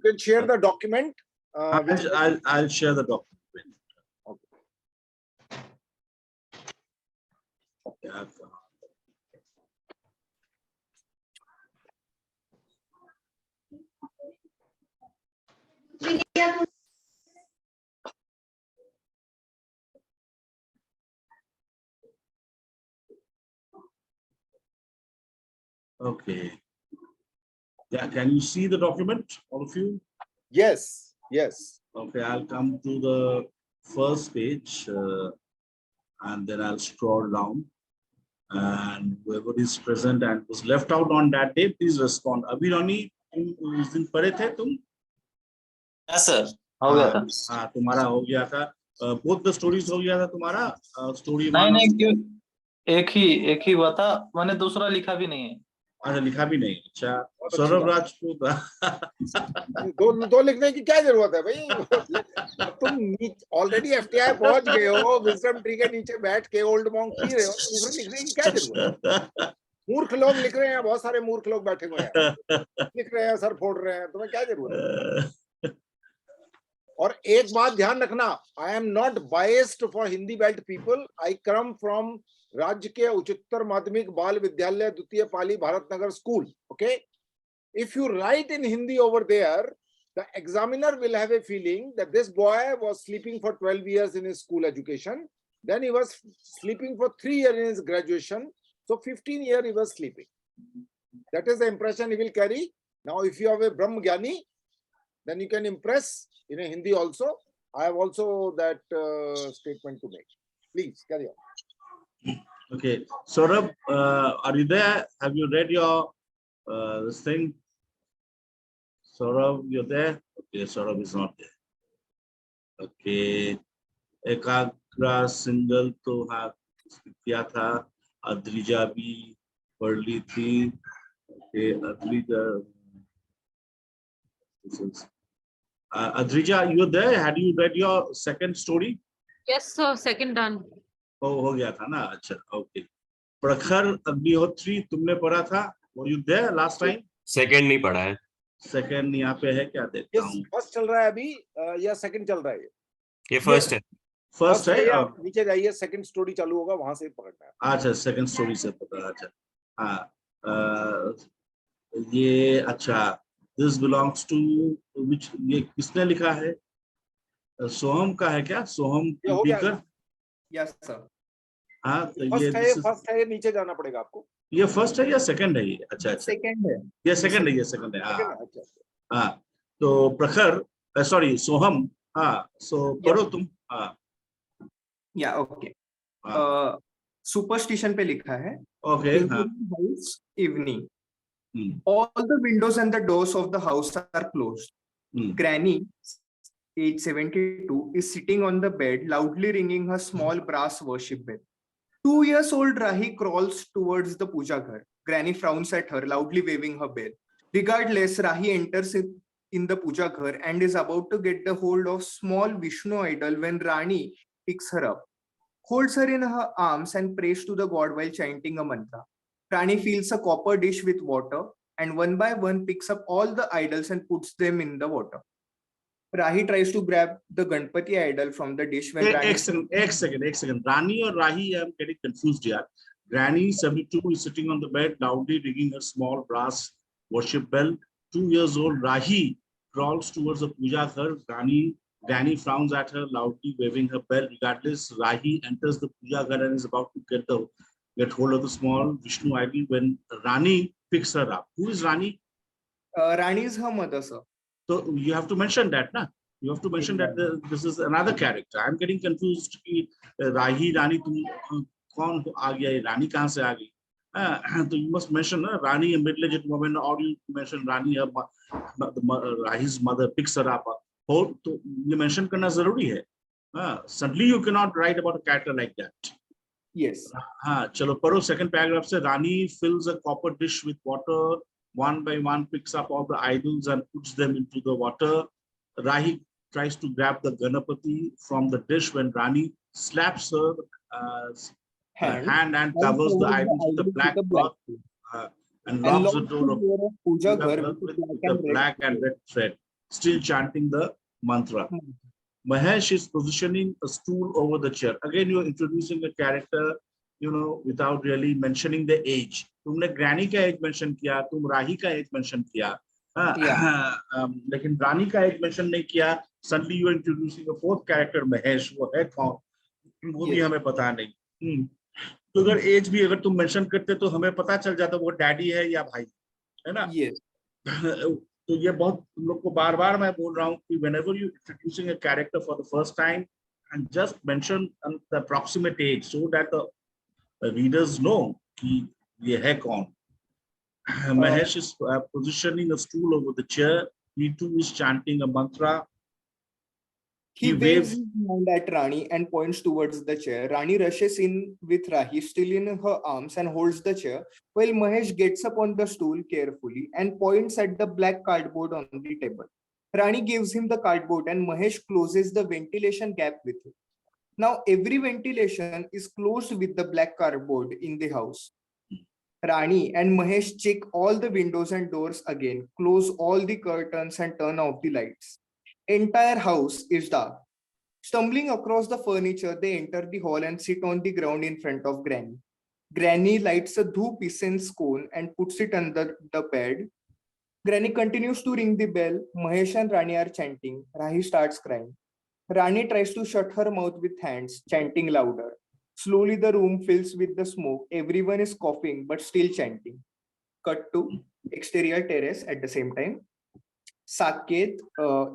can share the document. I'll share the document. Okay. Okay. Yeah, can you see the document, all of you? Yes, yes. Okay, I'll come to the first page and then I'll scroll down. And whoever is present and was left out on that day, please respond. Abhirani, तुम उस दिन पढ़े थे तुम? Yes, sir. हो गया था. हाँ, तुम्हारा हो गया था. Both the stories हो गया था तुम्हारा. Story नहीं, एक ही हुआ था. मैंने दूसरा लिखा भी नहीं है. अच्छा, लिखा भी नहीं. अच्छा, सौरभ राजपूत. दो लिखने की क्या जरूरत है भाई? तुम ऑलरेडी एफटीआई पहुंच गए हो, विजडम ट्री के नीचे बैठ के ओल्ड मॉन्क पी रहे हो, दूसरे लिखने की क्या जरूरत है? मूर्ख लोग लिख रहे हैं, बहुत सारे मूर्ख लोग बैठे हुए हैं, लिख रहे हैं, सर फोड़ रहे हैं, तुम्हें क्या जरूरत है? और एक बात ध्यान रखना, I am not biased for Hindi belt people. I come from राज्य के उच्चतर माध्यमिक बाल विद्यालय द्वितीय पाली Bharat Nagar school. Okay, if you write in Hindi over there, the examiner will have a feeling that this boy was sleeping for 12 years in his school education, then he was sleeping for 3 years in his graduation, so 15 years he was sleeping. That is the impression he will carry. Now if you have a Brahm Gyani, then you can impress in a Hindi also. I have also that statement to make. Please carry on. Okay, Saurabh, are you there? Have you read your this thing? Saurabh, you're there? Okay, Saurabh is not there. Okay, Ekagra single तो हाँ किया था. अद्रिजा भी पढ़ ली थी. Okay, Adrija, you're there? Had you read your second story? Yes, sir. Second done. Oh, हो गया था ना. अच्छा, okay. प्रखर अग्निहोत्री तुमने पढ़ा था? Were you there last time? Second नहीं पढ़ा है. सेकंड यहाँ पे है क्या? देखता हूँ. फर्स्ट चल रहा है अभी या सेकंड चल रहा है? ये फर्स्ट है. फर्स्ट है. आप नीचे जाइए, सेकंड स्टोरी चालू होगा, वहां से पकड़ना है. अच्छा, सेकंड स्टोरी से पकड़ा. अच्छा, हाँ. ये अच्छा. This belongs to which? ये किसने लिखा है? सोहम का है क्या? सोहम स्पीकर. Yes sir. हाँ, तो ये फर्स्ट है, नीचे जाना पड़ेगा आपको. ये फर्स्ट है या सेकंड है ये? अच्छा, सेकंड है. ये सेकंड है, ये सेकंड है. हाँ, तो प्रखर, सॉरी, सोहम. हाँ, सो पढ़ो तुम. हाँ, या ओके. सुपरस्टिशन पे लिखा है. ओके. हाँ. Evening. All the windows and the doors of the house are closed. Granny, age 72, is sitting on the bed, loudly ringing her small brass worship bell. 2 years old Rahi crawls towards the puja ghar. Granny frowns at her, loudly waving her bell. Regardless, Rahi enters in the puja ghar and is about to get the hold of small Vishnu idol when Rani picks her up, holds her in her arms and prays to the god while chanting a mantra. Rani fills a copper dish with water and one by one picks up all the idols and puts them in the water. Rahi tries to grab the Ganpati idol from the dish when Rani... एक second. Rani or Rahi, I'm getting confused here. Granny, 72, is sitting on the bed, loudly ringing her small brass worship bell. 2 years old Rahi crawls towards the puja ghar. Granny frowns at her, loudly waving her bell. Regardless, Rahi enters the puja ghar and is about to get hold of the small Vishnu idol when Rani picks her up. Who is Rani? Rani is her mother, sir. So you have to mention that, na? You have to mention that this is another character. I'm getting confused. Rahi, Rani, kaun aa gaya? Rani kahan se aa gayi? So you must mention Rani, a middle-aged woman, or you mention Rani, Rahi's mother picks her up. So you mention karna zaruri hai. Suddenly you cannot write about a character like that. Yes. Chalo paro second paragraph se Rani fills a copper dish with water. One by one picks up all the idols and puts them into the water. Rahi tries to grab the Ganapati from the dish when Rani slaps her hand and covers the idols with the black cloth and locks the door of puja ghar with the black and red thread. still chanting the mantra. Mahesh is positioning a stool over the chair. Again, you're introducing a character, you know, without really mentioning the age. तुमने granny का age mention किया, तुम राही का age mention किया, लेकिन रानी का age mention नहीं किया. Suddenly you are introducing a fourth character, Mahesh. वो है कौन? वो भी हमें पता नहीं. तो अगर age भी अगर तुम mention करते तो हमें पता चल जाता वो डैडी है या भाई, है ना? तो ये बहुत तुम लोग को बार-बार मैं बोल रहा हूँ कि whenever you introducing a character for the first time, and just mention the approximate age so that the readers know कि ये है कौन. Mahesh is positioning a stool over the chair. He too is chanting a mantra. He waves his hand at Rani and points towards the chair. Rani rushes in with Rahi still in her arms and holds the chair, while Mahesh gets up on the stool carefully and points at the black cardboard on the table. Rani gives him the cardboard and Mahesh closes the ventilation gap with it. Now every ventilation is closed with the black cardboard in the house. Rani and Mahesh check all the windows and doors again, close all the curtains and turn off the lights. Entire house is dark. Stumbling across the furniture, they enter the hall and sit on the ground in front of Granny. Granny lights a dhoop incense cone and puts it under the bed. Granny continues to ring the bell. Mahesh and Rani are chanting. Rahi starts crying. Rani tries to shut her mouth with hands, chanting louder. Slowly the room fills with the smoke. Everyone is coughing but still chanting. Cut to exterior terrace at the same time. Saket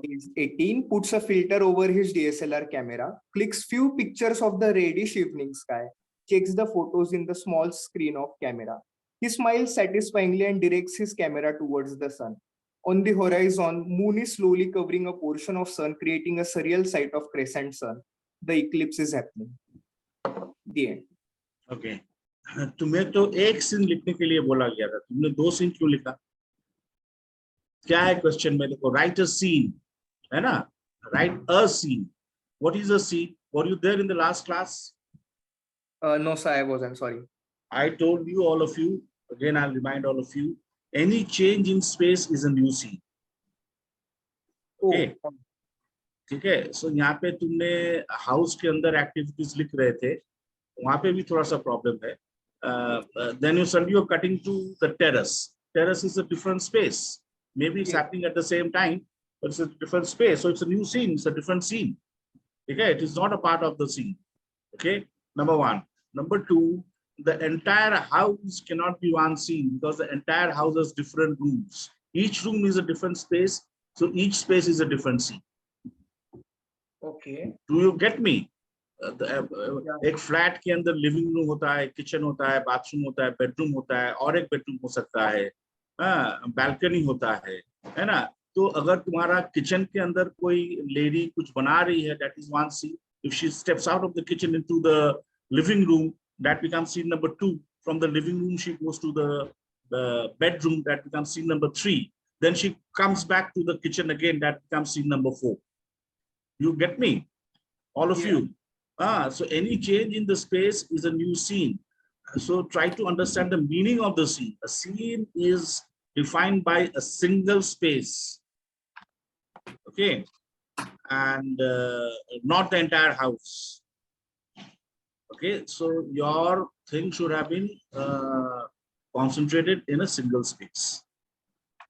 is 18, puts a filter over his DSLR camera, clicks few pictures of the reddish evening sky, checks the photos in the small screen of camera. He smiles satisfyingly and directs his camera towards the sun. On the horizon, moon is slowly covering a portion of sun, creating a surreal sight of crescent sun. The eclipse is happening. The end. Okay. तुम्हें तो एक scene लिखने के लिए बोला गया था, तुमने दो सीन क्यों लिखा? क्या है क्वेश्चन में? देखो, राइट अ सीन, है ना? Right a scene. What is a scene? Were you there in the last class? No, sir, I wasn't. Sorry. I told you, all of you. Again, I'll remind all of you. Any change in space is a new scene. Okay. ठीक है. So यहाँ पे तुमने house के अंदर activities लिख रहे थे, वहाँ पे भी थोड़ा सा प्रॉब्लम है. Then you suddenly you're cutting to the terrace. Terrace is a different space. Maybe it's happening at the same time, but it's a different space. So it's a new scene. It's a different scene. Okay, it is not a part of the scene. Okay, number one. Number two, the entire house cannot be one scene because the entire house has different rooms. Each room is a different space. So each space is a different scene. Okay. Do you get me? एक flat के अंदर living room होता है, kitchen होता है, bathroom होता है, bedroom होता है, और एक बेडरूम हो सकता है, बालकनी होता है ना? तो अगर तुम्हारा किचन के अंदर कोई लेडी कुछ बना रही है, that is one scene. If she steps out of the kitchen into the living room, that becomes scene number 2. From the living room, she goes to the bedroom, that becomes scene number 3. Then she comes back to the kitchen again, that becomes scene number 4. You get me? All of you. So any change in the space is a new scene. So try to understand the meaning of the scene. A scene is defined by a single space. Okay. And not the entire house. Okay. So your thing should have been concentrated in a single space.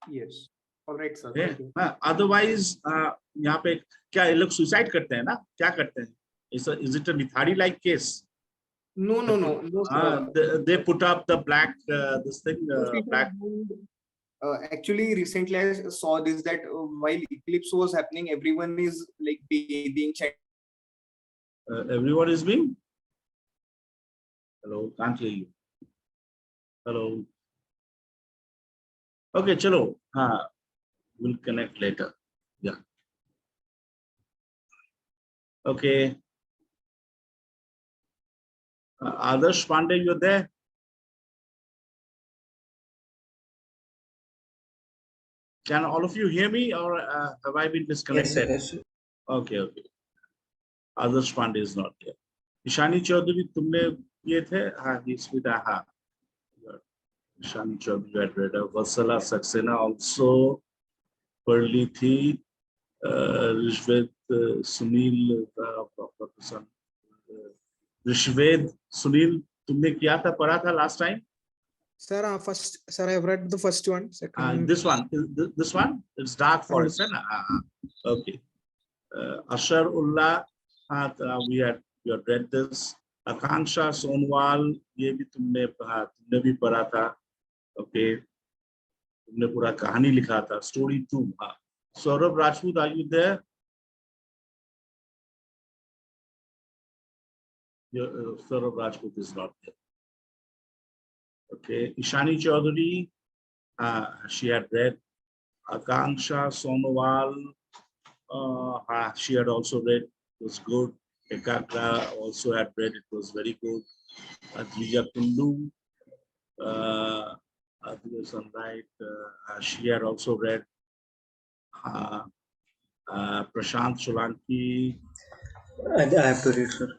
Yes. All right, sir. Okay. Otherwise, यहाँ पे क्या ये लोग suicide करते हैं ना? क्या करते हैं? Is it a Mithari-like case? No. They put up the black, this thing, black. Actually, recently I saw this, that while eclipse was happening, everyone is like being checked. Everyone is being? Hello, can't hear you. Hello. Okay, chalo. We'll connect later. Yeah. Okay. Adarsh Pandey, you're there? Can all of you hear me, or have I been disconnected? Yes, sir. Okay. Adarsh Pandey is not there. Ishani Chaudhary, tumne ye the? He's with Ishani Chaudhary had read. Vasala Saxena also पढ़ ली थी. Rishved Sunil Rishved Sunil, तुमने किया था, पढ़ा था last time? Sir, first, sir, I have read the first one. Second, This one, it's dark forest, है ना? Okay. Ashar Ullah, we had read this. Akanksha Sonwal, ये भी तुमने भी पढ़ा था. Okay. तुमने पूरा कहानी लिखा था. Story 2. Saurabh Rajput, are you there? Saurabh Rajput is not there. Okay. Ishani Chaudhary, she had read. Akanksha Sonowal, she had also read. It was good. Ekakra also had read. It was very good. Adriya Kundu, she had also read. Prashant Solanki. I have to read, sir.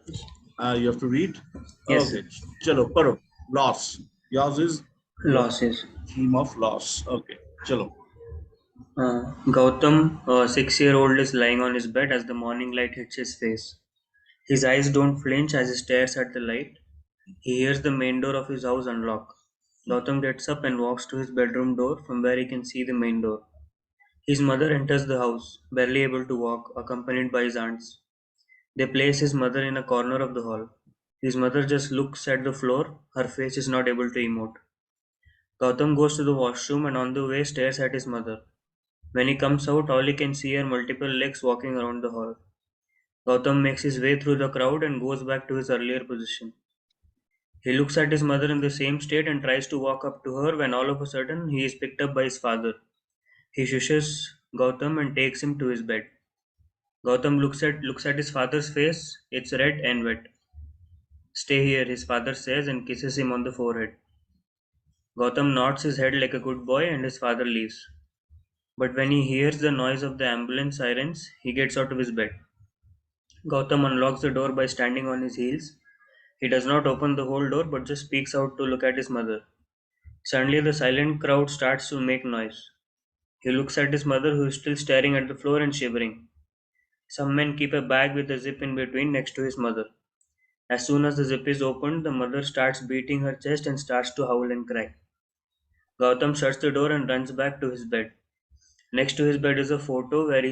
You have to read? Yes. Okay. Chalo, paro. Loss. Yours is? Losses. Theme of loss. Okay. Chalo. Gautam, a 6-year-old, is lying on his bed as the morning light hits his face. His eyes don't flinch as he stares at the light. He hears the main door of his house unlock. Gautam gets up and walks to his bedroom door from where he can see the main door. His mother enters the house, barely able to walk, accompanied by his aunts. They place his mother in a corner of the hall. His mother just looks at the floor. Her face is not able to emote. Gautam goes to the washroom and on the way stares at his mother. When he comes out, all he can see are multiple legs walking around the hall. Gautam makes his way through the crowd and goes back to his earlier position. He looks at his mother in the same state and tries to walk up to her when all of a sudden he is picked up by his father. He shushes Gautam and takes him to his bed. Gautam looks at his father's face. It's red and wet. Stay here, his father says and kisses him on the forehead. Gautam nods his head like a good boy and his father leaves. But when he hears the noise of the ambulance sirens, he gets out of his bed. Gautam unlocks the door by standing on his heels. He does not open the whole door but just peeks out to look at his mother. Suddenly, the silent crowd starts to make noise. He looks at his mother, who is still staring at the floor and shivering. Some men keep a bag with a zip in between next to his mother. As soon as the zip is opened, the mother starts beating her chest and starts to howl and cry. Gautam shuts the door and runs back to his bed. Next to his bed is a photo where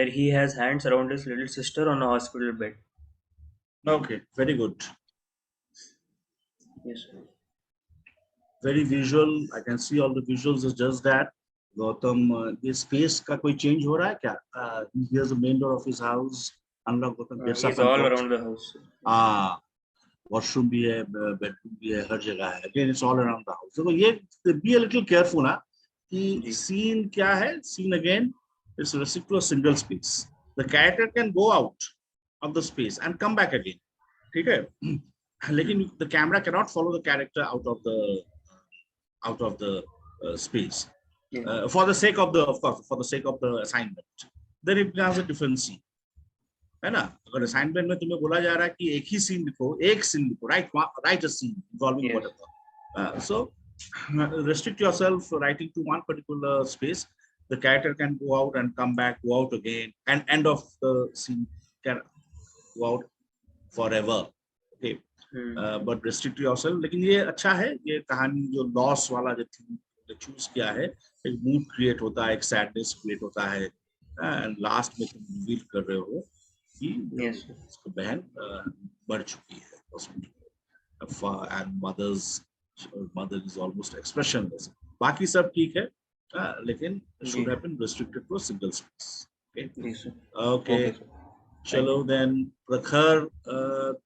he has hands around his little sister on a hospital bed. Okay, very good. Yes, sir. Very visual. I can see all the visuals. It's just that Gautam, this space का कोई change हो रहा है क्या? He hears the main door of his house. Unlock Gautam gets up He's and all walks. around the house. Washroom भी है, bedroom भी है, हर जगह है. Again, it's all around the house. So ये be a little careful ना कि scene क्या है? Scene again, it's restricted to a single space. The character can go out of the space and come back again. ठीक है? लेकिन the camera cannot follow the character out of the space. For the sake of the assignment. Then it becomes a different scene. है ना? अगर assignment में तुम्हें बोला जा रहा है कि एक ही scene लिखो, एक scene लिखो, write a scene involving whatever. So restrict yourself writing to one particular space. The character can go out and come back, go out again, and end of the scene can go out forever. Okay. But restrict yourself. लेकिन ये अच्छा है, ये कहानी जो loss वाला जो choose किया है, एक mood create होता है, एक sadness create होता है, and last में तुम reveal कर रहे हो कि उसकी बहन मर चुकी है hospital, and mother is almost expressionless. बाकी सब ठीक है, लेकिन should have been restricted to a single space. Okay. Yes, sir. Okay. चलो then प्रखर,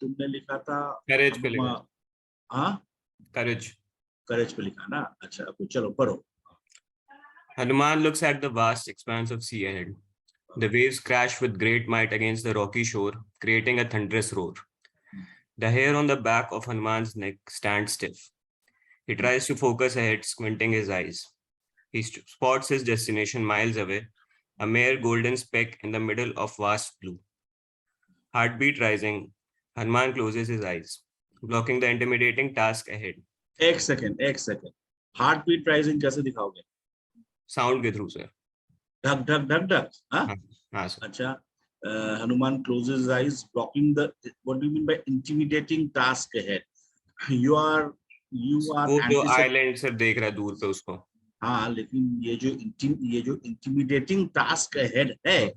तुमने लिखा था Courage पे लिखा. हाँ, Courage पे लिखा ना. अच्छा, अब चलो पढ़ो. Hanuman looks at the vast expanse of sea ahead. The waves crash with great might against the rocky shore, creating a thunderous roar. The hair on the back of Hanuman's neck stands stiff. He tries to focus ahead, squinting his eyes. He spots his destination miles away, a mere golden speck in the middle of vast blue. Heartbeat rising, Hanuman closes his eyes, blocking the intimidating task ahead. एक second. Heartbeat rising कैसे दिखाओगे? Sound के through, sir. ढक. हाँ? हाँ sir. अच्छा, Hanuman closes his eyes, blocking the. What do you mean by intimidating task ahead? You are वो जो आइलैंड सर देख रहा है दूर पे उसको. हाँ, लेकिन ये जो intimidating task ahead है,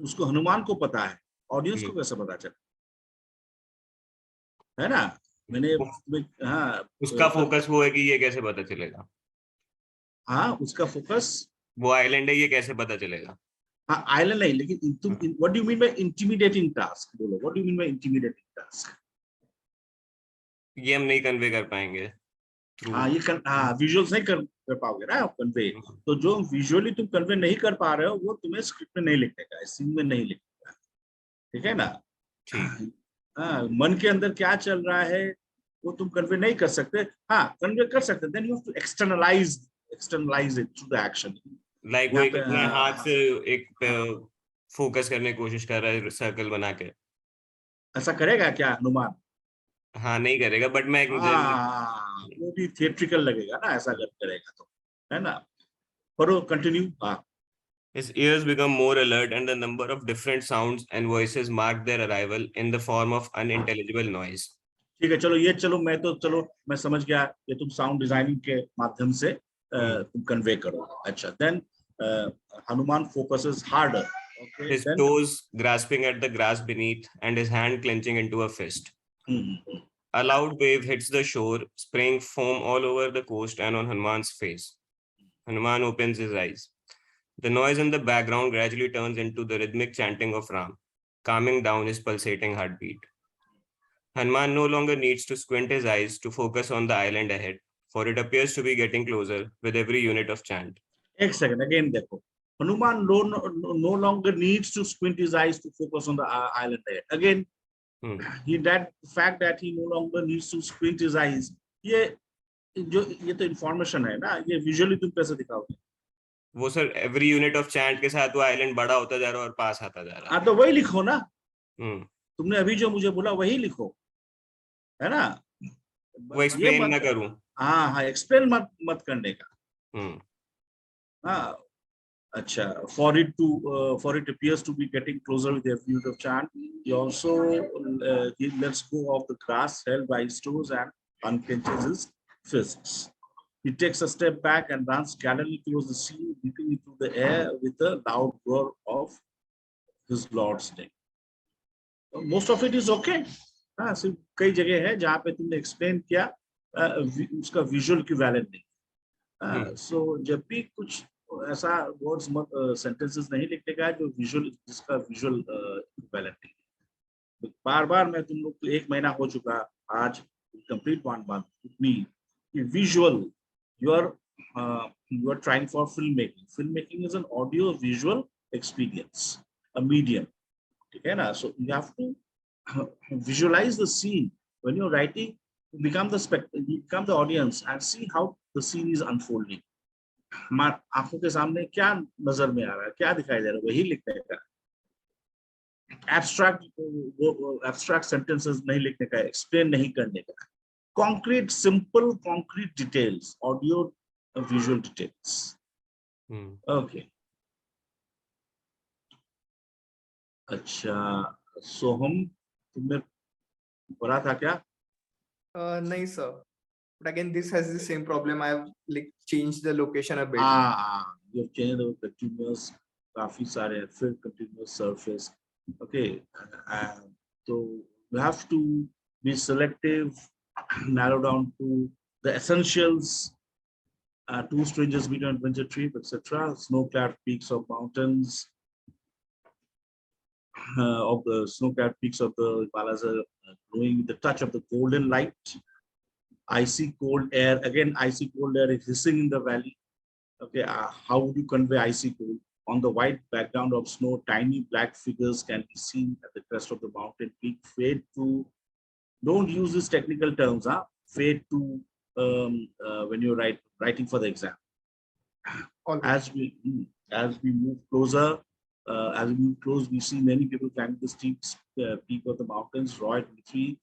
उसको हनुमान को पता है, ऑडियंस को कैसे पता चला? है ना? मैंने हाँ, उसका फोकस वो है कि ये कैसे पता चलेगा. हाँ, उसका फोकस वो आइलैंड है, ये कैसे पता चलेगा. हाँ, आइलैंड नहीं, लेकिन तुम what do you mean by intimidating task? बोलो, what do you mean by intimidating task? ये हम नहीं कन्वे कर पाएंगे. हाँ, ये विजुअल्स नहीं कर पाओगे ना कन्वे. तो जो विजुअली तुम कन्वे नहीं कर पा रहे हो, वो तुम्हें स्क्रिप्ट में नहीं लिखने का, सीन में नहीं लिखने का. ठीक है ना? हाँ, मन के अंदर क्या चल रहा है वो तुम कन्वे नहीं कर सकते. हाँ, कन्वे कर सकते. Then you have to externalise it through the action. Like वो एक अपने हाथ से एक फोकस करने की कोशिश कर रहा है सर्कल बना के. ऐसा करेगा क्या हनुमान? हाँ, नहीं करेगा, बट मैं वो भी थिएट्रिकल लगेगा ना ऐसा करेगा तो, है ना? पर continue. His ears become more alert and the number of different sounds and voices mark their arrival in the form of unintelligible noise. ठीक है, चलो मैं समझ गया कि तुम साउंड डिजाइनिंग के माध्यम से तुम कन्वे करो. अच्छा, then Hanuman focuses harder. Okay, his toes grasping at the grass beneath and his hand clenching into a fist. A loud wave hits the shore, spraying foam all over the coast and on Hanuman's face. Hanuman opens his eyes. The noise in the background gradually turns into the rhythmic chanting of Ram, calming down his pulsating heartbeat. Hanuman no longer needs to squint his eyes to focus on the island ahead, for it appears to be getting closer with every unit of chant. एक second, again देखो. Hanuman no longer needs to squint his eyes to focus on the island ahead. Again, that fact that he no longer needs to squint his eyes, ये तो information है ना. ये visually तुम कैसे दिखाओगे? वो sir every unit of chant के साथ वो आइलैंड बड़ा होता जा रहा है और पास आता जा रहा है. हाँ, तो वही लिखो ना. तुमने अभी जो मुझे बोला वही लिखो, है ना? वो एक्सप्लेन ना करूं. हाँ, एक्सप्लेन मत करने का. हाँ, अच्छा. For it appears to be getting closer with every unit of chant. He also he lets go of the grass held by his toes and unclenches his fists. He takes a step back and runs gallantly towards the sea, leaping into the air with a loud roar of his lord's name. Most of it is okay. हाँ, सिर्फ कई जगह है जहाँ पे तुमने explain किया, उसका विजुअल की वैलिड नहीं. सो जब भी कुछ ऐसा वर्ड्स सेंटेंसेस नहीं लिखने का है जो विजुअल, जिसका विजुअल वैलिड नहीं. बार मैं तुम लोग, 1 महीना हो चुका आज, complete 1 month with me. Visual, you are trying for filmmaking. Filmmaking is an audio visual experience, a medium. ठीक है ना? So you have to visualize the scene when you're writing. You become the audience and see how the scene is unfolding. आंखों के सामने क्या नजर में आ रहा है, क्या दिखाई दे रहा है, वही लिखने का. एब्स्ट्रैक्ट सेंटेंसेस नहीं लिखने का, एक्सप्लेन नहीं करने का. Concrete, simple, concrete details, audio, visual details. Okay. अच्छा, सोहम, तुमने पढ़ा था क्या? नहीं sir. But again, this has the same problem. I've like changed the location a bit. You have changed the continuous, काफी सारे, फिर continuous surface. Okay. So you have to be selective, narrow down to the essentials. 2 strangers meet on adventure trip, etc. Snow-clad peaks of mountains, of the snow-clad peaks of the Himalayas are glowing with the touch of the golden light. Icy cold air, again icy cold air is hissing in the valley. Okay, how would you convey icy cold? On the white background of snow, tiny black figures can be seen at the crest of the mountain peak. Fade to, don't use these technical terms, fade to when you're writing for the exam. As we move closer, we see many people climbing the steep peak of the mountains. Roy 23,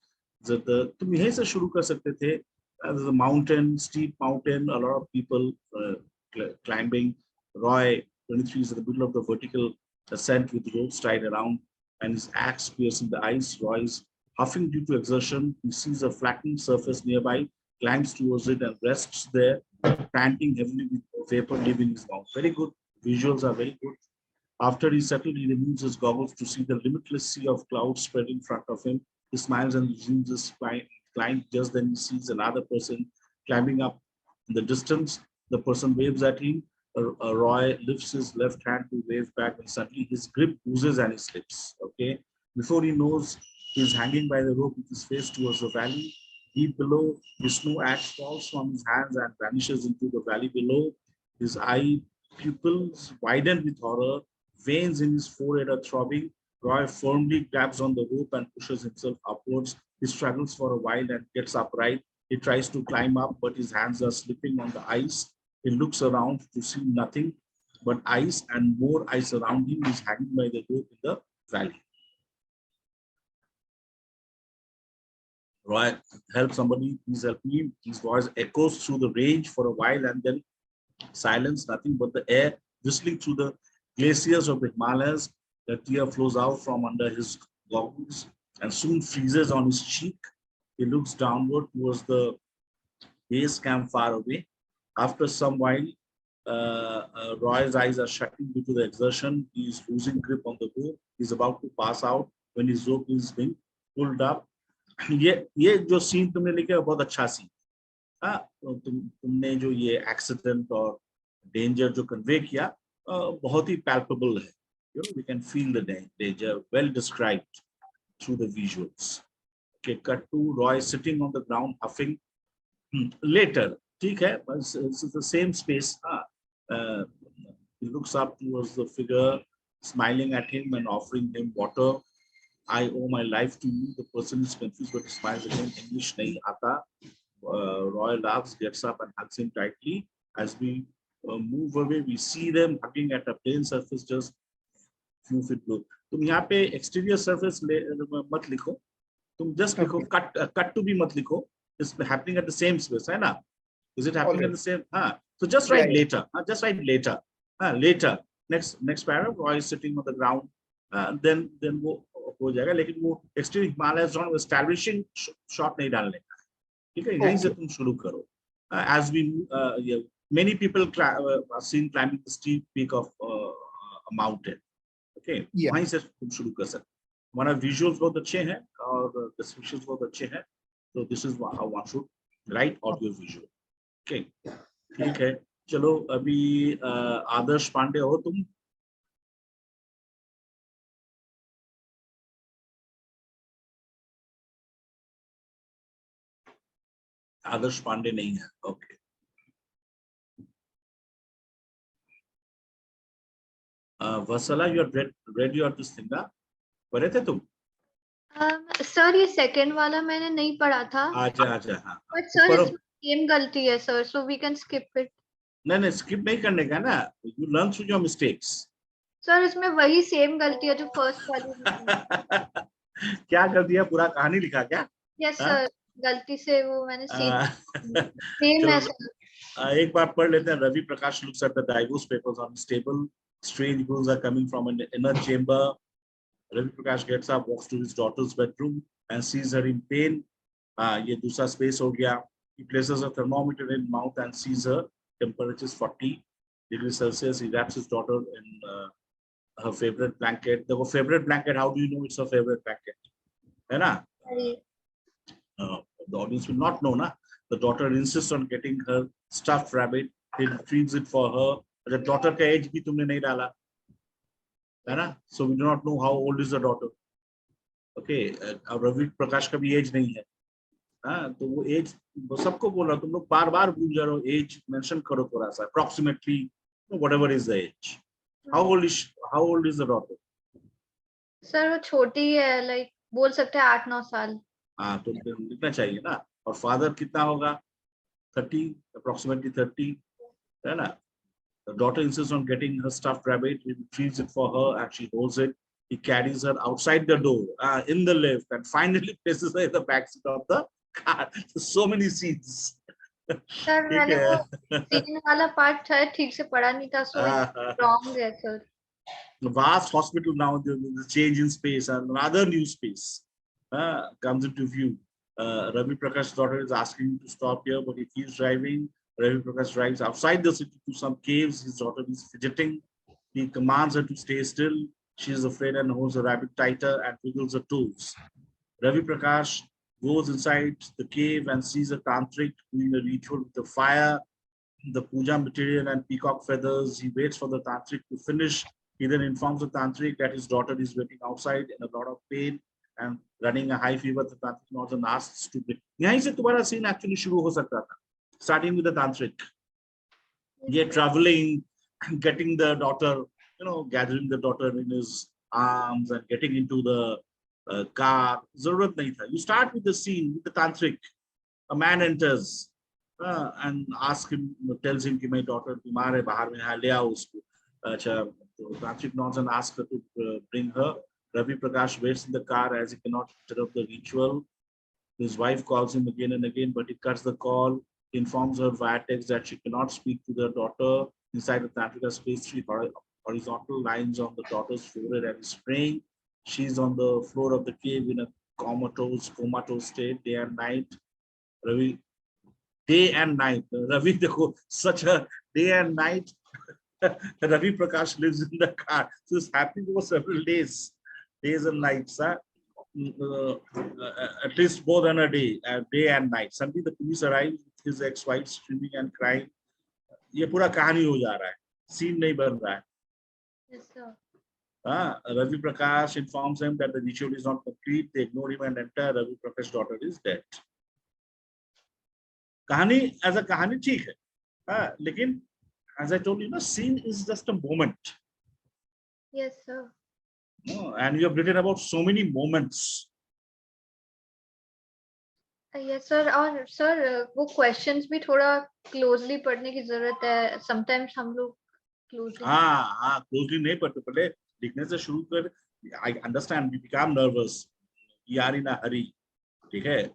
तुम यहीं से शुरू कर सकते थे. There's a mountain, steep mountain, a lot of people climbing. Roy 23 is in the middle of the vertical a scent with ropes tied around, and his axe piercing the ice. Roy is huffing due to exertion. He sees a flattened surface nearby, climbs towards it, and rests there, panting heavily with vapor leaving his mouth. Very good. Visuals are very good. After he's settled, he removes his goggles to see the limitless sea of clouds spread in front of him. He smiles and resumes his climb. Just then he sees another person climbing up in the distance. The person waves at him. Roy lifts his left hand to wave back, and suddenly his grip oozes and he slips. Okay. Before he knows, he's hanging by the rope with his face towards the valley. Deep below, his snow axe falls from his hands and vanishes into the valley below. His eye pupils widen with horror. Veins in his forehead are throbbing. Roy firmly grabs on the rope and pushes himself upwards. He struggles for a while and gets upright. He tries to climb up, but his hands are slipping on the ice. He looks around to see nothing but ice, and more ice around him. He's hanging by the rope in the valley. Roy, help somebody, please help me. His voice echoes through the range for a while, and then silence, nothing but the air whistling through the glaciers of the Himalayas. The tear flows out from under his goggles and soon freezes on his cheek. He looks downward towards the base camp far away. After some while, Roy's eyes are shutting due to the exertion. He is losing grip on the rope. He's about to pass out when his rope is being pulled up. ये जो scene तुमने लिखा बहुत अच्छा scene. तुमने जो ये accident और डेंजर जो कन्वे किया बहुत ही palpable है. You know, we can feel the danger, well described through the visuals. Okay, cut to Roy sitting on the ground huffing. Later, ठीक है, it's the same space. He looks up towards the figure, smiling at him and offering him water. I owe my life to you. The person is confused, but he smiles again. English nahi aata. Roy laughs, gets up and hugs him tightly. As we move away, we see them hugging at a plain surface just few feet below. तुम यहाँ पे exterior surface मत लिखो. तुम just लिखो cut to भी मत लिखो. It's happening at the same space, है ना? Is it happening at the same? So just write later. Just write later. Later. Next paragraph. Roy is sitting on the ground. Then वो हो जाएगा. लेकिन वो exterior Himalayas on establishing shot नहीं डालने का. ठीक है? यहीं से तुम शुरू करो. As we many people are seen climbing the steep peak of a mountain. Okay. वहीं से तुम शुरू कर सकते. हमारा visuals बहुत अच्छे हैं और descriptions बहुत अच्छे हैं. So this is how one should write audio visual. Okay. ठीक है. चलो अभी आदर्श पांडे हो तुम. आदर्श पांडे नहीं है. Okay. Vasala, you have read your this thing ना? पढ़े थे तुम? सर ये सेकंड वाला मैंने नहीं पढ़ा था. आजा हाँ. बट सर इसमें सेम गलती है sir, so we can skip it. नहीं स्किप नहीं करने का ना. You learn through your mistakes. Sir इसमें वही सेम गलती है जो फर्स्ट वाली. क्या कर दिया? पूरा कहानी लिखा क्या? यस सर, गलती से वो मैंने सेम है सर. एक बार पढ़ लेते हैं. Ravi Prakash looks at the divorce papers on his table. Strange grooves are coming from an inner chamber. Ravi Prakash gets up, walks to his daughter's bedroom and sees her in pain. ये दूसरा space हो गया. He places a thermometer in mouth and sees her temperature is 40 degrees Celsius. He wraps his daughter in her favorite blanket. The favorite blanket, how do you know it's her favorite blanket? है ना? The audience will not know, na? The daughter insists on getting her stuffed rabbit. He retrieves it for her. The daughter का age भी तुमने नहीं डाला, है ना? So we do not know how old is the daughter. Okay, अब रवि प्रकाश का भी age नहीं है. हाँ, तो वो age सबको बोल रहा. तुम लोग बार-बार भूल जा रहे हो. Age mention करो थोड़ा सा. Approximately, whatever is the age. How old is the daughter? Sir वो छोटी है, like बोल सकते हैं 8-9 साल. हाँ, तो लिखना चाहिए ना. और father कितना होगा? 30, approximately 30, है ना? The daughter insists on getting her stuffed rabbit. He retrieves it for her and she holds it. He carries her outside the door, in the lift, and finally places her in the backseat of the car. So many scenes. Sir मैंने वो scene वाला part है ठीक से पढ़ा नहीं था, so wrong है sir. vast hospital now, the change in space, and another new space comes into view. Ravi Prakash's daughter is asking him to stop here, but he keeps driving. Ravi Prakash drives outside the city to some caves. His daughter is fidgeting. He commands her to stay still. She is afraid and holds the rabbit tighter and wiggles her toes. Ravi Prakash goes inside the cave and sees a tantric doing a ritual with the fire, the puja material and peacock feathers. He waits for the tantric to finish. He then informs the tantric that his daughter is waiting outside in a lot of pain and running a high fever. The tantric nods and asks to bring. यहीं से तुम्हारा scene actually शुरू हो सकता था, starting with the tantric. Yet traveling, getting the daughter, gathering the daughter in his arms and getting into the car. जरूरत नहीं था. You start with the scene with the tantric. A man enters and asks him, tells him कि my daughter बीमार है, बाहर में है, ले आओ उसको. अच्छा, tantric nods and asks her to bring her. Ravi Prakash waits in the car as he cannot interrupt the ritual. His wife calls him again and again, but he cuts the call. He informs her via text that she cannot speak to their daughter. Inside the tantric space, three horizontal lines on the daughter's forehead and is praying. She's on the floor of the cave in a comatose state, day and night. Ravi, day and night. Ravi, such a day and night. Ravi Prakash lives in the car, so he's happy for several days and nights. At least more than a day and night. Suddenly the police arrive with his ex-wife screaming and crying. ये पूरा कहानी हो जा रहा है, scene नहीं बन रहा है. Yes, sir. Ravi Prakash informs them that the ritual is not complete. They ignore him and enter. Ravi Prakash's daughter is dead. कहानी as a कहानी ठीक है, लेकिन as I told you, scene is just a moment. Yes, sir. And you have written about so many moments. Yes, sir. और sir, वो questions भी थोड़ा closely पढ़ने की जरूरत है. Sometimes हम लोग closely. Closely नहीं पढ़ते, पहले लिखने से शुरू कर. I understand we become nervous. We are in a hurry, ठीक है,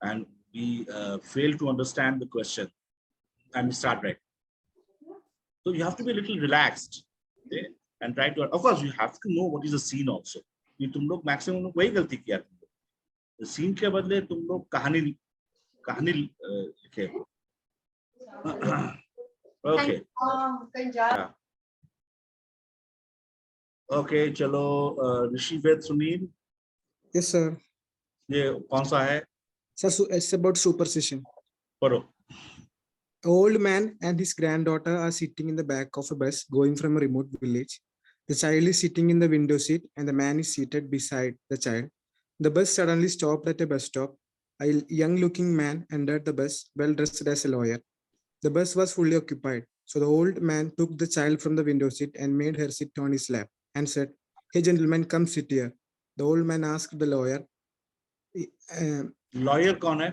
and we fail to understand the question, and we start writing. So you have to be a little relaxed, okay? And try to. Of course, you have to know what is the scene also. ये तुम लोग maximum वही गलती किया तुम लोग. The scene के बदले तुम लोग कहानी लिखे. Okay. Okay, चलो ऋषि वेद सुनील. Yes, sir. ये कौन सा है? Sir, so it's about superstition. पढ़ो. An old man and his granddaughter are sitting in the back of a bus going from a remote village. The child is sitting in the window seat and the man is seated beside the child. The bus suddenly stopped at a bus stop. A young-looking man entered the bus, well dressed as a lawyer. The bus was fully occupied, so the old man took the child from the window seat and made her sit on his lap and said, "Hey, gentleman, come sit here." The old man asked the lawyer. Lawyer कौन है?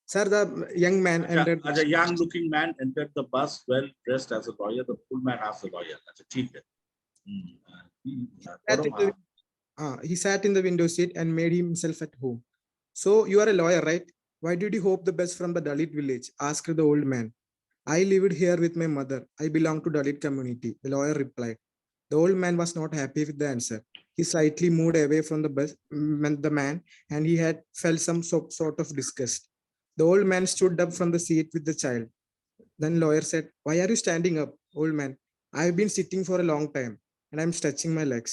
Sir, the young man entered. As a young-looking man entered the bus, well dressed as a lawyer. The old man asked the lawyer, "अच्छा ठीक है." He sat in the window seat and made himself at home. "So you are a lawyer, right? Why did you hope the bus from the Dalit village?" asked the old man. "I lived here with my mother. I belong to Dalit community," the lawyer replied. The old man was not happy with the answer. He slightly moved away from the man, and he had felt some sort of disgust. The old man stood up from the seat with the child. Then lawyer said, "Why are you standing up, old man? I have been sitting for a long time and I'm stretching my legs."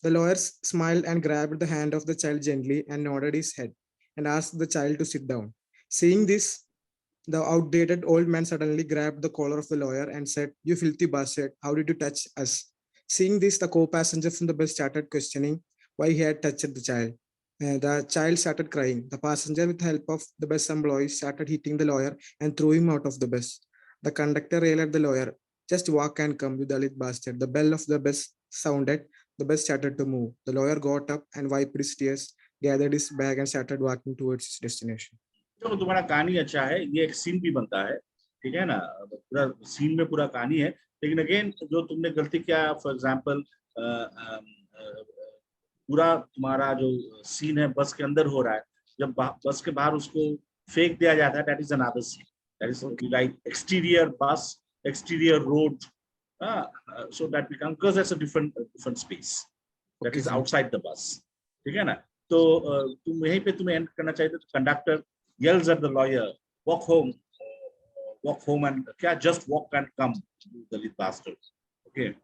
The lawyer smiled and grabbed the hand of the child gently and nodded his head and asked the child to sit down. Seeing this, the outdated old man suddenly grabbed the collar of the lawyer and said, "You filthy bastard, how did you touch us?" Seeing this, the co-passenger from the bus started questioning why he had touched the child. The child started crying. The passenger, with the help of the bus employees, started hitting the lawyer and threw him out of the bus. The conductor railed at the lawyer, "Just walk and come, you Dalit bastard." The bell of the bus sounded. The bus started to move. The lawyer got up and wiped his tears, gathered his bag and started walking towards his destination. चलो तुम्हारा कहानी अच्छा है, ये एक scene भी बनता है, ठीक है ना, पूरा सीन में पूरा कहानी है. लेकिन अगेन जो तुमने गलती किया, फॉर एग्जांपल पूरा तुम्हारा जो सीन है बस के अंदर हो रहा है, जब बस के बाहर उसको फेंक दिया जाता है, that is another scene. That is like exterior bus, exterior road, So that becomes, because that's a different space that is outside the bus. ठीक है ना? तो तुम यहीं पे तुम्हें end करना चाहिए. तो conductor yells at the lawyer, walk home and क्या, just walk and come, you Dalit bastard. Okay,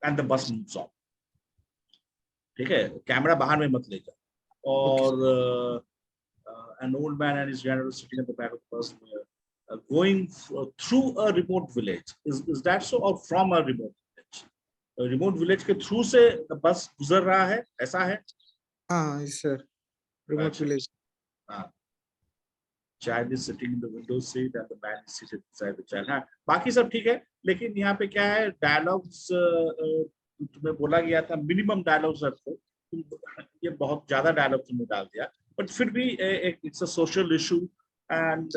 and the bus moves on. ठीक है, कैमरा बाहर में मत ले जाओ. और an old man and his general sitting at the back of the bus, going through a remote village. Is that so, or from a remote village? A remote village के through से बस गुजर रहा है, ऐसा है? हाँ, yes sir. Remote village. Child is sitting in the window seat and the man is seated beside the child. हाँ, बाकी सब ठीक है, लेकिन यहाँ पे क्या है, dialogues तुम्हें बोला गया था minimum dialogues रखो. ये बहुत ज़्यादा dialogue तुमने डाल दिया, but फिर भी it's a social issue and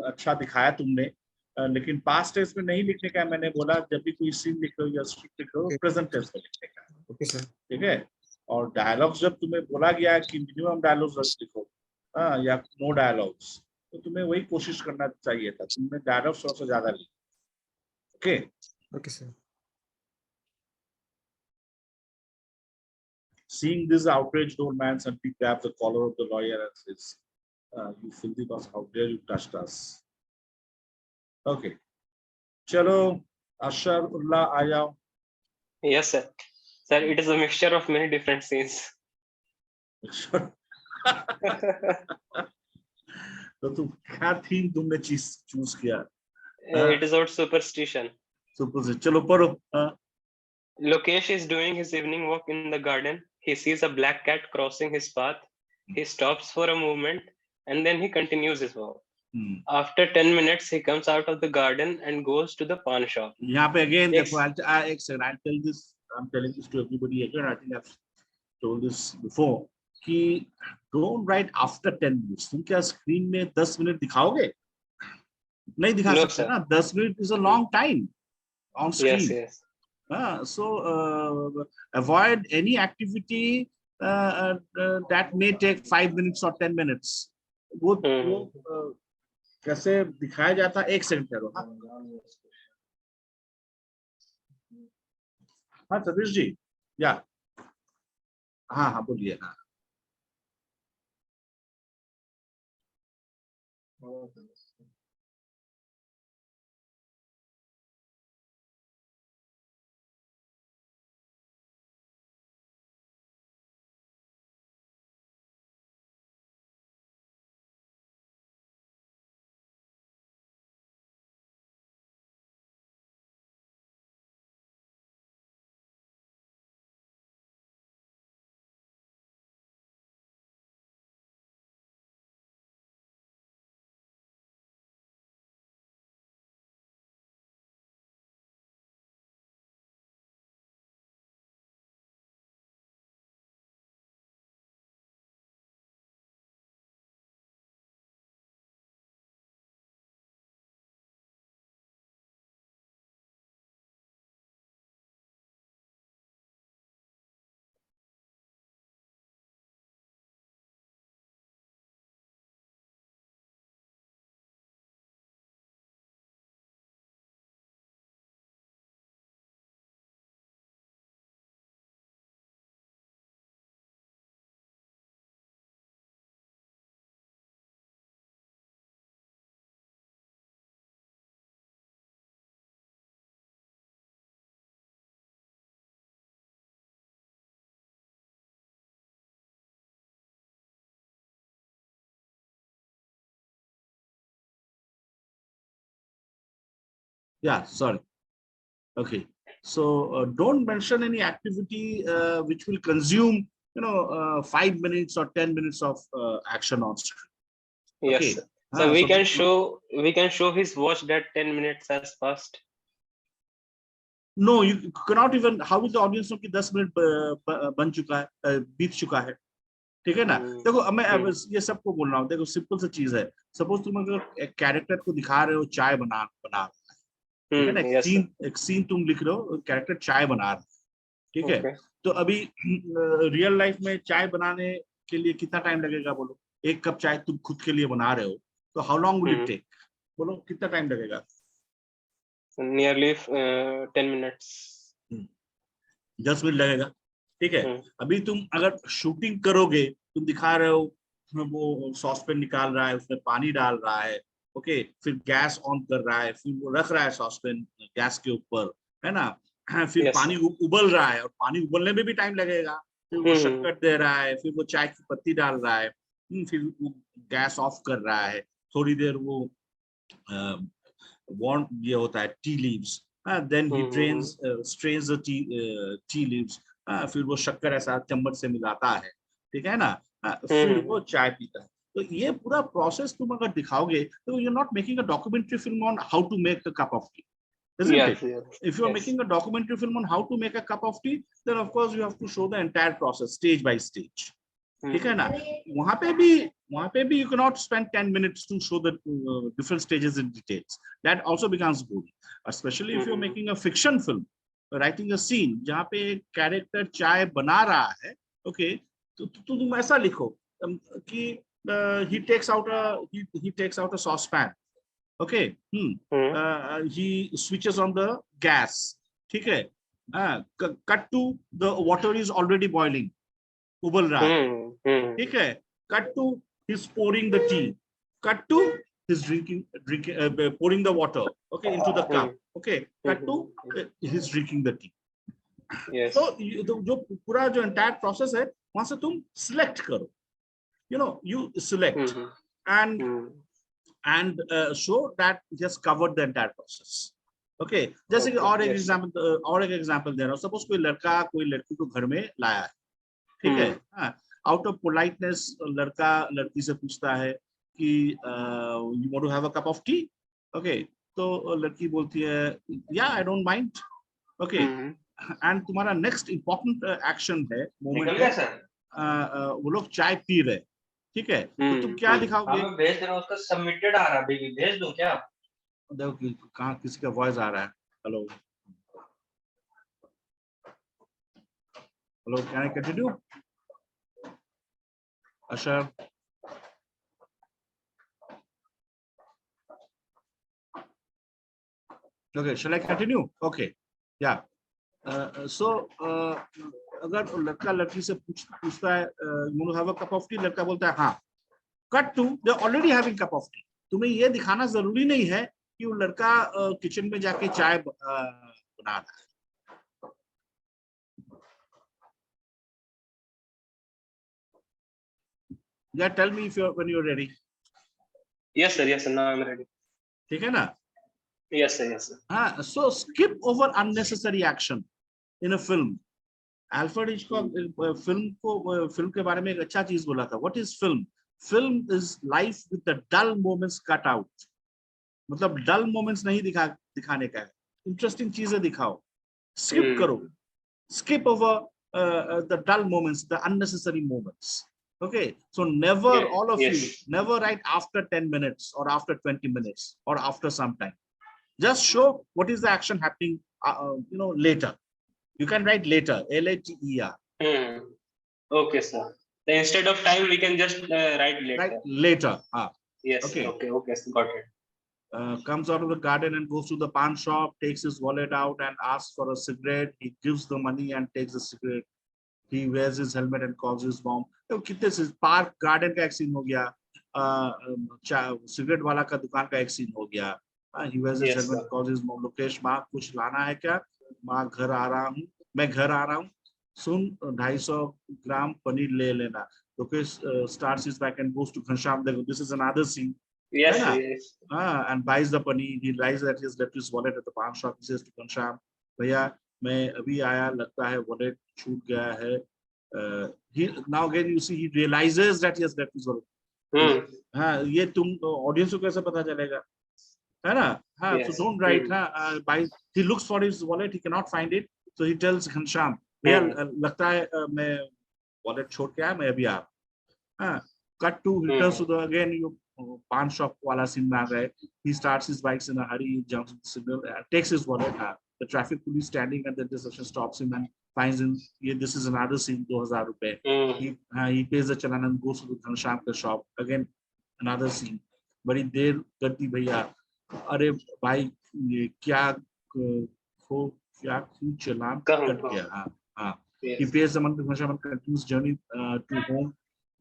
अच्छा दिखाया तुमने. लेकिन past tense में नहीं लिखने का, मैंने बोला जब भी कोई scene लिख रहे हो या script लिख रहे हो, present tense में लिखने का. Okay sir. ठीक है. और dialogues जब तुम्हें बोला गया कि minimum dialogues लिखो, या नो डायलॉग्स, तो तुम्हें वही कोशिश करना चाहिए था. तुमने डायलॉग्स थोड़ा सा ज्यादा ली. Okay Okay sir. Seeing this outraged old man suddenly grabs the collar of the lawyer and says, you filthy boss, how dare you touch us. Okay, चलो अशरउल्लाह आ जाओ. Yes sir. Sir, it is a mixture of many different scenes. तो तुम क्या theme तुमने choose किया? It is about superstition. चलो पढ़ो. Lokesh is doing his evening walk in the garden. He sees a black cat crossing his path. He stops for a moment and then he continues his walk. After 10 minutes, he comes out of the garden and goes to the pawn shop. यहाँ पे again देखो, I'm telling this to everybody again. I think I've told this before. कि don't write after 10 minutes. तुम क्या screen में 10 minute दिखाओगे? नहीं दिखा सकते ना. 10 minute is a long time on screen. Yes. So avoid any activity that may take 5 minutes or 10 minutes. वो कैसे दिखाया जाता? एक सेकंड करो. हाँ सतीश जी, या हाँ बोलिए. हाँ sorry. Okay, so don't mention any activity which will consume 5 minutes or 10 minutes of action on screen. Yes. Okay. So we can show his watch that 10 minutes has passed. No, you cannot even. How will the audience know कि 10 minute बन चुका है, बीत चुका है? ठीक है ना? देखो मैं ये सबको बोल रहा हूँ. देखो सिंपल सी चीज है. सपोज तुम अगर एक कैरेक्टर को दिखा रहे हो चाय बना ठीक है ना? एक सीन तुम लिख रहे हो, कैरेक्टर चाय बना रहा है. ठीक है. तो अभी रियल लाइफ में चाय बनाने के लिए कितना टाइम लगेगा बोलो? एक कप चाय तुम खुद के लिए बना रहे हो, तो how long will it take? बोलो कितना टाइम लगेगा? nearly 10 minutes. 10 मिनट लगेगा, ठीक है। अभी तुम अगर शूटिंग करोगे, तुम दिखा रहे हो वो सॉस पैन निकाल रहा है, उसमें पानी डाल रहा है, ओके, फिर गैस ऑन कर रहा है, फिर वो रख रहा है सॉस पैन गैस के ऊपर, है ना, फिर पानी उबल रहा है, और पानी उबलने में भी टाइम लगेगा, फिर वो शक्कर दे रहा है, फिर वो चाय की पत्ती डाल रहा है, फिर वो गैस ऑफ कर रहा है, थोड़ी देर वो वार्म ये होता है tea leaves, then he strains the tea leaves, फिर वो शक्कर ऐसा चम्मच से मिलाता है, ठीक है ना, फिर वो चाय पीता है। तो ये पूरा प्रोसेस तुम अगर दिखाओगे तो you are not making a documentary film on how to make a cup of tea, isn't it? If you are making a documentary film on how to make a cup of tea, then of course you have to show the entire process stage by stage, ठीक है ना। वहां पे भी you cannot spend 10 minutes to show the different stages in details. That also becomes boring, especially if you are making a fiction film, writing a scene जहाँ पे character चाय बना रहा है, okay, तो तुम ऐसा लिखो कि he takes out a saucepan, okay, he switches on the gas, ठीक है, cut to the water is already boiling, उबल रहा है, ठीक है, cut to he's pouring the tea, cut to he's drinking pouring the water, okay, into the cup, okay, cut to he's drinking the tea. Yes. So जो पूरा जो entire process है, वहां से तुम select करो, you select and show that he has covered the entire process, okay. जैसे कि और एक एग्जांपल दे रहा हूँ, सपोज कोई लड़का कोई लड़की को घर में लाया है, ठीक है, आउट ऑफ पोलाइटनेस लड़का लड़की से पूछता है कि you want to have a cup of tea, okay, तो लड़की बोलती है yeah I don't mind, okay, and तुम्हारा नेक्स्ट इंपॉर्टेंट एक्शन है, मोमेंट है, वो लोग चाय पी रहे, ठीक है, तो तुम क्या दिखाओगे? मैं भेज दे रहा हूं, उसका सबमिटेड आ रहा है, अभी भेज दूं क्या? देखो कहाँ किसी का वॉइस आ रहा है, hello hello, can I continue? Ashar. Okay, shall I continue? Okay, yeah. So अगर लड़का लड़की से पूछता है you want to have a cup of tea, लड़का बोलता है हाँ, cut to they're already having cup of tea. तुम्हें ये दिखाना जरूरी नहीं है कि वो लड़का किचन में जाके चाय बना रहा है। Yeah, tell me when you're ready. Yes sir, now I'm ready. ठीक है ना? Yes sir. So skip over unnecessary action in a film. Alfred Hitchcock film के बारे में एक अच्छा चीज बोला था. What is film? Film is life with the dull moments cut out. मतलब dull moments नहीं दिखाने का है. Interesting चीजें दिखाओ. Skip करो. Skip over the dull moments, the unnecessary moments. Okay, so never, all of you, never write after 10 minutes or after 20 minutes or after some time. Just show what is the action happening, later. You can write later, later. Okay, sir. So instead of time, we can just write later. Write later. Yes. Okay, so got it. Comes out of the garden and goes to the pawn shop, takes his wallet out and asks for a cigarette. He gives the money and takes the cigarette. He wears his helmet and calls his mom. कितने park garden का एक scene हो गया, cigarette वाला का दुकान का एक सीन हो गया. He wears his helmet and calls his mom. Lokesh माँ कुछ लाना है क्या? माँ घर आ रहा हूँ, मैं घर आ रहा हूँ. सुन 250 ग्राम पनीर ले लेना. Lokesh starts his back and goes to Ghanshyam. This is another scene. Yes. And buys the paneer. He realizes that he has left his wallet at the pawn shop. He says to Ghanshyam, भैया मैं अभी आया, लगता है wallet छूट गया है. Now again you see he realizes that he has left his wallet. ये तुम audience को कैसे पता चलेगा, है ना? So don't write. He looks for his wallet, he cannot find it, so he tells Ghanshyam, भैया लगता है मैं wallet छोड़ के आया, मैं अभी आ रहा. Cut to returns to the again you pawn shop वाला scene में आ गए. He starts his bikes in a hurry, he jumps in the signal, takes his wallet. The traffic police standing at the intersection stops him and finds him. This is another scene, 2000 rupees. He pays the challan and goes to the Ghanshyam ka shop. Again, another scene. बड़ी देर करती भैया, अरे भाई क्या क्या चालान कहूँ, cut गया. हाँ. Yes. He pays the monthly commission and continues journey to home.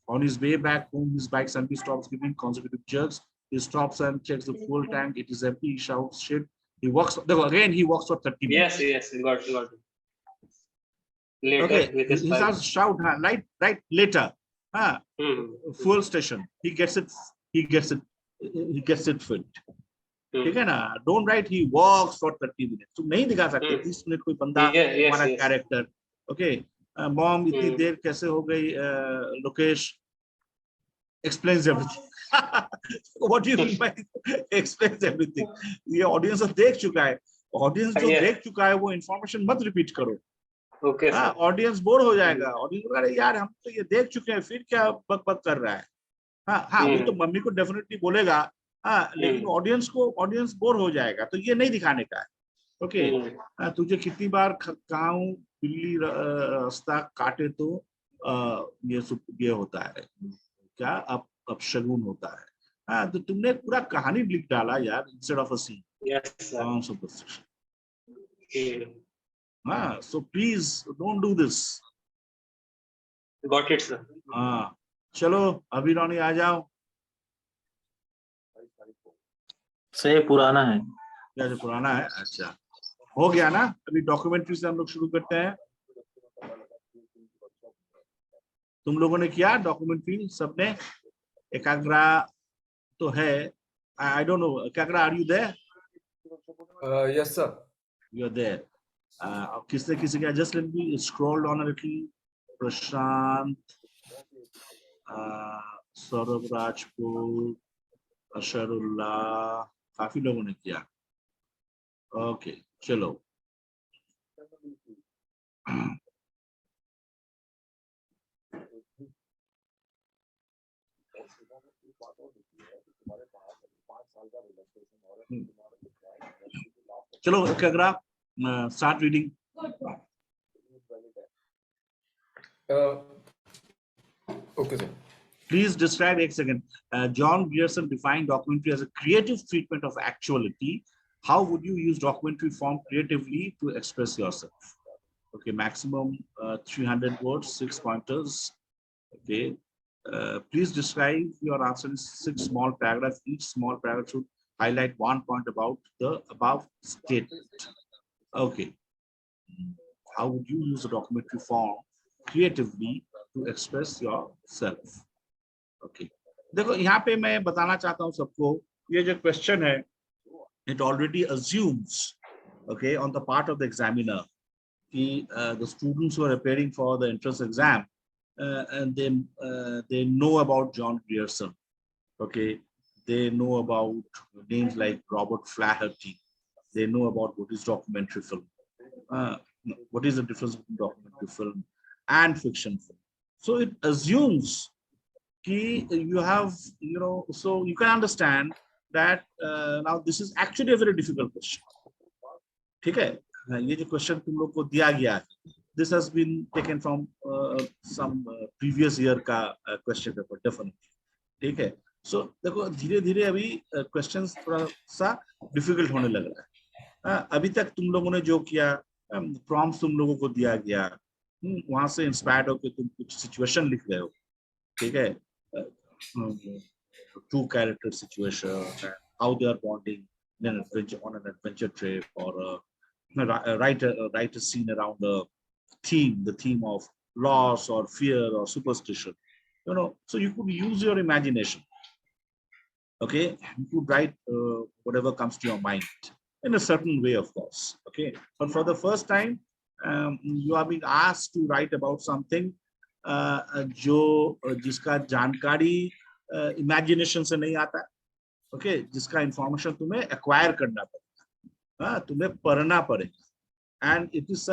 On his way back home, his bike suddenly stops, giving consecutive jerks. He stops and checks the fuel tank. It is empty. He shouts, "Shit!" He walks. Again, he walks for 30 minutes. Yes, got it. Later Okay, with his he bike. starts shout, right later. Fuel station. He gets it filled. ठीक है ना? Don't write he walks for 30 minutes. तुम नहीं दिखा सकते 30 minute कोई बंदा हमारा कैरेक्टर. Okay, mom इतनी देर कैसे हो गई? Lokesh explains everything. What do you mean by explains everything? ये ऑडियंस देख चुका है. ऑडियंस जो देख चुका है वो इंफॉर्मेशन मत रिपीट करो. Okay, हाँ, ऑडियंस बोर हो जाएगा. ऑडियंस अरे यार हम तो ये देख चुके हैं, फिर क्या बक बक कर रहा है. हाँ, वो तो मम्मी को डेफिनेटली बोलेगा. हाँ, लेकिन ऑडियंस बोर हो जाएगा, तो ये नहीं दिखाने का है. ओके. तुझे कितनी बार कहा हूं बिल्ली रास्ता काटे तो ये होता है क्या, अब शगुन होता है. हाँ, तो तुमने पूरा कहानी लिख डाला यार instead of a scene. Yes, sir. So please don't do this. Got it, sir. चलो अभी रानी आ जाओ. से पुराना है. क्या जो पुराना है? अच्छा, हो गया ना. अभी डॉक्यूमेंट्री से हम लोग शुरू करते हैं. तुम लोगों ने किया डॉक्यूमेंट्री सबने? एकाग्रा तो है. I don't know, Ekagra are you there? Yes, sir. You are there. किसने किसी का just let me scroll down a little. प्रशांत, सौरभ राजपूत, अशरुल्लाह, काफी लोगों ने किया. ओके, चलो. चलो एकाग्रा, start reading. Okay, sir. Please describe. One second. John Grierson defined documentary as a creative treatment of actuality. How would you use documentary form creatively to express yourself? Okay, maximum 300 words, 6 pointers. Okay. Please describe your answer in 6 small paragraphs. Each small paragraph should highlight one point about the above statement. Okay. How would you use a documentary form creatively to express yourself? Okay. देखो यहाँ पे मैं बताना चाहता हूँ सबको, ये जो क्वेश्चन है, it already assumes, okay, on the part of the examiner, the students who are preparing for the entrance exam, and they know about John Grierson. Okay, they know about names like Robert Flaherty. They know about what is documentary film. What is the difference between documentary film and fiction film? So it assumes you have, so you can understand that now this is actually a very difficult question. ठीक है, ये जो question तुम लोग को दिया गया है, this has been taken from some previous year का question paper definitely. ठीक है, so देखो धीरे धीरे अभी questions थोड़ा सा difficult होने लग रहा है. अभी तक तुम लोगों ने जो किया, prompts तुम लोगों को दिया गया, वहां से इंस्पायर्ड होकर तुम कुछ सिचुएशन लिख रहे हो. ठीक है, 2 character situation, how they are bonding in an adventure, on an adventure trip, or write a scene around the theme of loss or fear or superstition. So you could use your imagination. Okay, you could write whatever comes to your mind in a certain way, of course. Okay, but for the first time, you are being asked to write about something जिसका जानकारी imagination से नहीं आता. Okay, जिसका information तुम्हें acquire करना पड़ेगा, तुम्हें पढ़ना पड़ेगा. And this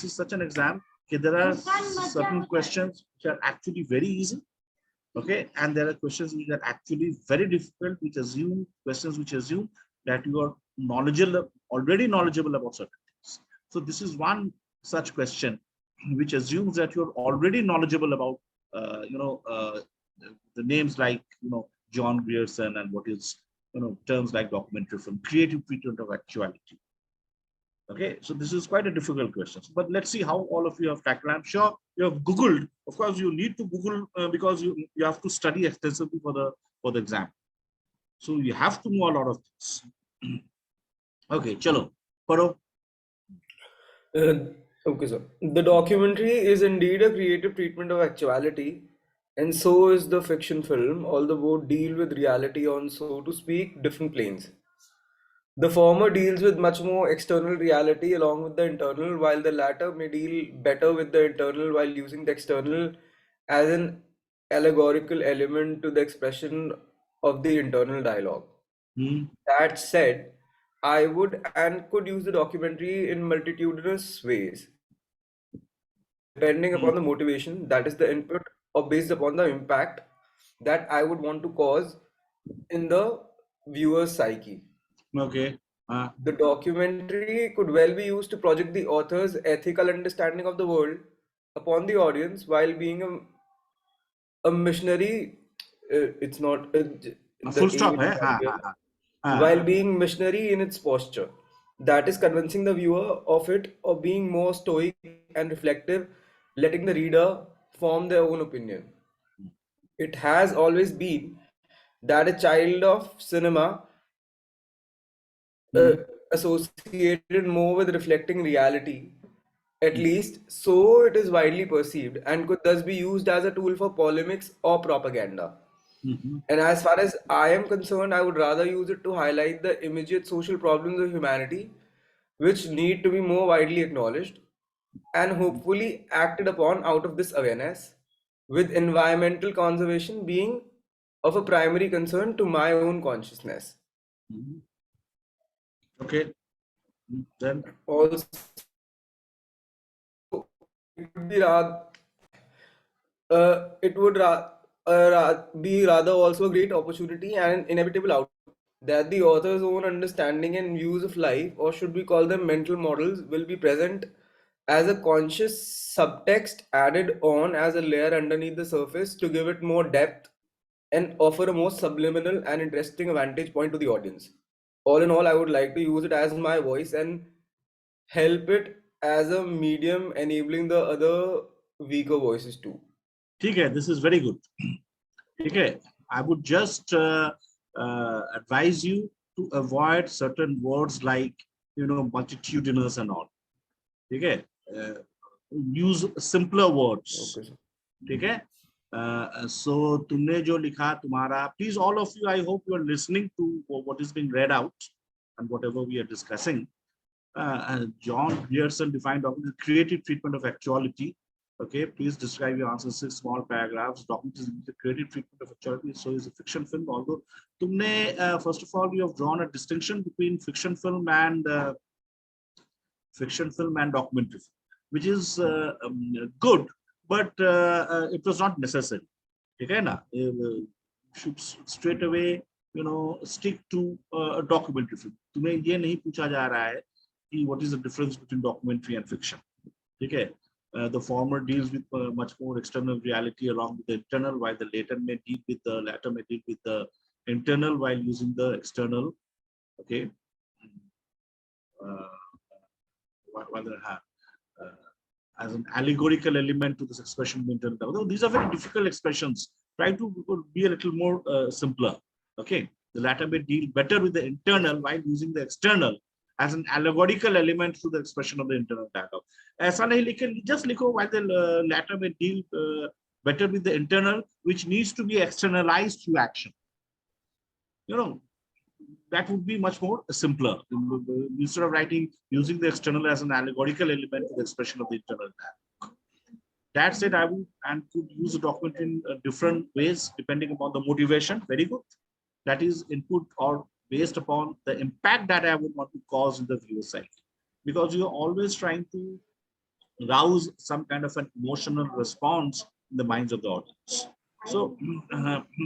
is such an exam that there are certain questions which are actually very easy. Okay, and there are questions which are actually very difficult, which assume that you are already knowledgeable about certain things. So this is one such question which assumes that you're already knowledgeable about the names like John Grierson and what is terms like documentary film, creative treatment of actuality. Okay, so this is quite a difficult question, but let's see how all of you have tackled. I'm sure you have Googled. Of course, you need to Google because you have to study extensively for the exam. So you have to know a lot of things. Okay, chalo, paro. Okay, sir. The documentary is indeed a creative treatment of actuality, and so is the fiction film, although both deal with reality on, so to speak, different planes. The former deals with much more external reality along with the internal, while the latter may deal better with the internal while using the external as an allegorical element to the expression of the internal dialogue. That said, I would and could use the documentary in multitudinous ways, depending upon the motivation, that is the input, or based upon the impact that I would want to cause in the viewer's psyche. Okay. The documentary could well be used to project the author's ethical understanding of the world upon the audience while being a missionary. It's not the Full stop, aid is not here. eh? While being missionary in its posture, that is convincing the viewer of it, or being more stoic and reflective, letting the reader form their own opinion. It has always been that a child of cinema associated more with reflecting reality, at least so it is widely perceived, and could thus be used as a tool for polemics or propaganda. And as far as I am concerned, I would rather use it to highlight the immediate social problems of humanity, which need to be more widely acknowledged and hopefully acted upon out of this awareness, with environmental conservation being of a primary concern to my own consciousness. Okay. Then also, it would be be rather also a great opportunity and an inevitable outcome that the author's own understanding and views of life, or should we call them mental models, will be present as a conscious subtext added on as a layer underneath the surface to give it more depth and offer a more subliminal and interesting vantage point to the audience. All in all, I would like to use it as my voice and help it as a medium enabling the other weaker voices too. Okay, this is very good. Okay, I would just advise you to avoid certain words like, multitudinous and all. Okay, use simpler words. Okay, so तुमने जो लिखा तुम्हारा, please all of you, I hope you are listening to what is being read out and whatever we are discussing. John Grierson defined creative treatment of actuality. Okay, please describe your answers in 6 small paragraphs. Document is the creative treatment of actuality, so is a fiction film. Although, first of all, you have drawn a distinction between fiction film and documentary, which is good, but it was not necessary. Okay, na? Should straight away, stick to a documentary film. तुम्हें ये नहीं पूछा जा रहा है कि what is the difference between documentary and fiction. Okay. The former deals with much more external reality along with the internal, while the latter may deal with the internal while using the external. Okay, as an allegorical element to this expression of the internal. Although these are very difficult expressions, try to be a little more simpler. Okay, the latter may deal better with the internal while using the external as an allegorical element to the expression of the internal dialogue. ऐसा नहीं लिखे, just लिखो while the latter may deal better with the internal, which needs to be externalized through action. That would be much more simpler. Instead of writing using the external as an allegorical element to the expression of the internal dialogue. That said, I would and could use a document in different ways depending upon the motivation. Very good. That is input or based upon the impact that I would want to cause in the viewer side, because you're always trying to rouse some kind of an emotional response in the minds of the audience. So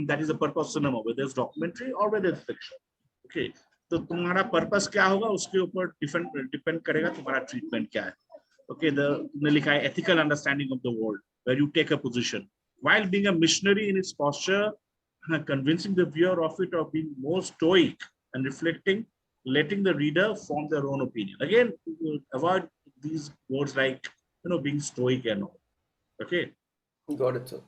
that is the purpose of cinema, whether it's documentary or whether it's fiction. Okay, तो तुम्हारा purpose क्या होगा उसके ऊपर depend करेगा तुम्हारा treatment क्या है. Okay, तुमने लिखा है ethical understanding of the world, where you take a position while being a missionary in its posture, convincing the viewer of it, or being more stoic and reflecting, letting the reader form their own opinion. Again, avoid these words like, being stoic and all. Okay. Got it, sir.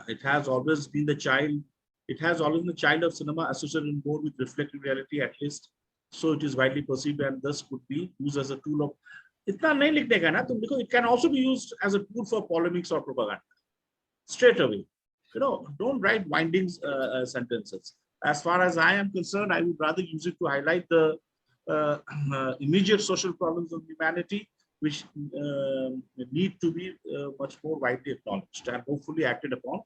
It has always been the child. It has always been the child of cinema, associated more with reflective reality, at least so it is widely perceived, and thus could be used as a tool of. इतना नहीं लिखने का ना तुम देखो. It can also be used as a tool for polemics or propaganda. Straight away, don't write winding sentences. As far as I am concerned, I would rather use it to highlight the immediate social problems of humanity, which need to be much more widely acknowledged and hopefully acted upon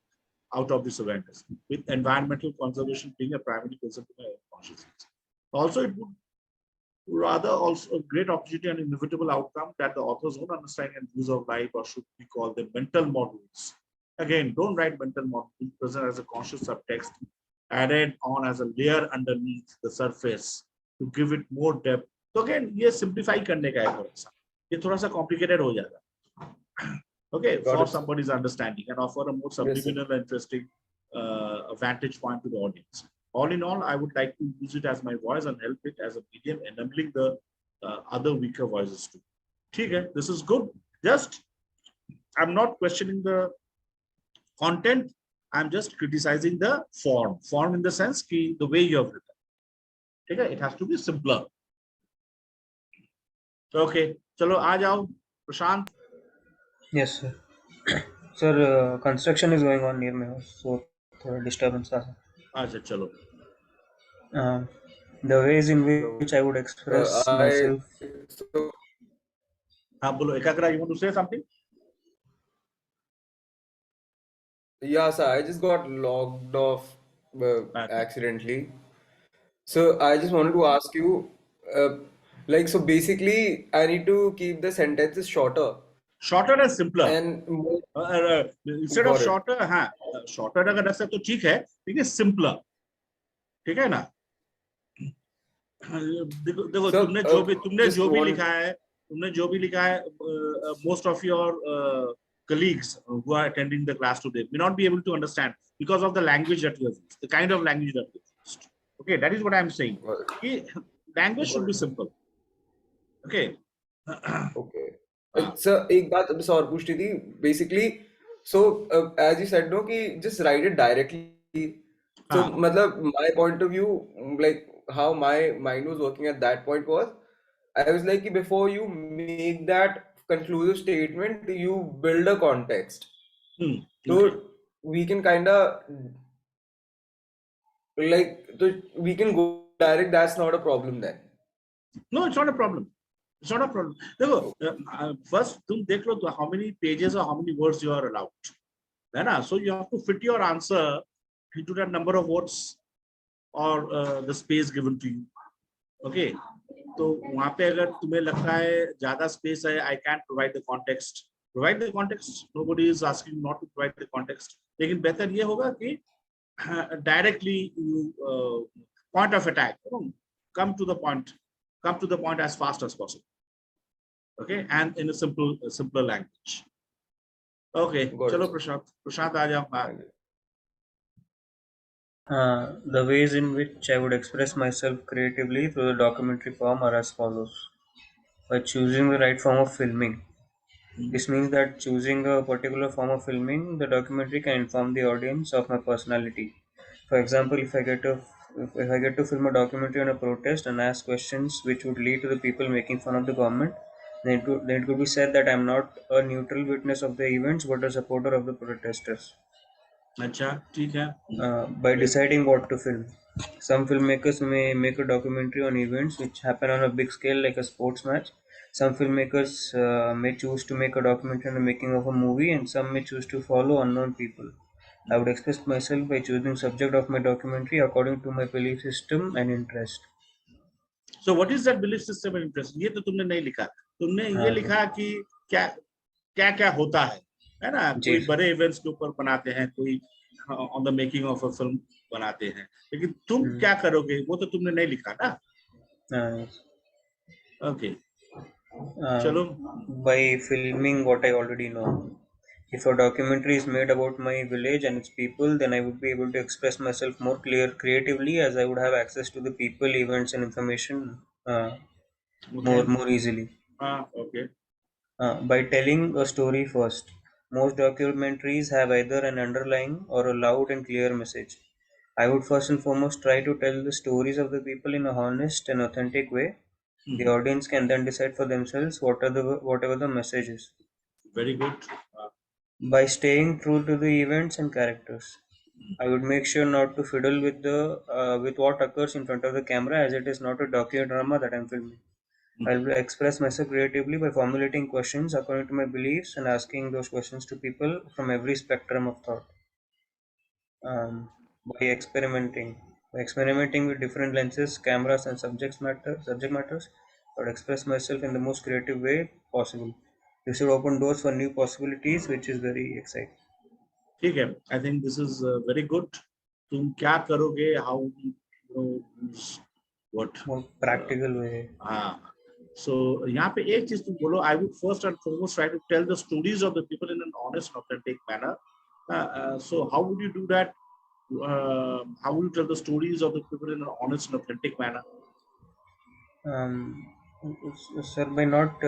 out of this awareness, with environmental conservation being a primary concern to my consciousness. Also, it would rather also a great opportunity and inevitable outcome that the author's own understanding and views of life, or should we call them mental models. Again, don't write mental models, present as a conscious subtext, added on as a layer underneath the surface to give it more depth. So again, ये simplify करने का है थोड़ा सा. ये थोड़ा सा complicated हो जाएगा. Okay, for somebody's understanding, and offer a more subliminal and interesting vantage point to the audience. All in all, I would like to use it as my voice and help it as a medium, enabling the other weaker voices too. Okay, this is good. Just, I'm not questioning the content. I'm just criticizing the form. Form in the sense that the way you have written. Okay, it has to be simpler. Okay, chalo, aa jao, Prashant. Yes, sir. Sir, construction is going on near my house, so disturbance. Acha, chalo. The ways in which I would express myself. Bolo, Ekagra, you want to say something? Yeah, sir, I just got logged off accidentally. So I just wanted to ask you, so basically, I need to keep the sentences shorter. Shorter and simpler. And instead of shorter, shorter अगर रख सकते तो ठीक है, लेकिन simpler. ठीक है ना? देखो तुमने जो भी लिखा है, most of your colleagues who are attending the class today may not be able to understand because of the language that you have used, the kind of language that you have used. Okay, that is what I am saying. Language should be simple. Okay. Okay. So, एक बात बस और पूछनी थी. Basically, so as you said, no, कि just write it directly. So, मतलब my point of view, like how my mind was working at that point was, I was like, before you make that conclusive statement, you build a context. So we can kind of we can go direct. That's not a problem then. No, it's not a problem. It's not a problem. First, तुम देख लो how many pages or how many words you are allowed. So you have to fit your answer into that number of words or the space given to you. Okay. तो वहाँ पे अगर तुम्हें लगता है ज़्यादा space है, I can't provide the context. Provide the context. Nobody is asking not to provide the context. लेकिन बेहतर ये होगा कि directly you point of attack. Come to the point. Come to the point as fast as possible. Okay, and in a simpler language. Okay, chalo Prashant. Prashant, aa jao. The ways in which I would express myself creatively through the documentary form are as follows. By choosing the right form of filming. This means that choosing a particular form of filming, the documentary can inform the audience of my personality. For example, if I get to film a documentary on a protest and ask questions which would lead to the people making fun of the government, then it could be said that I am not a neutral witness of the events but a supporter of the protesters. अच्छा, ठीक है. By deciding what to film. Some filmmakers may make a documentary on events which happen on a big scale like a sports match. Some filmmakers may choose to make a documentary on the making of a movie, and some may choose to follow unknown people. I would express myself by choosing subject of my documentary according to my belief system and interest. So what is that belief system and interest? ये तो तुमने नहीं लिखा. तुमने ये लिखा कि क्या होता है ना? कोई बड़े events के ऊपर बनाते हैं, कोई on the making of a film बनाते हैं. लेकिन तुम क्या करोगे? वो तो तुमने नहीं लिखा ना? Okay. By filming what I already know. If a documentary is made about my village and its people, then I would be able to express myself more creatively, as I would have access to the people, events, and information more easily. Okay. By telling a story first. Most documentaries have either an underlying or a loud and clear message. I would first and foremost try to tell the stories of the people in a honest and authentic way. The audience can then decide for themselves whatever the message is. Very good. By staying true to the events and characters, I would make sure not to fiddle with what occurs in front of the camera, as it is not a docudrama that I'm filming. I will express myself creatively by formulating questions according to my beliefs and asking those questions to people from every spectrum of thought. Um, by experimenting with different lenses, cameras, and subject matters, I would express myself in the most creative way possible. This will open doors for new possibilities, which is very exciting. ठीक है. I think this is very good. तुम क्या करोगे? How what? More practical way. हाँ. So यहाँ पे एक चीज तुम बोलो. I would first and foremost try to tell the stories of the people in an honest and authentic manner. So how would you do that? How would you tell the stories of the people in an honest and authentic manner? Sir, by not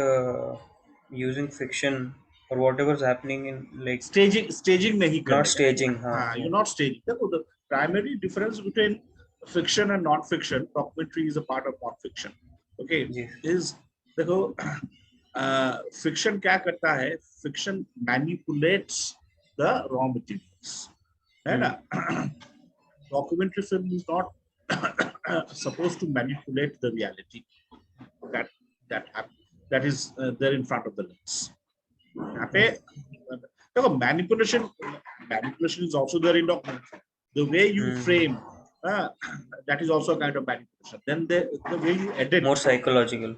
using fiction or whatever's happening in like staging नहीं करने not staging. You're not staging. The primary difference between fiction and non-fiction, documentary is a part of non-fiction. Okay, yes. is देखो fiction क्या करता है? Fiction manipulates the raw materials. है ना? Documentary film is not supposed to manipulate the reality that is there in front of the lens. Manipulation is also there in documentary. The way you frame, that is also a kind of manipulation. Then the way you edit, more psychological.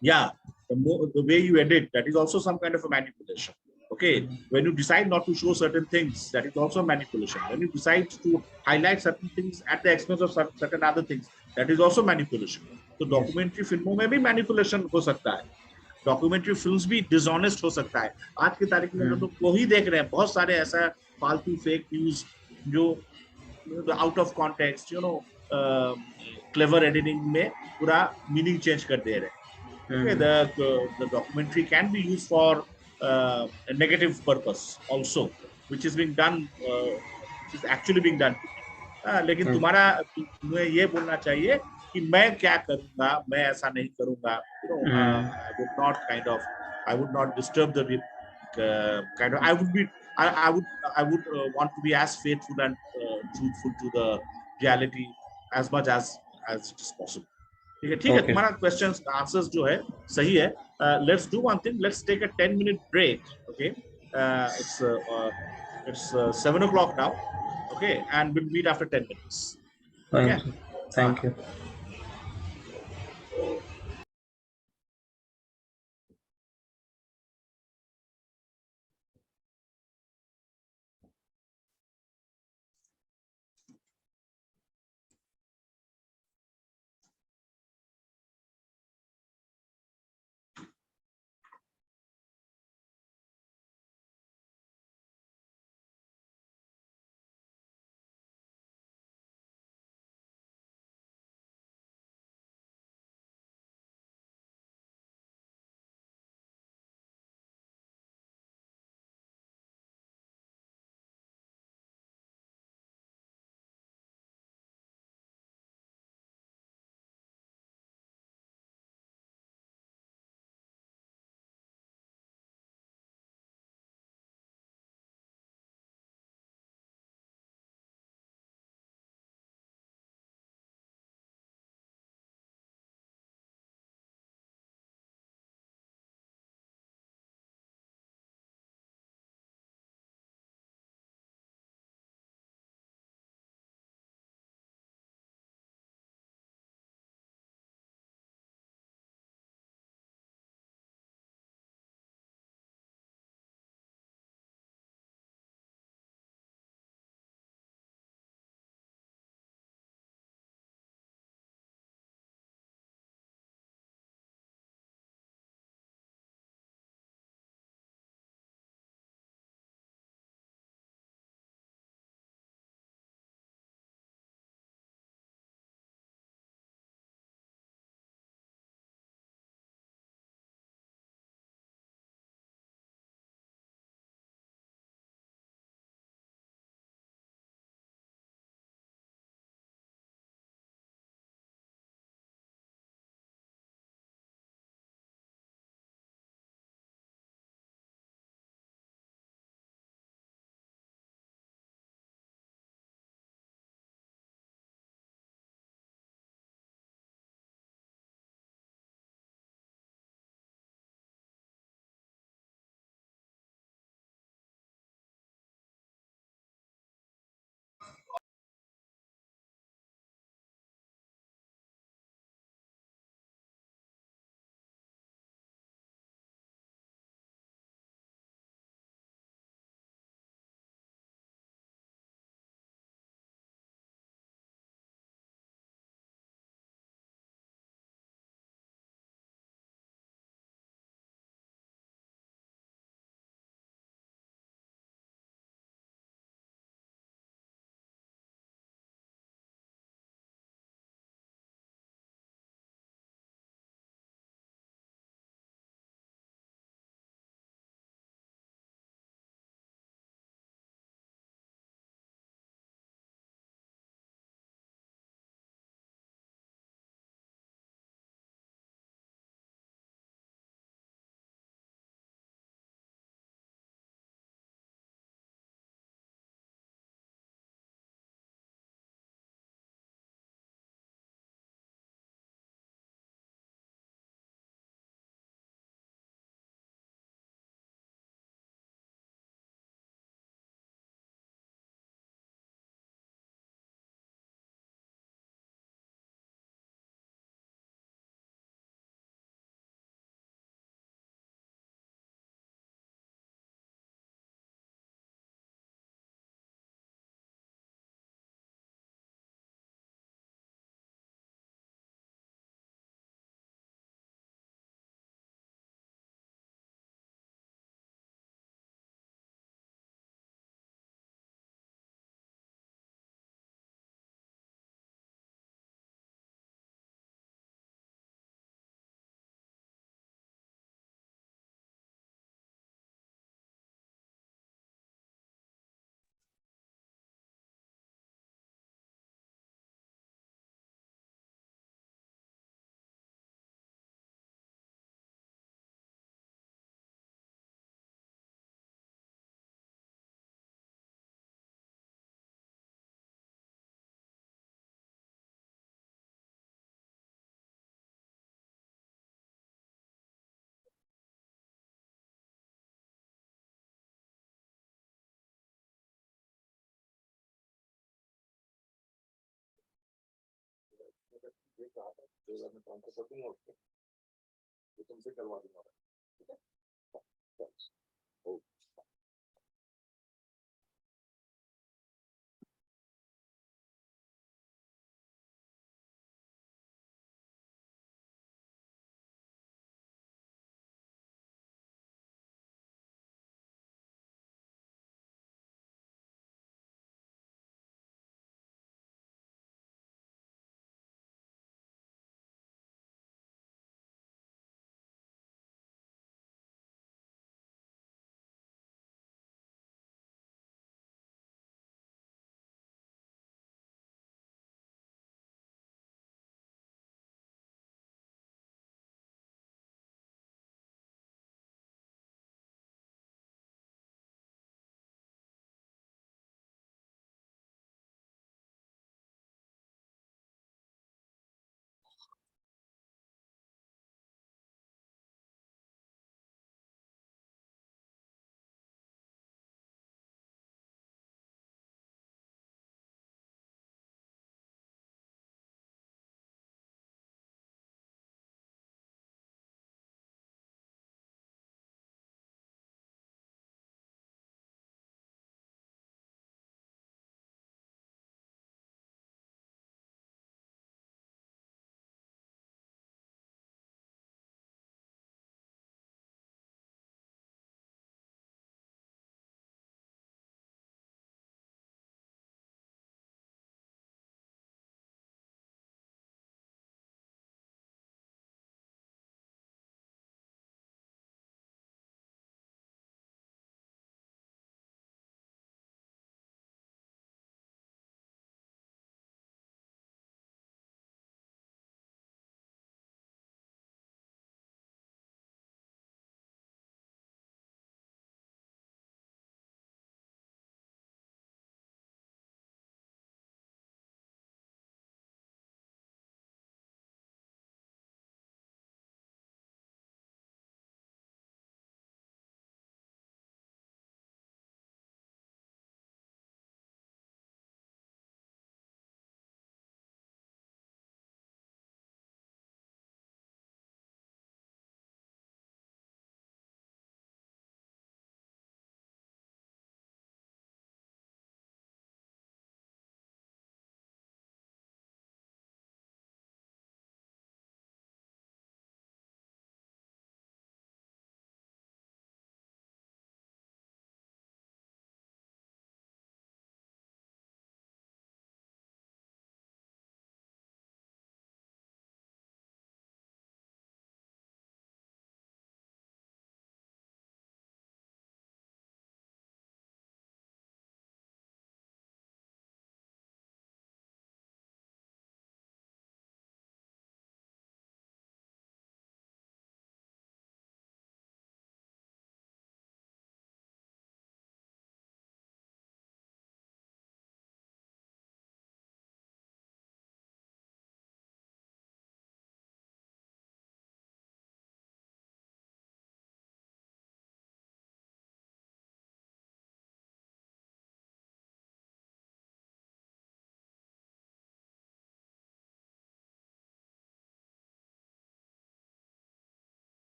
Yeah, the way you edit, that is also some kind of a manipulation. Okay, when you decide not to show certain things, that is also manipulation. When you decide to highlight certain things at the expense of certain other things, that is also manipulation. So documentary filmों में भी manipulation हो सकता है. Documentary films भी dishonest हो सकता है. आज की तारीख में लोग वही देख रहे हैं. बहुत सारे ऐसा फालतू फेक न्यूज जो out of context clever editing में पूरा मीनिंग चेंज कर दे रहे हैं. Okay, the documentary can be used for a negative purpose also, which is being done, which is actually being done. लेकिन तुम्हें ये बोलना चाहिए कि मैं क्या करूंगा, मैं ऐसा नहीं करूंगा. I would not disturb the kind of. I would want to be as faithful and truthful to the reality as much as it is possible. ठीक है. तुम्हारा क्वेश्चंस आंसर्स जो है सही है. Let's do one thing. Let's take a 10-minute break. Okay, it's 7 o'clock now. Okay, and we'll meet after 10 minutes. Thank you. ये कहा था जो मैं काम कर सकूंगा उसको ये तुमसे करवा दूंगा ठीक है okay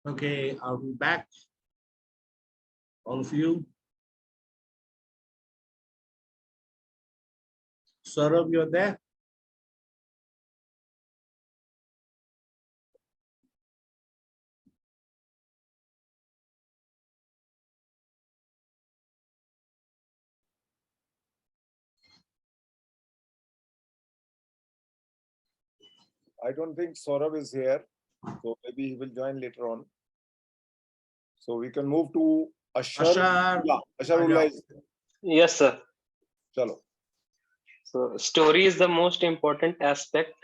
Okay, I'll be back. All of you. Saurabh, you're there? I don't think Saurabh is here, so maybe he will join later on. So we can move to Ashar. Ashar. Yeah, Asharullah is there. Yes, sir. Chalo. So story is the most important aspect.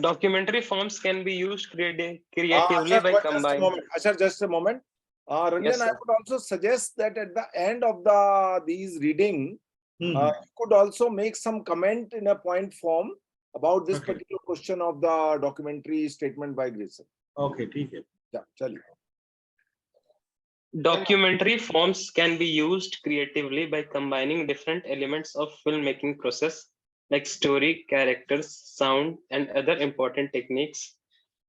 Documentary forms can be used creatively Ashar, by just a combining. moment. Ashar, just a moment. Ranjan, Yes, I sir. would also suggest that at the end of these reading, you could also make some comment in a point form about this particular question of the documentary statement by Grayson. Okay, ठीक है. Yeah, chaliye. Documentary forms can be used creatively by combining different elements of filmmaking process like story, characters, sound, and other important techniques,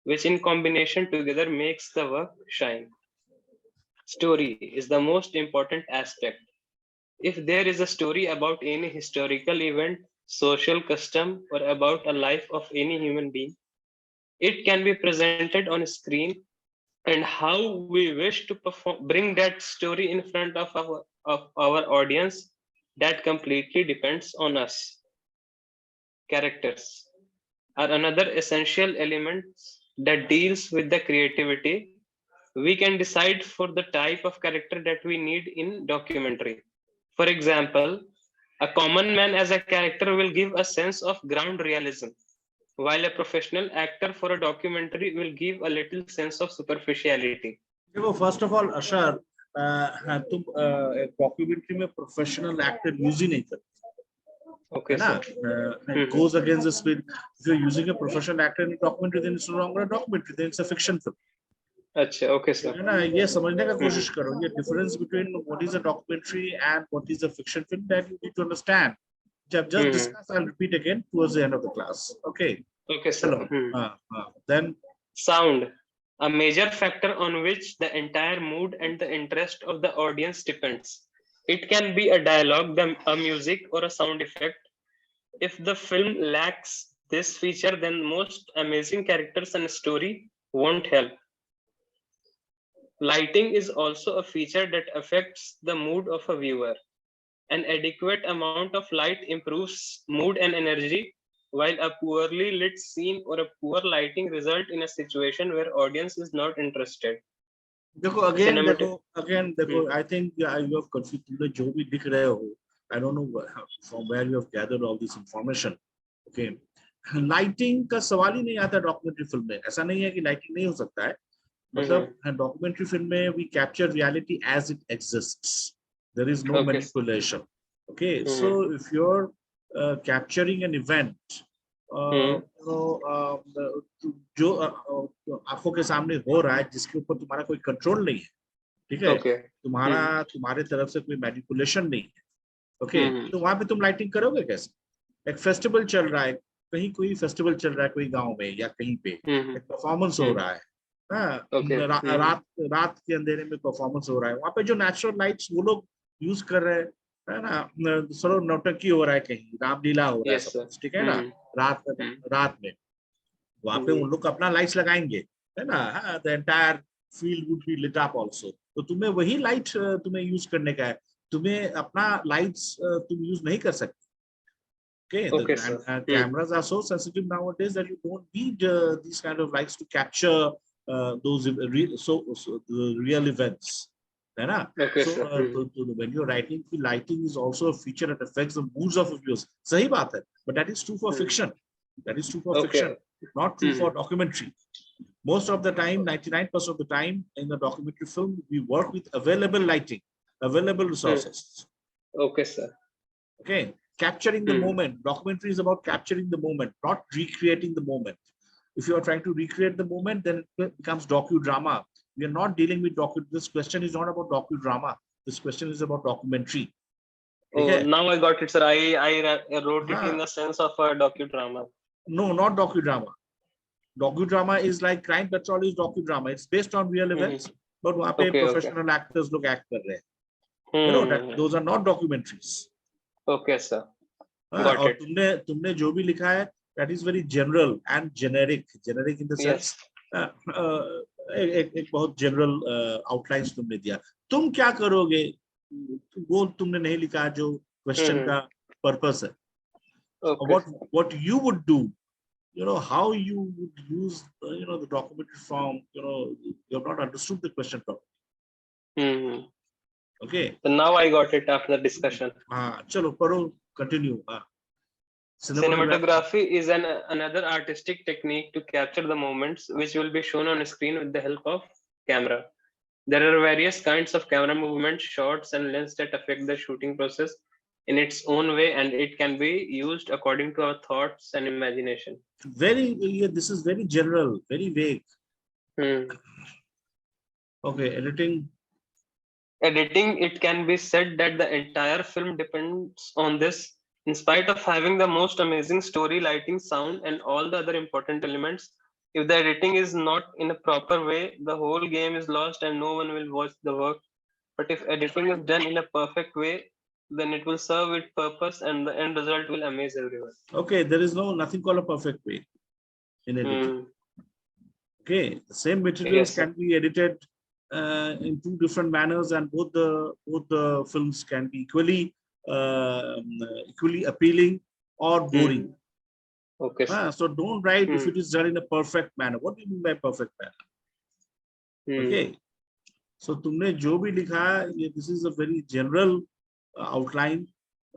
which in combination together makes the work shine. Story is the most important aspect. If there is a story about any historical event, social custom, or about a life of any human being, it can be presented on a screen, and how we wish to bring that story in front of our audience, that completely depends on us. Characters are another essential element that deals with the creativity. We can decide for the type of character that we need in documentary. For example, a common man as a character will give a sense of ground realism, while a professional actor for a documentary will give a little sense of superficiality. First of all, Ashar, तुम documentary में professional actor use ही नहीं करते. Okay, sir. It goes against the spirit. If you're using a professional actor in a documentary, then it's no longer a documentary, then it's a fiction film. अच्छा, okay, sir. है ना, ये समझने का कोशिश करो. ये difference between what is a documentary and what is a fiction film that you need to understand. Just discuss. I'll repeat again towards the end of the class. Okay. Okay, sir. Then sound, a major factor on which the entire mood and the interest of the audience depends. It can be a dialogue, a music, or a sound effect. If the film lacks this feature, then most amazing characters and story won't help. Lighting is also a feature that affects the mood of a viewer. An adequate amount of light improves mood and energy, while a poorly lit scene or a poor lighting result in a situation where audience is not interested. again, I think you have confused जो भी दिख रहे हो. I don't know from where you have gathered all this information. Okay, lighting का सवाल ही नहीं आता documentary film में. ऐसा नहीं है कि lighting नहीं हो सकता है. मतलब documentary film में we capture reality as it exists. There is no manipulation. Okay, so if you're capturing an event, जो आंखों के सामने हो रहा है, जिसके ऊपर तुम्हारा कोई कंट्रोल नहीं है, ठीक है, तुम्हारे तरफ से कोई मैनिपुलेशन नहीं है, ओके, तो वहां पे तुम लाइटिंग करोगे कैसे? एक फेस्टिवल चल रहा है, कहीं कोई फेस्टिवल चल रहा है कोई गांव में या कहीं पे, एक परफॉर्मेंस हो रहा है, रात के अंधेरे में परफॉर्मेंस हो रहा है, वहां पे जो नेचुरल लाइट्स वो लोग यूज कर रहे हैं, है ना, सरो नौटंकी हो रहा है, कहीं रामलीला हो रहा है, ठीक है ना, रात में वहां पे उन लोग अपना लाइट्स लगाएंगे, है ना, the entire field would be lit up also. तो तुम्हें वही लाइट तुम्हें यूज करने का है, तुम्हें अपना लाइट्स तुम यूज नहीं कर सकते. Okay, cameras are so sensitive nowadays that you don't need these kind of lights to capture those real events. है ना? So when you're writing, lighting is also a feature that affects the moods of viewers. सही बात है, but that is true for fiction. That is true for fiction, not true for documentary. Most of the time, 99% of the time in a documentary film, we work with available lighting, available resources. Okay, sir. Okay, capturing the moment. Documentary is about capturing the moment, not recreating the moment. If you are trying to recreate the moment, then it becomes docudrama. We are not dealing with this question is not about docudrama. This question is about documentary. Oh, now I got it, sir. I wrote it in the sense of a docudrama. No, not docudrama. docudrama is like Crime Patrol is docudrama. It's based on real events, but वहाँ पे professional actors लोग act कर रहे हैं. You know that those are not documentaries. Okay, sir. Got और it. तुमने जो भी लिखा है, that is very general and generic. Generic in the sense, एक बहुत general outlines तुमने दिया. तुम क्या करोगे? वो तुमने नहीं लिखा जो question का purpose है. Okay. What you would do, you know, how you would use, you know, the documentary form, you know, you have not understood the question properly. Okay. So now I got it after the discussion. Chalo, paro, continue. Cinematography is another artistic technique to capture the moments which will be shown on screen with the help of camera. There are various kinds of camera movements, shots, and lens that affect the shooting process in its own way, and it can be used according to our thoughts and imagination. This is very general, very vague. Okay, editing. Editing, it can be said that the entire film depends on this. In spite of having the most amazing story, lighting, sound, and all the other important elements, if the editing is not in a proper way, the whole game is lost and no one will watch the work. But if editing is done in a perfect way, then it will serve its purpose and the end result will amaze everyone. Okay, there is nothing called a perfect way in editing. Okay, the same materials can be edited in two different manners, and both the films can be equally appealing or boring. Okay. So don't write if it is done in a perfect manner. What do you mean by perfect manner? Okay. So तुमने जो भी लिखा, this is a very general outline.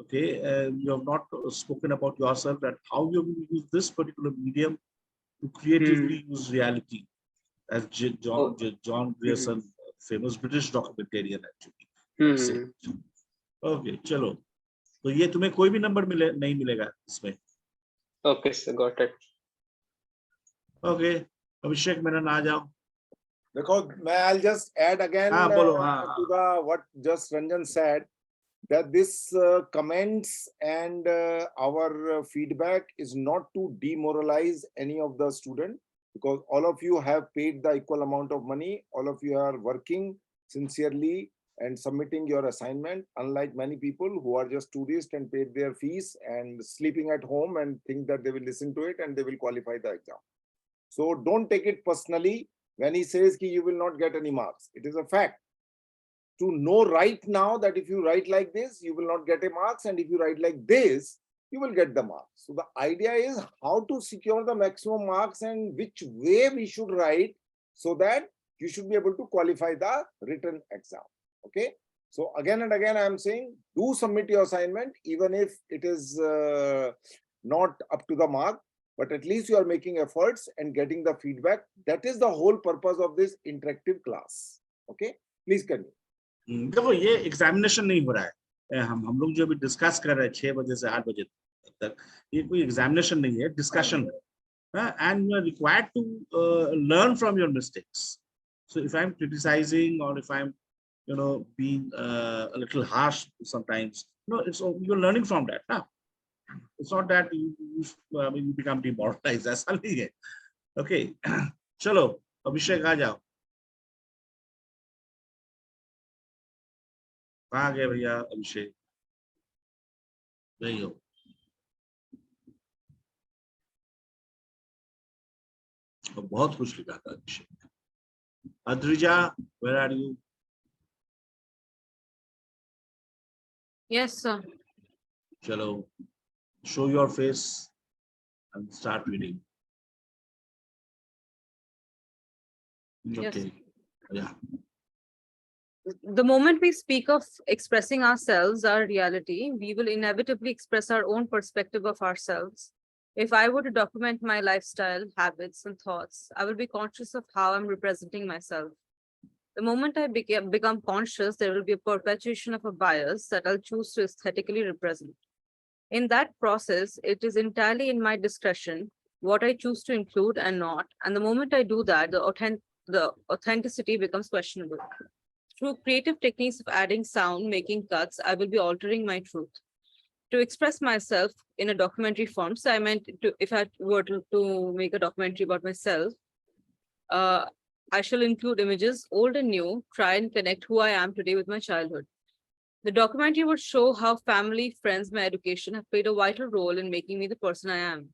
Okay, you have not spoken about yourself and how you're going to use this particular medium to creatively use reality. As John Grierson, famous British documentarian, actually. Okay, चलो. तो ये तुम्हें कोई भी number नहीं मिलेगा इसमें. Okay, sir, got it. Okay, Abhishek Menon, आ जाओ. Because I'll just add again to what just Ranjan said, that this comments and our feedback is not to demoralize any of the student, because all of you have paid the equal amount of money. All of you are working sincerely and submitting your assignment, unlike many people who are just tourists and paid their fees and sleeping at home and think that they will listen to it and they will qualify the exam. So don't take it personally when he says that you will not get any marks. It is a fact. To know right now that if you write like this, you will not get a marks, and if you write like this, you will get the marks. So the idea is how to secure the maximum marks and which way we should write so that you should be able to qualify the written exam. Okay. So again and again, I am saying, do submit your assignment, even if it is not up to the mark, but at least you are making efforts and getting the feedback. That is the whole purpose of this interactive class. Okay. Please continue. देखो ये examination नहीं हो रहा है. हम लोग जो भी डिस्कस कर रहे हैं 6 बजे से 8 बजे तक, ये कोई एग्जामिनेशन नहीं है, डिस्कशन है. And you are required to learn from your mistakes. So if I'm criticizing or if I'm, you know, being a little harsh sometimes, no, it's you're learning from that. Huh? It's not that you become demoralized. ऐसा नहीं है. Okay, चलो अभिषेक आ जाओ. कहाँ गए भैया अभिषेक? नहीं हो. बहुत कुछ लिखा था अभिषेक. Adrija, where are you? Yes, sir. Chalo, show your face and start reading. Okay. Yeah. The moment we speak of expressing ourselves, our reality, we will inevitably express our own perspective of ourselves. If I were to document my lifestyle, habits, and thoughts, I will be conscious of how I'm representing myself. The moment I become conscious, there will be a perpetuation of a bias that I'll choose to aesthetically represent. In that process, it is entirely in my discretion what I choose to include and not. And the moment I do that, the authenticity becomes questionable. Through creative techniques of adding sound, making cuts, I will be altering my truth. to express myself in a documentary form. So I meant to, if I were to make a documentary about myself, I shall include images, old and new, try and connect who I am today with my childhood. The documentary would show how family, friends, my education have played a vital role in making me the person I am.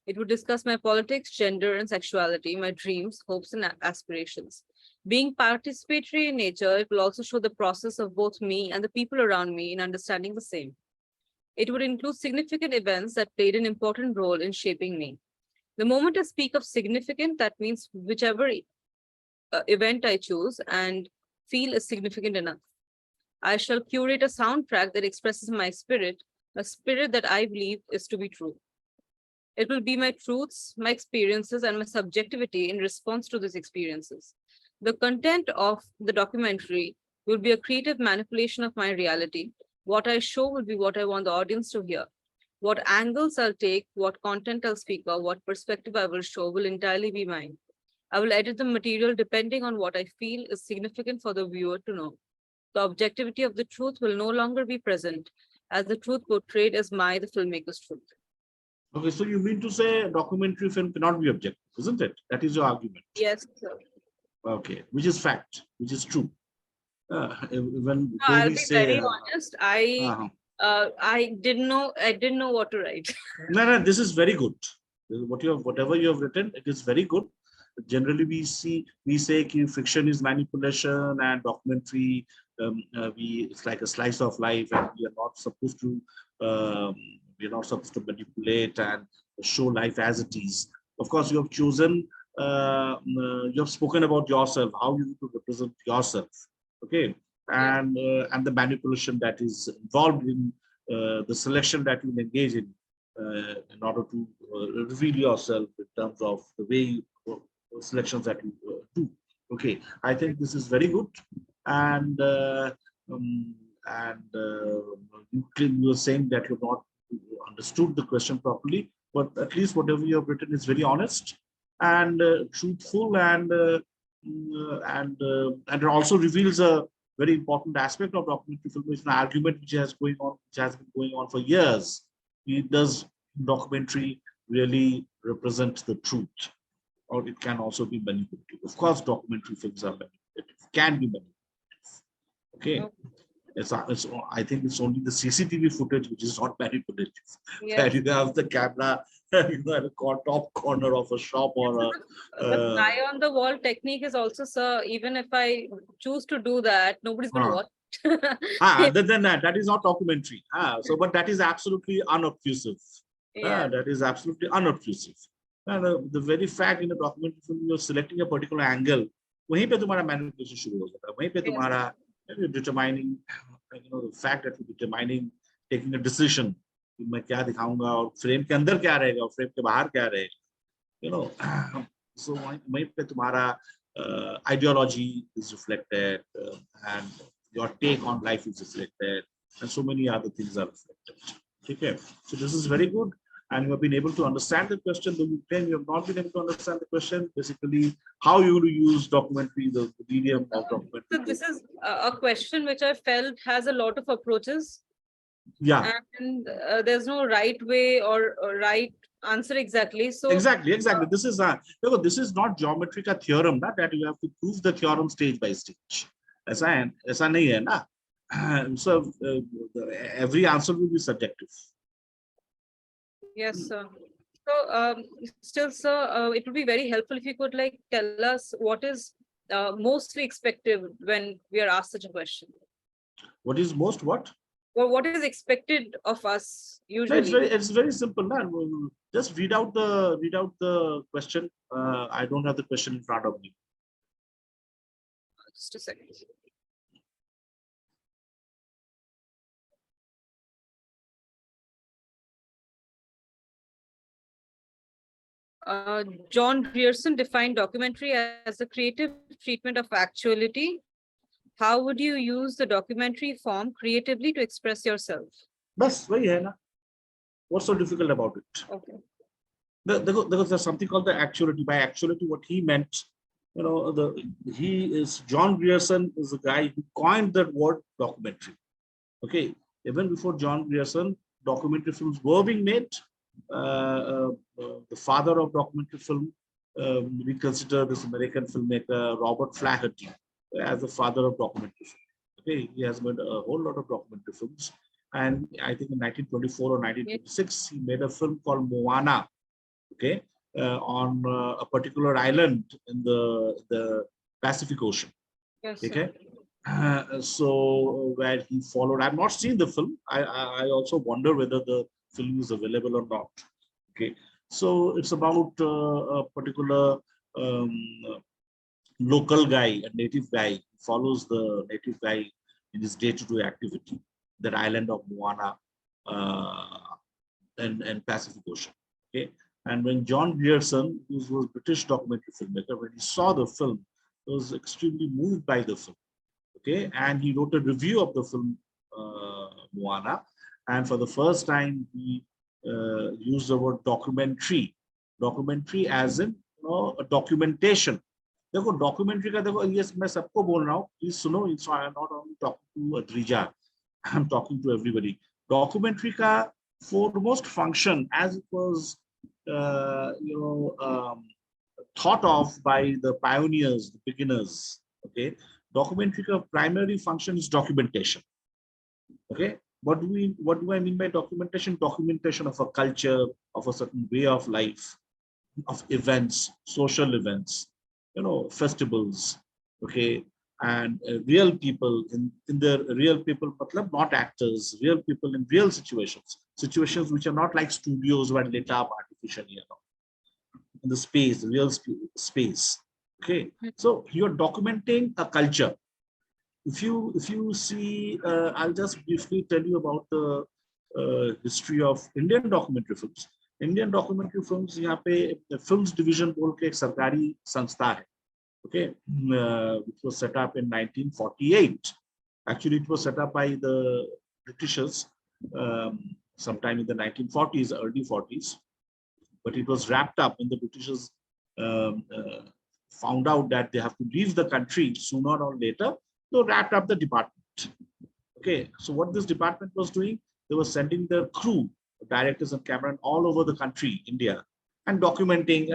It would discuss my politics, gender, and sexuality, my dreams, hopes, and aspirations. Being participatory in nature, it will also show the process of both me and the people around me in understanding the same. It would include significant events that played an important role in shaping me. The moment I speak of significant, that means whichever event I choose and feel is significant enough. I shall curate a soundtrack that expresses my spirit, a spirit that I believe is to be true. It will be my truths, my experiences, and my subjectivity in response to these experiences. The content of the documentary will be a creative manipulation of my reality. What I show will be what I want the audience to hear. What angles I'll take, what content I'll speak of, what perspective I will show will entirely be mine. I will edit the material depending on what I feel is significant for the viewer to know. The objectivity of the truth will no longer be present, as the truth portrayed as the filmmaker's truth. Okay, so you mean to say a documentary film cannot be objective, isn't it? That is your argument. Yes, sir. Okay, which is fact, which is true. When I'll we be say, very honest. I didn't know what to write. no, this is very good. Whatever you have written, it is very good. Generally, we say that fiction is manipulation and documentary. It's like a slice of life, and we are not supposed to manipulate and show life as it is. Of course, you have chosen. You have spoken about yourself, how you need to represent yourself. Okay, and the manipulation that is involved in the selection that you engage in order to reveal yourself in terms of the way selections that you do. Okay, I think this is very good, and you were saying that you've not understood the question properly, but at least whatever you have written is very honest and truthful, and it also reveals a very important aspect of documentary film. It's an argument which has been going on for years. Does documentary really represent the truth, or it can also be manipulative? Of course, documentary films are manipulative, can be manipulative. Okay. I think it's only the CCTV footage which is not manipulative. Yes. Where you have the camera, at a top corner of a shop or a. The fly on the wall technique is also, sir. Even if I choose to do that, nobody's going to watch. Then that is not documentary. But that is absolutely unobtrusive. Yeah. That is absolutely unobtrusive. And the very fact in a documentary film, you're selecting a particular angle. वहीं पे तुम्हारा manipulation शुरू हो जाता है. वहीं पे तुम्हारा determining, the fact that you're determining, taking a decision. कि मैं क्या दिखाऊंगा और फ्रेम के अंदर क्या रहेगा और फ्रेम के बाहर क्या रहेगा. So वहीं पे तुम्हारा ideology is reflected, and your take on life is reflected, and so many other things are reflected. Okay, so this is very good, and you have been able to understand the question. Though you claim you have not been able to understand the question, basically how you will use documentary, the medium of documentary. So this is a question which I felt has a lot of approaches. Yeah. And there's no right way or right answer exactly. So exactly. This is not geometry ka theorem, that you have to prove the theorem stage by stage. ऐसा नहीं है ना. So every answer will be subjective. Yes, sir. So still, sir, it would be very helpful if you could tell us what is mostly expected when we are asked such a question. What is most what? Well, what is expected of us usually? It's very simple, man. Just read out the question. I don't have the question in front of me. Just a second. John Grierson defined documentary as a creative treatment of actuality. How would you use the documentary form creatively to express yourself? Bas, wahi hai na. What's so difficult about it? Okay. There's something called the actuality. By actuality, what he meant, John Grierson is the guy who coined that word documentary. Okay. Even before John Grierson, documentary films were being made. The father of documentary film, we consider this American filmmaker Robert Flaherty as the father of documentary film. Okay, he has made a whole lot of documentary films, and I think in 1924 or 1926 he made a film called Moana. Okay, on a particular island in the Pacific Ocean. Yes, Okay. So where he followed, I've not seen the film. I also wonder whether the film is available or not. Okay, so it's about a particular local guy, a native guy, follows the native guy in his day-to-day activity, that island of Moana and Pacific Ocean. Okay, and when John Grierson, who was a British documentary filmmaker, when he saw the film, he was extremely moved by the film. Okay, and he wrote a review of the film Moana, and for the first time he used the word documentary as in a documentation. देखो documentary का देखो, yes मैं सबको बोल रहा हूँ, please सुनो, it's not only talking to Adrija, I'm talking to everybody. Documentary का foremost function, as it was thought of by the pioneers, the beginners. Okay, documentary ka primary function is documentation. Okay, what do I mean by documentation? Documentation of a culture, of a certain way of life, of events, social events, festivals. Okay, and real people in the real people, not actors, real people in real situations which are not like studios where lit up artificially, in the space, real space. Okay, so you're documenting a culture. If you see, I'll just briefly tell you about the history of Indian documentary films. Indian documentary films, यहाँ पे films division बोल के एक सरकारी संस्था है. Okay, which was set up in 1948. Actually, it was set up by the Britishers sometime in the 1940s, early 40s. But it was wrapped up when the Britishers found out that they have to leave the country sooner or later. They wrapped up the department. Okay, so what this department was doing, they were sending their crew, directors and cameramen all over the country, India, and documenting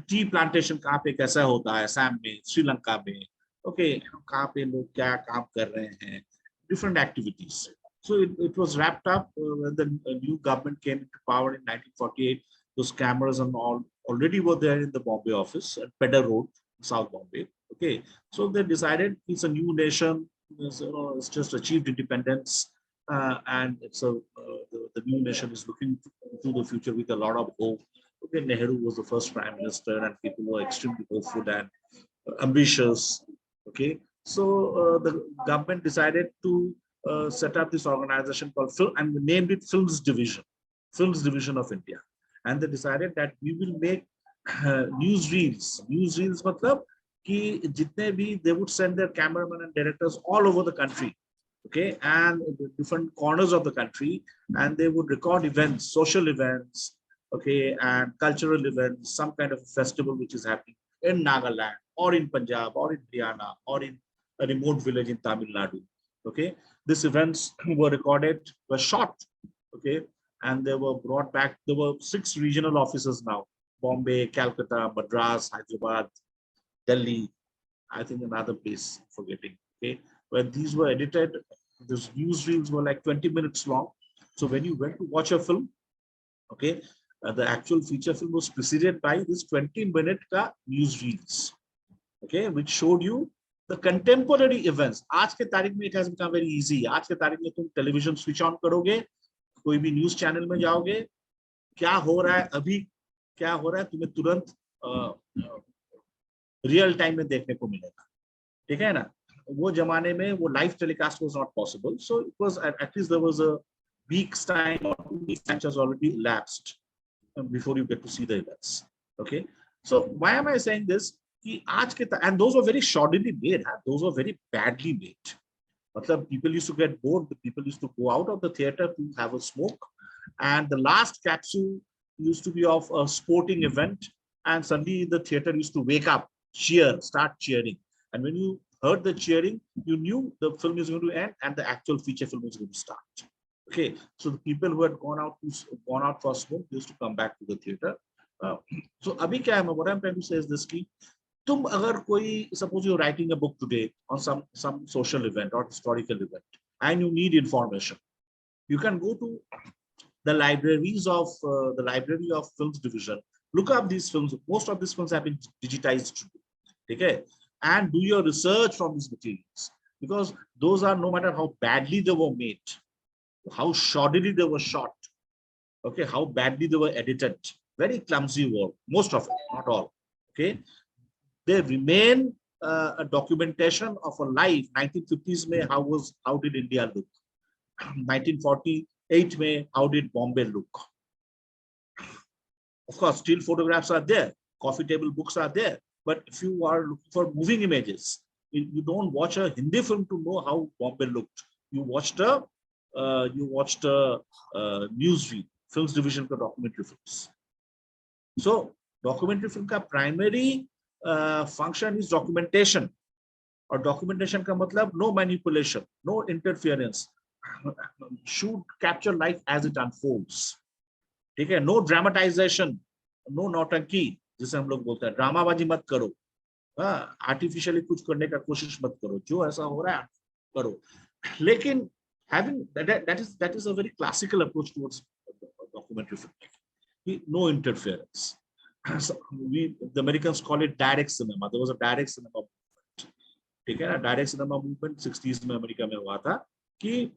tea plantation कहाँ पे कैसा होता है, Assam में, Sri Lanka में, okay, कहाँ पे लोग क्या काम कर रहे हैं, different activities. So it was wrapped up when the new government came into power in 1948. Those cameras and all already were there in the Bombay office at Pedder Road, South Bombay. Okay, so they decided it's a new nation, it's just achieved independence, and it's the new nation is looking to the future with a lot of hope. Okay, Nehru was the first prime minister, and people were extremely hopeful and ambitious. Okay, so the government decided to set up this organization called Film, and named it Films Division of India. And they decided that we will make newsreels. Newsreels matlab कि जितने भी, they would send their cameramen and directors all over the country, okay, and the different corners of the country, and they would record events, social events, okay, and cultural events, some kind of a festival which is happening in Nagaland or in Punjab or in Haryana or in a remote village in Tamil Nadu. Okay, these events were recorded, were shot, okay, and they were brought back. There were 6 regional offices now: Bombay, Calcutta, Madras, Hyderabad, Delhi, I think another place, forgetting. Okay, where these were edited. These newsreels were like 20 minutes long. So when you went to watch a film, okay, the actual feature film was preceded by this 20-minute newsreels, okay, which showed you the contemporary events. आज के तारीख में it has become very easy. आज के तारीख में तुम television switch on करोगे, कोई भी news channel में जाओगे, क्या हो रहा है अभी, क्या हो रहा है, तुम्हें तुरंत real time में देखने को मिलेगा. ठीक है ना? वो जमाने में वो live telecast was not possible. So it was at least there was a week's time or 2 weeks time has already elapsed before you get to see the events. Okay. So why am I saying this? And those were very shoddily made. Those were very badly made. People used to get bored. People used to go out of the theater to have a smoke. And the last capsule used to be of a sporting event. And suddenly the theater used to wake up, cheer, start cheering. And when you heard the cheering, you knew the film is going to end and the actual feature film is going to start. Okay, so the people who had gone out for smoke used to come back to the theater. So abhi kya hai, what I'm trying to say is this: ki tum agar koi, suppose you're writing a book today on some social event or historical event, and you need information, you can go to the libraries of the library of films division, look up these films. Most of these films have been digitized, okay, and do your research from these materials, because those are, no matter how badly they were made, how shoddily they were shot, okay, how badly they were edited, very clumsy work, most of it, not all, okay, they remain a documentation of a life. 1950s mein, how did India look? 1948 mein, how did Bombay look? Of course, still photographs are there, coffee table books are there, but if you are looking for moving images, you don't watch a Hindi film to know how Bombay looked. You watched a newsreel, films division for documentary films. So documentary film ka primary function is documentation. Or documentation ka matlab no manipulation, no interference. Shoot, capture life as it unfolds. Okay, no dramatization, no nautanki, जिसे हम लोग बोलते हैं, ड्रामाबाजी मत करो, artificially कुछ करने का कोशिश मत करो, जो ऐसा हो रहा है करो. लेकिन having that is a very classical approach towards documentary filmmaking. No interference. So the Americans call it direct cinema. There was a direct cinema movement. ठीक है ना, direct cinema movement 60s में अमेरिका में हुआ था कि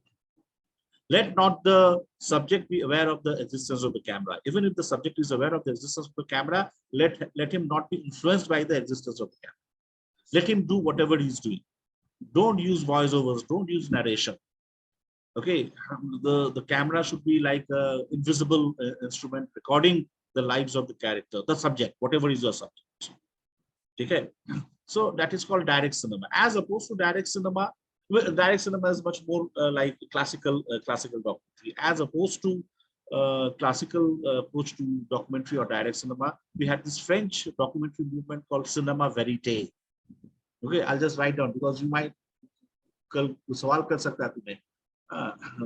let not the subject be aware of the existence of the camera. Even if the subject is aware of the existence of the camera, let him not be influenced by the existence of the camera. Let him do whatever he's doing. Don't use voiceovers, don't use narration. Okay, the camera should be like an invisible instrument recording the lives of the character, the subject, whatever is your subject. Okay, so that is called direct cinema. As opposed to direct cinema is much more like classical documentary. As opposed to classical approach to documentary or direct cinema, we had this French documentary movement called cinema verite. Okay, I'll just write down because you might सवाल कर सकता है तुम्हें.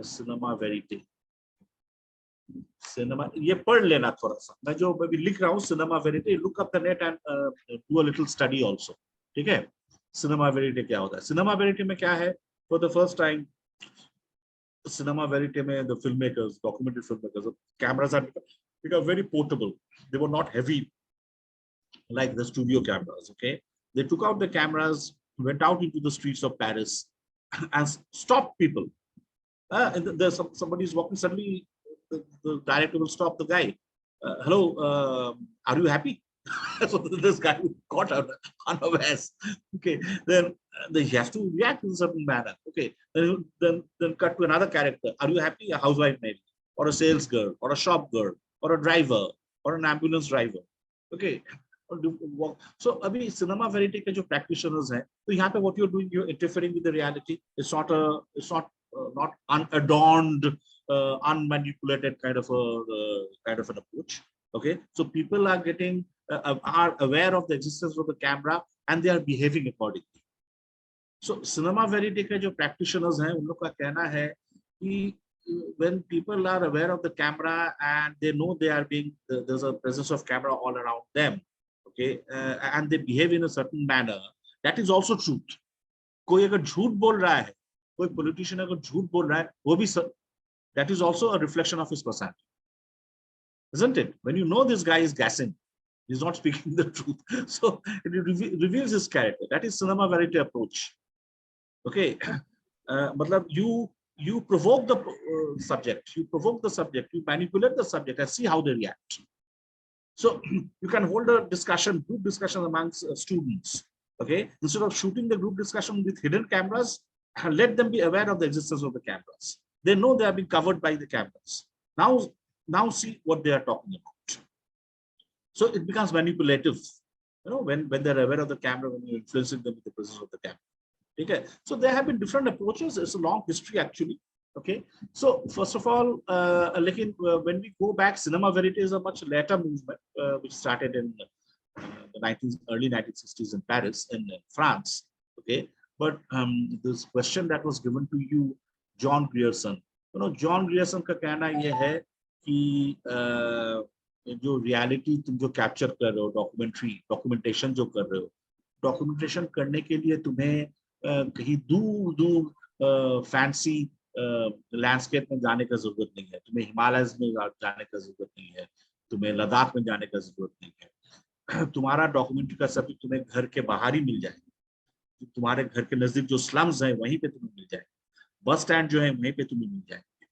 Cinema verite. Cinema, ये पढ़ लेना थोड़ा सा. मैं जो अभी लिख रहा हूँ cinema verite, look up the net and do a little study also. ठीक है? Cinema verite क्या होता है? Cinema verite में क्या है? For the first time, cinema verite में the filmmakers, documentary filmmakers, the cameras are become very portable. They were not heavy like the studio cameras. Okay, they took out the cameras, went out into the streets of Paris, and stopped people. And there's somebody is walking, suddenly the director will stop the guy. Hello, are you happy? So this guy was caught out unawares. Okay, then he has to react in a certain manner. Okay, then cut to another character. Are you happy? A housewife maybe, or a sales girl, or a shop girl, or a driver, or an ambulance driver. Okay. So abhi cinema verite ke jo practitioners hain, so yahan pe what you're doing, you're interfering with the reality. It's not not unadorned, unmanipulated kind of an approach. Okay, so people are getting are aware of the existence of the camera and they are behaving accordingly. So cinema verite ke jo practitioners hain, un log ka kehna hai ki when people are aware of the camera and they know they are being there's a presence of camera all around them, okay, and they behave in a certain manner, that is also truth. कोई अगर झूठ बोल रहा है, कोई politician अगर झूठ बोल रहा है, वो भी that is also a reflection of his personality, isn't it? When you know this guy is gassing, he's not speaking the truth, so it reveals his character. That is cinema verite approach. Okay, matlab you provoke the subject, you manipulate the subject and see how they react. So you can hold a discussion, group discussion amongst students. Okay, instead of shooting the group discussion with hidden cameras, let them be aware of the existence of the cameras. They know they are being covered by the cameras. Now see what they are talking about. So it becomes manipulative, you know, when they're aware of the camera, when you're influencing them with the presence of the camera. Okay, so there have been different approaches. It's a long history actually. Okay, so first of all, when we go back, cinema verite is a much later movement which started in the early 1960s in Paris, in France. Okay, but this question that was given to you, John Grierson, John Grierson का कहना यह है कि जो reality तुम जो capture कर रहे हो, डॉक्यूमेंटेशन जो कर रहे हो, डॉक्यूमेंटेशन करने के लिए तुम्हें कहीं दूर दूर फैंसी लैंडस्केप में जाने का जरूरत नहीं है, तुम्हें हिमालयस में जाने का जरूरत नहीं है, तुम्हें लद्दाख में जाने का जरूरत नहीं है। तुम्हारा डॉक्यूमेंट्री का सब तुम्हें घर के बाहर ही मिल जाएगा, तुम्हारे घर के नजदीक जो स्लम्स है वहीं पे तुम्हें मिल जाएगा, बस स्टैंड जो है वहीं पे तुम्हें मिल जाएंगे,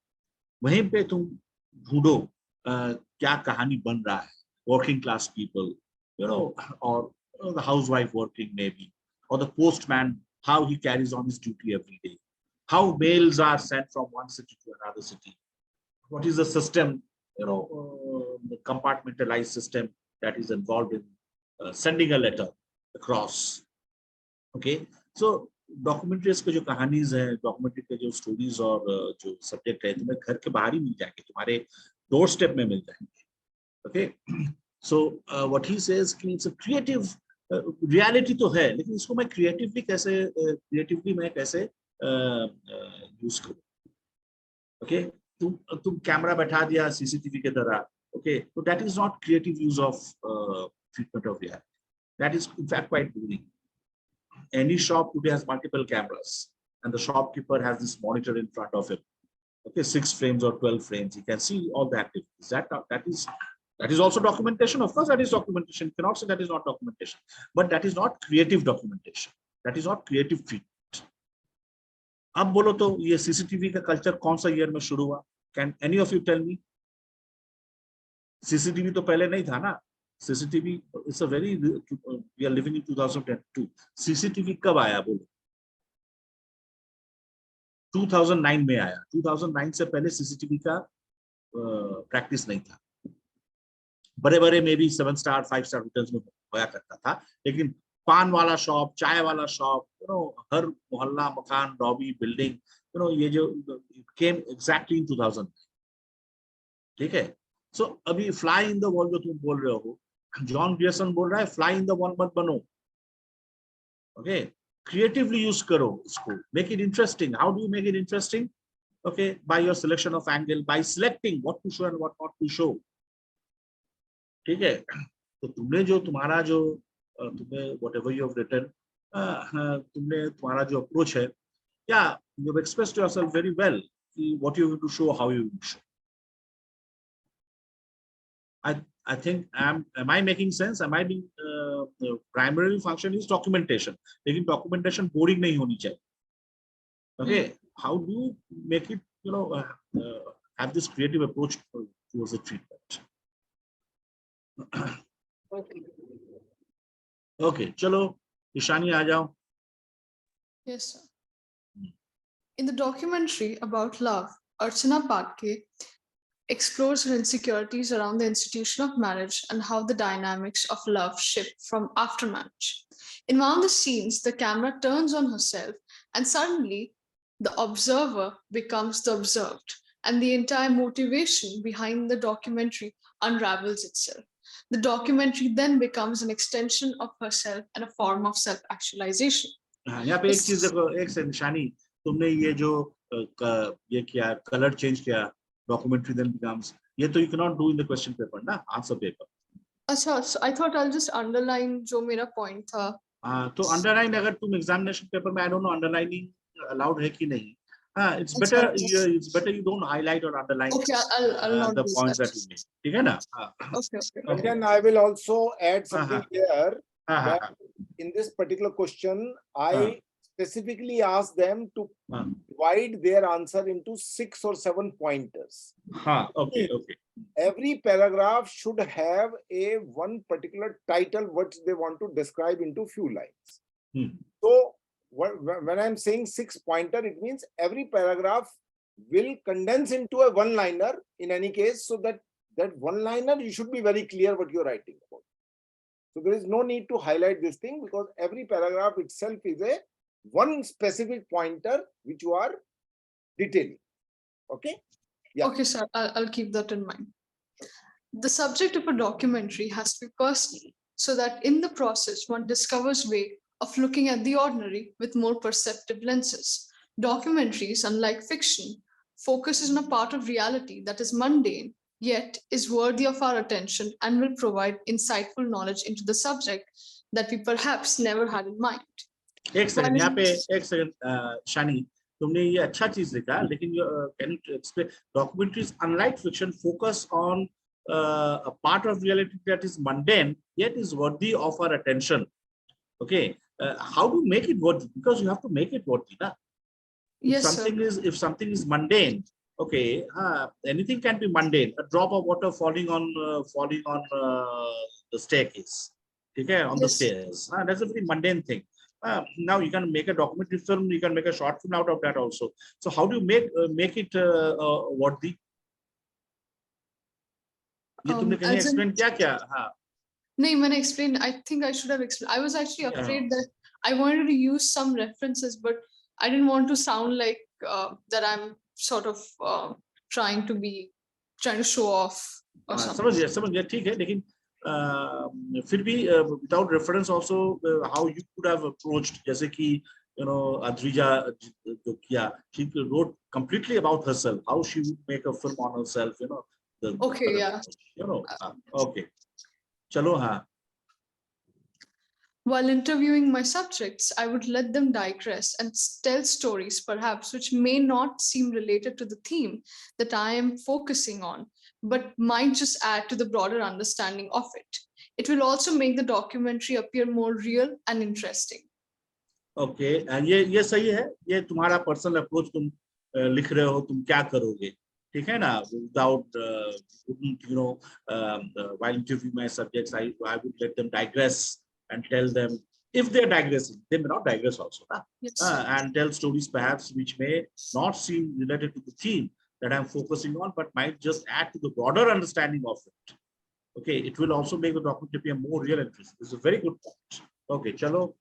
वहीं पे तुम ढूंढो क्या कहानी बन रहा है, वर्किंग क्लास पीपल, और the housewife working maybe, or the postman, how he carries on his duty every day, how mails are sent from one city to another city, what is the system, the compartmentalized system that is involved in sending a letter across. Okay, so documentaries के जो कहानीज है, documentary के जो stories और जो subject है, तुम्हें घर के बाहर ही मिल जाएंगे, तुम्हारे डोर स्टेप में मिल जाएंगे. Okay, so what he says कि इट्स अ क्रिएटिव रियलिटी तो है, लेकिन इसको मैं क्रिएटिवली कैसे यूज करूं. ओके, तुम कैमरा बैठा दिया सीसीटीवी के तरह, ओके, तो that is not creative use of treatment of reality, that is in fact quite boring. Any shop today has multiple cameras, and the shopkeeper has this monitor in front of him. Okay, 6 frames or 12 frames. He can see all the activities. That is also documentation. Of course, that is documentation. You cannot say that is not documentation, but that is not creative documentation. That is not creative treatment. अब बोलो तो ये CCTV का culture कौन सा year में शुरू हुआ? Can any of you tell me? CCTV तो पहले नहीं था ना. CCTV is a very, we are living in 2002. CCTV कब आया बोलो? 2009 में आया. 2009 से पहले CCTV का प्रैक्टिस नहीं था. बड़े बड़े में भी 7 स्टार 5 स्टार होटल्स में होया करता था, लेकिन पान वाला शॉप, चाय वाला शॉप, हर मोहल्ला, मकान, लॉबी, बिल्डिंग, ये जो came exactly in 2000. ठीक है. सो अभी फ्लाई इन द वॉल जो तुम बोल रहे हो, जॉन ग्रियर्सन बोल रहा है फ्लाई इन द वॉल मत बनो. ओके, क्रिएटिवली यूज करो इसको, make it interesting. How do you make it interesting? Okay, by your selection of angle, by selecting what to show and what not to show. ठीक है. तो तुम्हें whatever you have written, तुम्हारा जो approach है, या you have expressed yourself very well कि what you want to show, how you want to show. I think am I making sense? Am I being the primary function is documentation. लेकिन documentation boring नहीं होनी चाहिए. Okay, how do you make it, have this creative approach towards the treatment? Okay, चलो ईशानी आ जाओ. Yes, sir. In the documentary about love, Archana Patke explores her insecurities around the institution of marriage and how the dynamics of love shift from after marriage. In one of the scenes, the camera turns on herself and suddenly the observer becomes the observed, and the entire motivation behind the documentary unravels itself. The documentary then becomes an extension of herself and a form of self-actualization. यहाँ पे एक चीज देखो, एक से निशानी, तुमने ये जो ये किया, कलर चेंज किया, documentary then becomes, ये तो you cannot do in the question paper ना, answer paper. अच्छा, so I thought I'll just underline जो मेरा point था. तो underline अगर तुम examination paper में, I don't know underlining allowed है कि नहीं. It's better you don't highlight or underline. Okay, I'll not the do points that you make. ठीक है ना? Okay. And then I will also add something here. That in this particular question, I specifically asked them to divide their answer into 6 or 7 pointers. Okay. Every paragraph should have one particular title which they want to describe into few lines. So when I'm saying 6 pointer, it means every paragraph will condense into a one-liner in any case, so that one-liner you should be very clear what you're writing about. So there is no need to highlight this thing, because every paragraph itself is one specific pointer which you are detailing. Okay? Yeah. Okay, sir, I'll keep that in mind. The subject of a documentary has to be personal, so that in the process one discovers way of looking at the ordinary with more perceptive lenses. Documentaries, unlike fiction, focuses on a part of reality that is mundane, yet is worthy of our attention and will provide insightful knowledge into the subject that we perhaps never had in mind. एक second शानी, तुमने ये अच्छा चीज लिखा, लेकिन can you explain documentaries unlike fiction focus on a part of reality that is mundane yet is worthy of our attention. Okay, how to make it worthy? Because you have to make it worthy, na? Yes, If something is mundane, okay, anything can be mundane. A drop of water falling on the staircase, okay, on the stairs. That's a very mundane thing. Now you can make a documentary film, you can make a short film out of that also. So how do you make it worthy? ये तुमने कहीं explain किया क्या? हाँ. No, when I explained, I think I should have explained. I was actually afraid that I wanted to use some references, but I didn't want to sound like that I'm sort of trying to show off or something. समझ गया, ठीक है, लेकिन फिर भी without reference also how you could have approached, जैसे कि Adrija जो किया, she wrote completely about herself, how she would make a film on herself, Okay, yeah. Okay, chalo, हाँ. While interviewing my subjects, I would let them digress and tell stories, perhaps, which may not seem related to the theme that I am focusing on, but might just add to the broader understanding of it. It will also make the documentary appear more real and interesting. Okay, and ये सही है, ये तुम्हारा personal approach, तुम लिख रहे हो, तुम क्या करोगे, ठीक है ना? Without, while interviewing my subjects, I would let them digress and tell them, if they're digressing, they may not digress also, and tell stories perhaps which may not seem related to the theme that I'm focusing on, but might just add to the broader understanding of it. Okay, it will also make the documentary a more real interest. This is a very good point. Okay, chalo.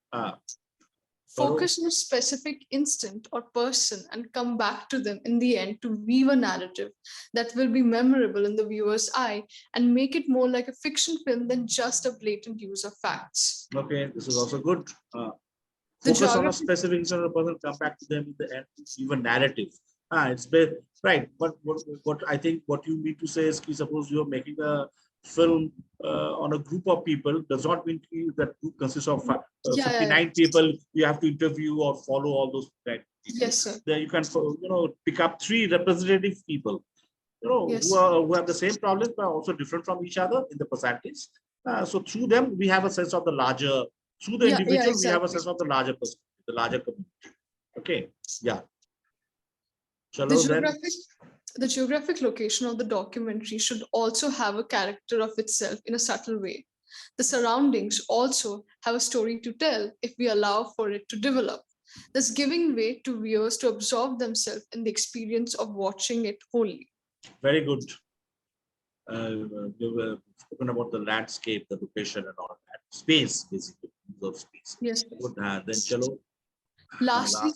Focus on a specific instant or person and come back to them in the end to weave a narrative that will be memorable in the viewer's eye and make it more like a fiction film than just a blatant use of facts. Okay, this is also good. Focus on a specific instant or person, come back to them in the end to weave a narrative. It's right, but what I think what you need to say is, suppose you're making a film on a group of people, does not mean that group consists of 59 people you have to interview or follow all those people. Yes, sir. There you can pick up 3 representative people, yes, who have the same problems but also different from each other in the personalities. So through them we have a sense of the larger, through the individual we have a sense of the larger person, the larger community. Okay, yeah. The geographic location of the documentary should also have a character of itself in a subtle way. The surroundings also have a story to tell if we allow for it to develop, thus giving way to viewers to absorb themselves in the experience of watching it wholly. Very good. You were spoken about the landscape, the location and all that. Space, basically, use of space. Yes. Good. Then chalo. Lastly,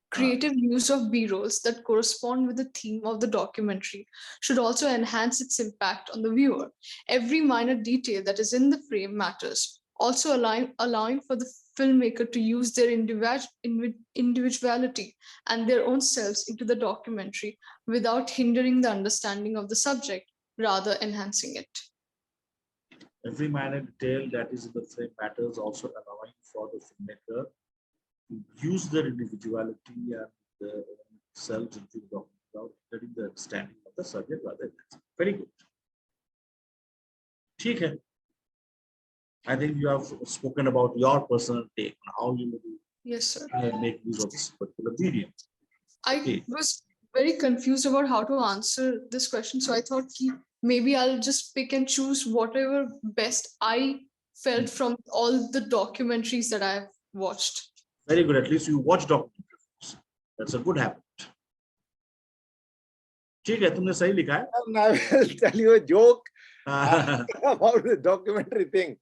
creative use of B-rolls that correspond with the theme of the documentary should also enhance its impact on the viewer. Every minor detail that is in the frame matters, also allowing for the filmmaker to use their individuality and their own selves into the documentary without hindering the understanding of the subject, rather enhancing it. Every minor detail that is in the frame matters, also allowing for the filmmaker to use their individuality and the selves into the document without getting the understanding of the subject rather. Very good. ठीक है. I think you have spoken about your personal take on how you will make use of this particular medium. I was very confused about how to answer this question, so I thought maybe I'll just pick and choose whatever best I felt from all the documentaries that I've watched. Very good. At least you watch documentaries. That's a good habit. ठीक है, तुमने सही लिखा है. I will tell you a joke about the documentary thing.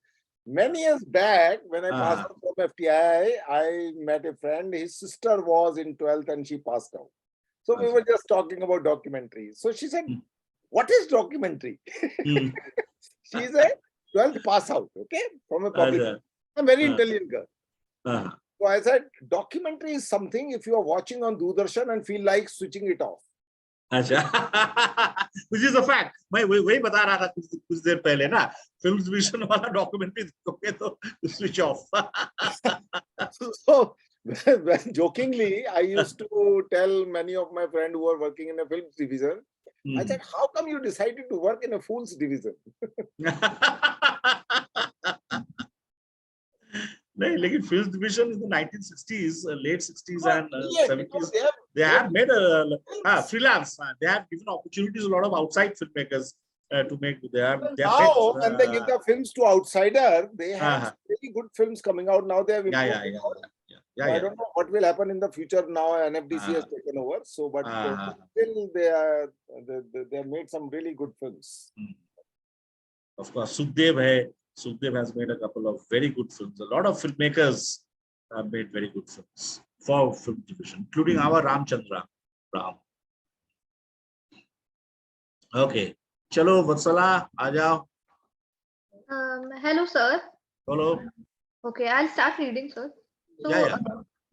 Many years back, when I passed out from FTI, I met a friend. His sister was in 12th and she passed out. So we were just talking about documentaries. So she said, "What is documentary?" She's a 12th pass out, okay, from a public, a very intelligent girl. So I said, documentary is something if you are watching on Doordarshan and feel like switching it off. अच्छा which is a fact. मैं वही बता रहा था कुछ देर पहले ना, film division वाला डॉक्यूमेंट्री देखोगे तो switch off. So when jokingly, I used to tell many of my friends who are working in a film division, I said, how come you decided to work in a fool's division? नहीं, लेकिन film division in the 1960s, late 60s and Yes, 70s, because they have made a freelance. They have given opportunities a lot of outside filmmakers to make. They have now when they give the films to outsider, they have really good films coming out now. They have improved. I don't know what will happen in the future now. NFDC has taken over, so but still they have made some really good films. Of course, Sukhdev has made a couple of very good films. A lot of filmmakers have made very good films for film division, including our Ramchandra Ram. Okay, chalo Vatsala, aajao. Hello, sir. Hello. Okay, I'll start reading, sir. So, Yeah.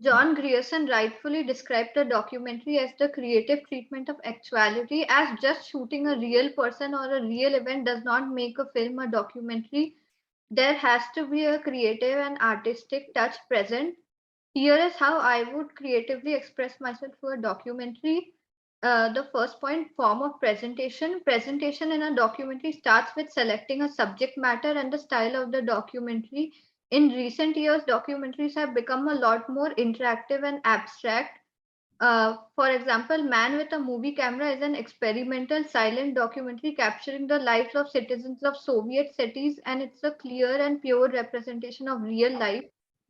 John Grierson rightfully described the documentary as the creative treatment of actuality, as just shooting a real person or a real event does not make a film a documentary. There has to be a creative and artistic touch present. Here is how I would creatively express myself through a documentary. The first point, form of presentation. Presentation in a documentary starts with selecting a subject matter and the style of the documentary. In recent years, documentaries have become a lot more interactive and abstract. For example, Man with a Movie Camera is an experimental silent documentary capturing the lives of citizens of Soviet cities, and it's a clear and pure representation of real life.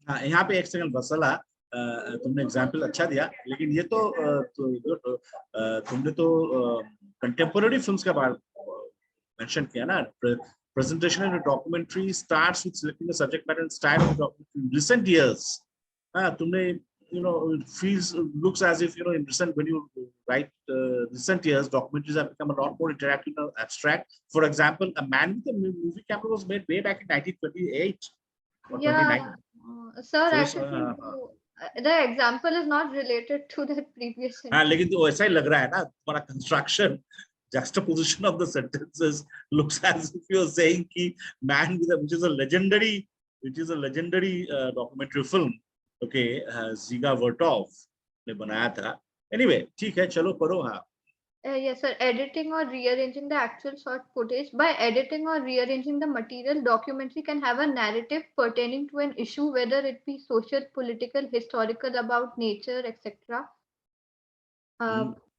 यहाँ पे एक second वत्सला, तुमने example अच्छा दिया, लेकिन ये तो तुमने तो कंटेम्पोररी फिल्म्स का बारे मेंशन किया ना. Presentation in a documentary starts with selecting the subject matter and style of the documentary. In recent years, तुमने it looks as if in recent, when you write recent years, documentaries have become a lot more interactive and abstract. For example, A Man with a Movie Camera was made way back in 1928 or 29. Sir, So actually, the example is not related to the previous sentence. हाँ, लेकिन तो ऐसा ही लग रहा है ना, तुम्हारा construction, juxtaposition of the sentences looks as if you're saying कि Man with a, which is a legendary documentary film. Okay, Ziga Vertov ने बनाया था. Anyway, ठीक है, चलो पढ़ो. हाँ. Yes, sir. Editing or rearranging the actual shot footage. By editing or rearranging the material, documentary can have a narrative pertaining to an issue, whether it be social, political, historical, about nature, etc.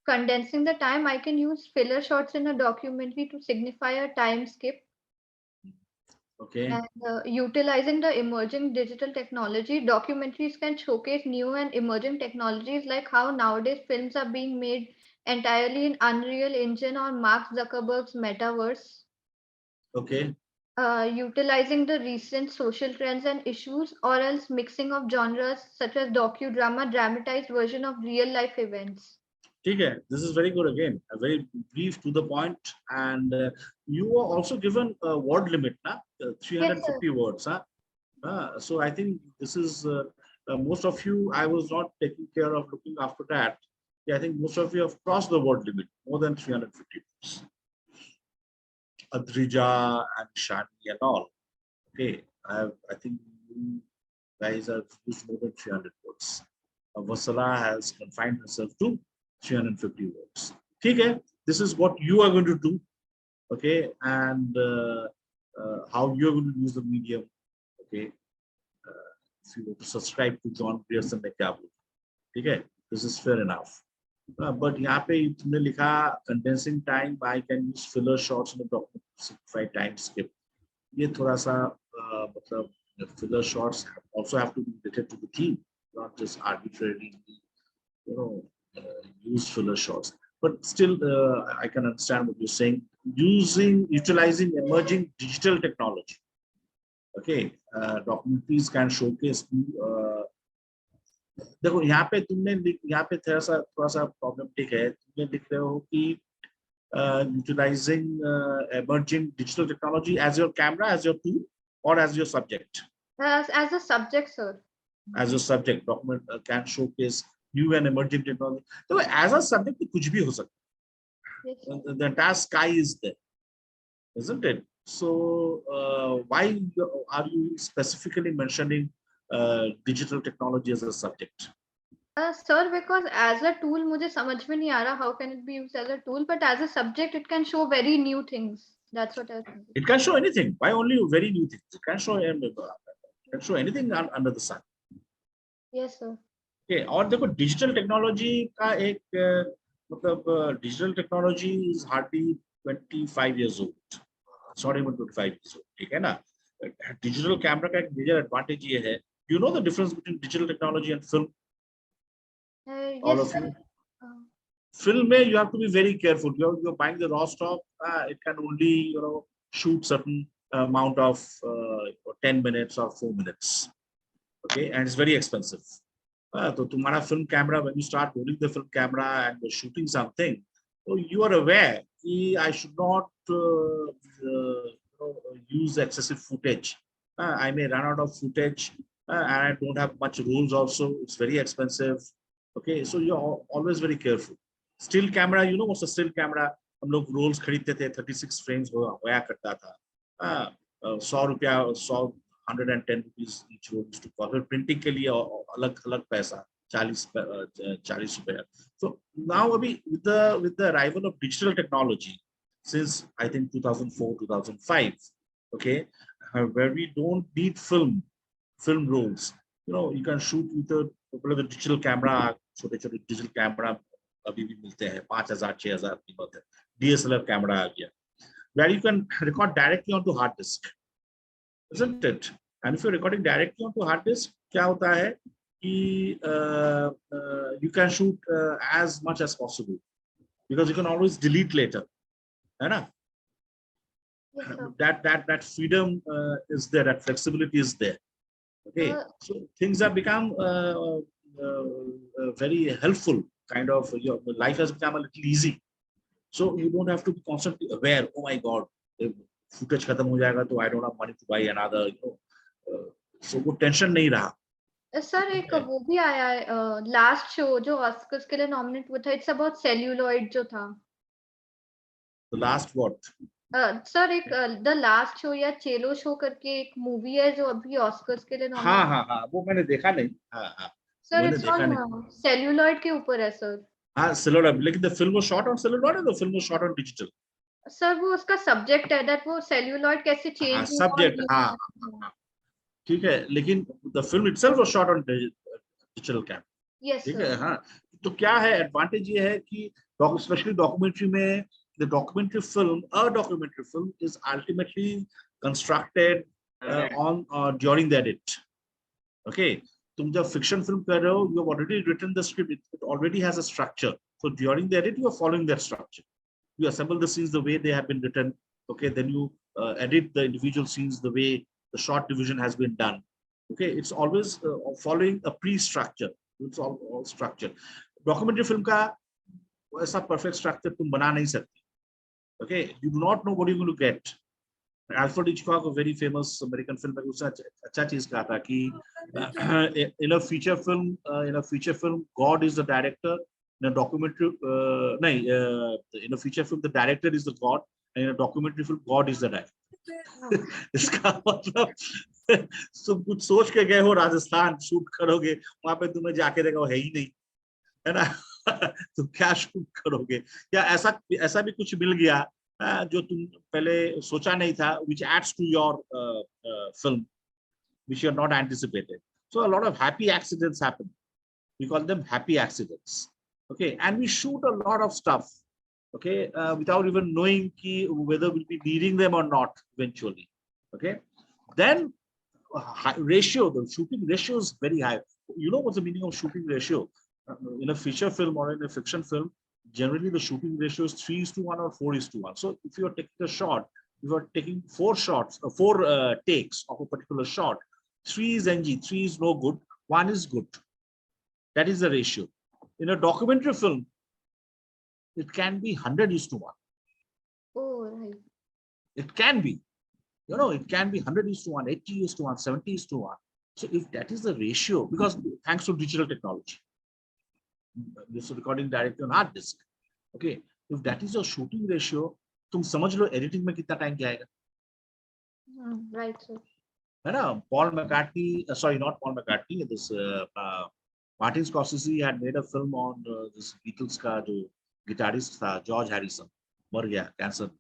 Condensing the time, I can use filler shots in a documentary to signify a time skip. Okay. And utilizing the emerging digital technology, documentaries can showcase new and emerging technologies, like how nowadays films are being made entirely in Unreal Engine or Mark Zuckerberg's metaverse. Okay. Utilizing the recent social trends and issues, or else mixing of genres such as docudrama, dramatized version of real life events. Okay, this is very good again, a very brief to the point, and you were also given a word limit, 350 words. So I think this is most of you, I was not taking care of looking after that. Yeah, I think most of you have crossed the word limit, more than 350 words. Adrija and Shani and all. Okay, I think you guys have used more than 300 words. Vatsala has confined herself to 350 words. Okay, this is what you are going to do. Okay, and how you're going to use the medium. Okay, if you want to subscribe to John Grierson McCabe. Okay, this is fair enough. But यहाँ पे तुमने लिखा condensing time, I can use filler shots in the document to simplify time skip. ये थोड़ा सा मतलब filler shots also have to be related to the theme, not just arbitrarily, use filler shots. But still, I can understand what you're saying. Utilizing emerging digital technology. Okay, documentaries can showcase. देखो यहाँ पे थोड़ा सा problematic है. तुमने लिख रहे हो कि utilizing emerging digital technology as your camera, as your tool, or as your subject. As a subject, sir. as a subject. Document can showcase new and emerging technology. So as a subject, कुछ भी हो सकता है. The entire sky is there, isn't it? So why are you specifically mentioning digital technology as a subject? Sir, because as a tool, मुझे समझ में नहीं आ रहा how can it be used as a tool, but as a subject, it can show very new things. That's what I think. It can show anything. Why only very new things? It can show anything under the sun. Yes, sir. Okay, और देखो digital technology का एक मतलब digital technology is hardly 25 years old. It's not even 25 years old. ठीक है ना? Digital camera का एक मेजर एडवांटेज ये है. You know the difference between digital technology and film? All Yes, of sir. you. Film में you have to be very careful. You're buying the raw stock. It can only shoot certain amount of 10 minutes or 4 minutes. Okay, and it's very expensive. So तुम्हारा film camera, when you start rolling the film camera and you're shooting something, so you are aware that I should not use excessive footage. I may run out of footage and I don't have much rolls also. It's very expensive. Okay, so you're always very careful. Still camera, you know what's a still camera? हम लोग rolls खरीदते थे, 36 frames होया करता था. 100 रुपया 110 rupees each roll to cover. Printing के लिए अलग पैसा 40 रुपया. So now अभी with the arrival of digital technology since I think 2004 2005, okay, where we don't need film rolls. You can shoot with the digital camera. छोटे digital camera अभी भी मिलते हैं 5000 6000 कीमत है. DSLR camera आ गया, where you can record directly onto hard disk, isn't it? And if you're recording directly onto hard disk, क्या होता है कि you can shoot as much as possible because you can always delete later, है ना? That freedom is there, that flexibility is there. Okay, so things have become very helpful. Kind of your life has become a little easy, so you don't have to be constantly aware. Oh my God, if footage खत्म हो जाएगा तो I don't have money to buy another. So वो tension नहीं रहा. Sir एक वो भी आया है लास्ट शो जो ऑस्कर्स के लिए नॉमिनेट हुआ था. इट्स अबाउट सेल्यूलॉइड जो था. The last what? सर एक द लास्ट शो या चेलो शो करके एक मूवी है जो अभी ऑस्कर्स के लिए नॉमिनेट. हाँ वो मैंने देखा नहीं. हाँ सर इट्स ऑन सेल्यूलॉइड के ऊपर है सर. हाँ सेल्यूलॉइड, लेकिन the film was shot on celluloid or the film was shot on digital? Sir वो उसका सब्जेक्ट है दैट वो सेल्यूलॉइड कैसे चेंज हुआ. सब्जेक्ट हाँ ठीक है, लेकिन the film itself was shot on digital camera. Yes, ठीक है. हाँ तो क्या है एडवांटेज ये है कि स्पेशली डॉक्यूमेंट्री में the documentary film is ultimately constructed during the edit. Okay, तुम जब fiction film कर रहे हो, you have already written the script. It already has a structure. So during the edit, you are following that structure. You assemble the scenes the way they have been written. Okay, then you edit the individual scenes the way the shot division has been done. Okay, it's always following a pre-structure. It's all structure. Documentary film का ऐसा perfect structure तुम बना नहीं सकते. Okay, you do not know what you're going to get. Alfred Hitchcock, a very famous American filmmaker, उसने अच्छा चीज कहा था कि in a feature film, God is the director. In a documentary, in a feature film, the director is the God, and in a documentary film, God is the director. इसका मतलब तुम कुछ सोच के गए हो राजस्थान शूट करोगे, वहां पे तुम्हें जाके देखो है ही नहीं, है ना? तुम क्या शूट करोगे, या ऐसा भी कुछ मिल गया जो तुम पहले सोचा नहीं था, which adds to your film, which you are not anticipated. So a lot of happy accidents happen. We call them happy accidents. Okay, and we shoot a lot of stuff, okay, without even knowing whether we'll be needing them or not eventually. Okay, then ratio, the shooting ratio is very high. You know what's the meaning of shooting ratio? In a feature film or in a fiction film, generally the shooting ratio is 3:1 or 4:1. So if you are taking a shot, if you are taking 4 takes of a particular shot, 3 is NG, 3 is no good, 1 is good. That is the ratio. In a documentary film, it can be 100:1. Oh, right. It can be, it can be 100:1, 80:1, 70:1. So if that is the ratio, because thanks to digital technology, this is recording directly on hard disk. Okay, if that is your shooting ratio, तुम समझ लो editing में कितना time जाएगा. Right, sir. है ना? Paul McCartney, sorry, not Paul McCartney. This Martin Scorsese had made a film on this Beatles का जो guitarist था, George Harrison, मर गया cancer.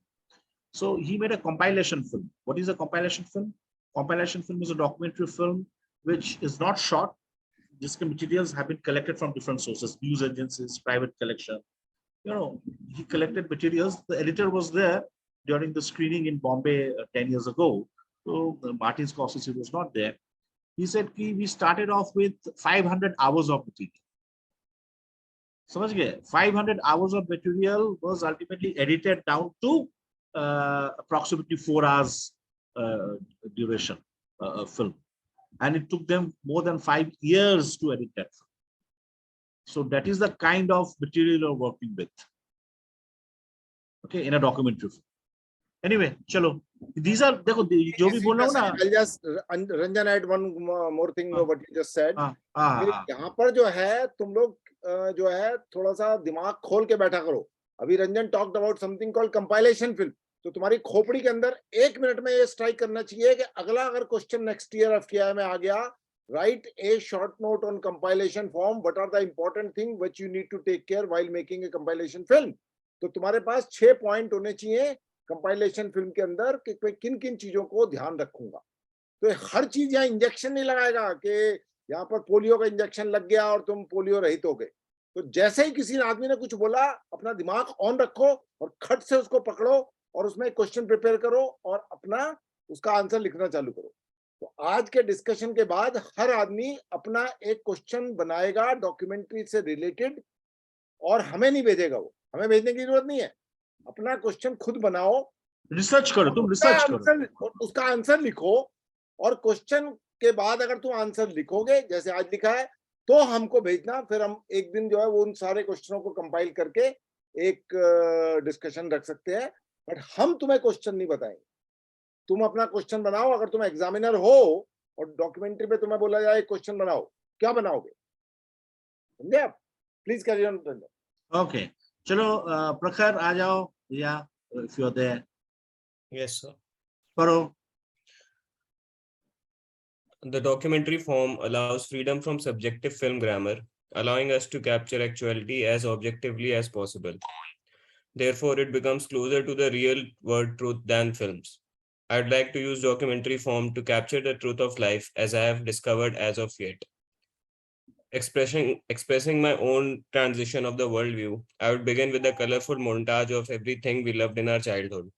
So he made a compilation film. What is a compilation film? Compilation film is a documentary film which is not shot. These materials have been collected from different sources, news agencies, private collection. You know, he collected materials. The editor was there during the screening in Bombay 10 years ago. So Martin Scorsese was not there. He said, we started off with 500 hours of material. समझ गए? 500 hours of material was ultimately edited down to approximately 4 hours duration film. And it took them more than 5 years to edit that film. So that is the kind of material you're working with. Okay, in a documentary film. Anyway, chalo. These are, देखो, जो भी बोल रहा हूँ ना. I'll just, Ranjan, add one more thing what you just said. यहाँ पर जो है, तुम लोग जो है थोड़ा सा दिमाग खोल के बैठा करो. अभी Ranjan talked about something called compilation film. तो तुम्हारी खोपड़ी के अंदर 1 मिनट में ये स्ट्राइक करना चाहिए कि अगला अगर क्वेश्चन नेक्स्ट ईयर FTI में आ गया, write a short note on compilation form. What are the important things which you need to take care while making a compilation film? तो तुम्हारे पास 6 पॉइंट होने चाहिए कंपाइलेशन फिल्म के अंदर कि किन किन चीजों को ध्यान रखूंगा. तो हर चीज यहाँ इंजेक्शन नहीं लगाएगा कि यहाँ पर पोलियो का इंजेक्शन लग गया और तुम पोलियो रहित हो गए. तो जैसे ही किसी आदमी ने कुछ बोला, अपना दिमाग ऑन रखो और खट से उसको पकड़ो और उसमें क्वेश्चन प्रिपेयर करो और अपना उसका आंसर लिखना चालू करो. तो आज के डिस्कशन के बाद हर आदमी अपना एक क्वेश्चन बनाएगा डॉक्यूमेंट्री से रिलेटेड और हमें नहीं भेजेगा. वो हमें भेजने की जरूरत नहीं है. अपना क्वेश्चन खुद बनाओ, रिसर्च करो, तुम रिसर्च करो, उसका आंसर लिखो और क्वेश्चन के बाद अगर तुम आंसर लिखोगे जैसे आज लिखा है तो हमको भेजना. फिर हम एक दिन जो है वो उन सारे क्वेश्चनों को कंपाइल करके एक डिस्कशन रख सकते हैं. बट हम तुम्हें क्वेश्चन नहीं बताएंगे. तुम अपना क्वेश्चन बनाओ. अगर तुम एग्जामिनर हो और डॉक्यूमेंट्री पे तुम्हें बोला जाए क्वेश्चन बनाओ, क्या बनाओगे? समझे आप? Please carry on. ओके, चलो प्रखर आ जाओ. Yeah, if you're there. Yes, sir. Paro. The documentary form allows freedom from subjective film grammar, allowing us to capture actuality as objectively as possible. Therefore, it becomes closer to the real world truth than films. I'd like to use documentary form to capture the truth of life as I have discovered as of yet. Expressing my own transition of the worldview, I would begin with a colorful montage of everything we loved in our childhood.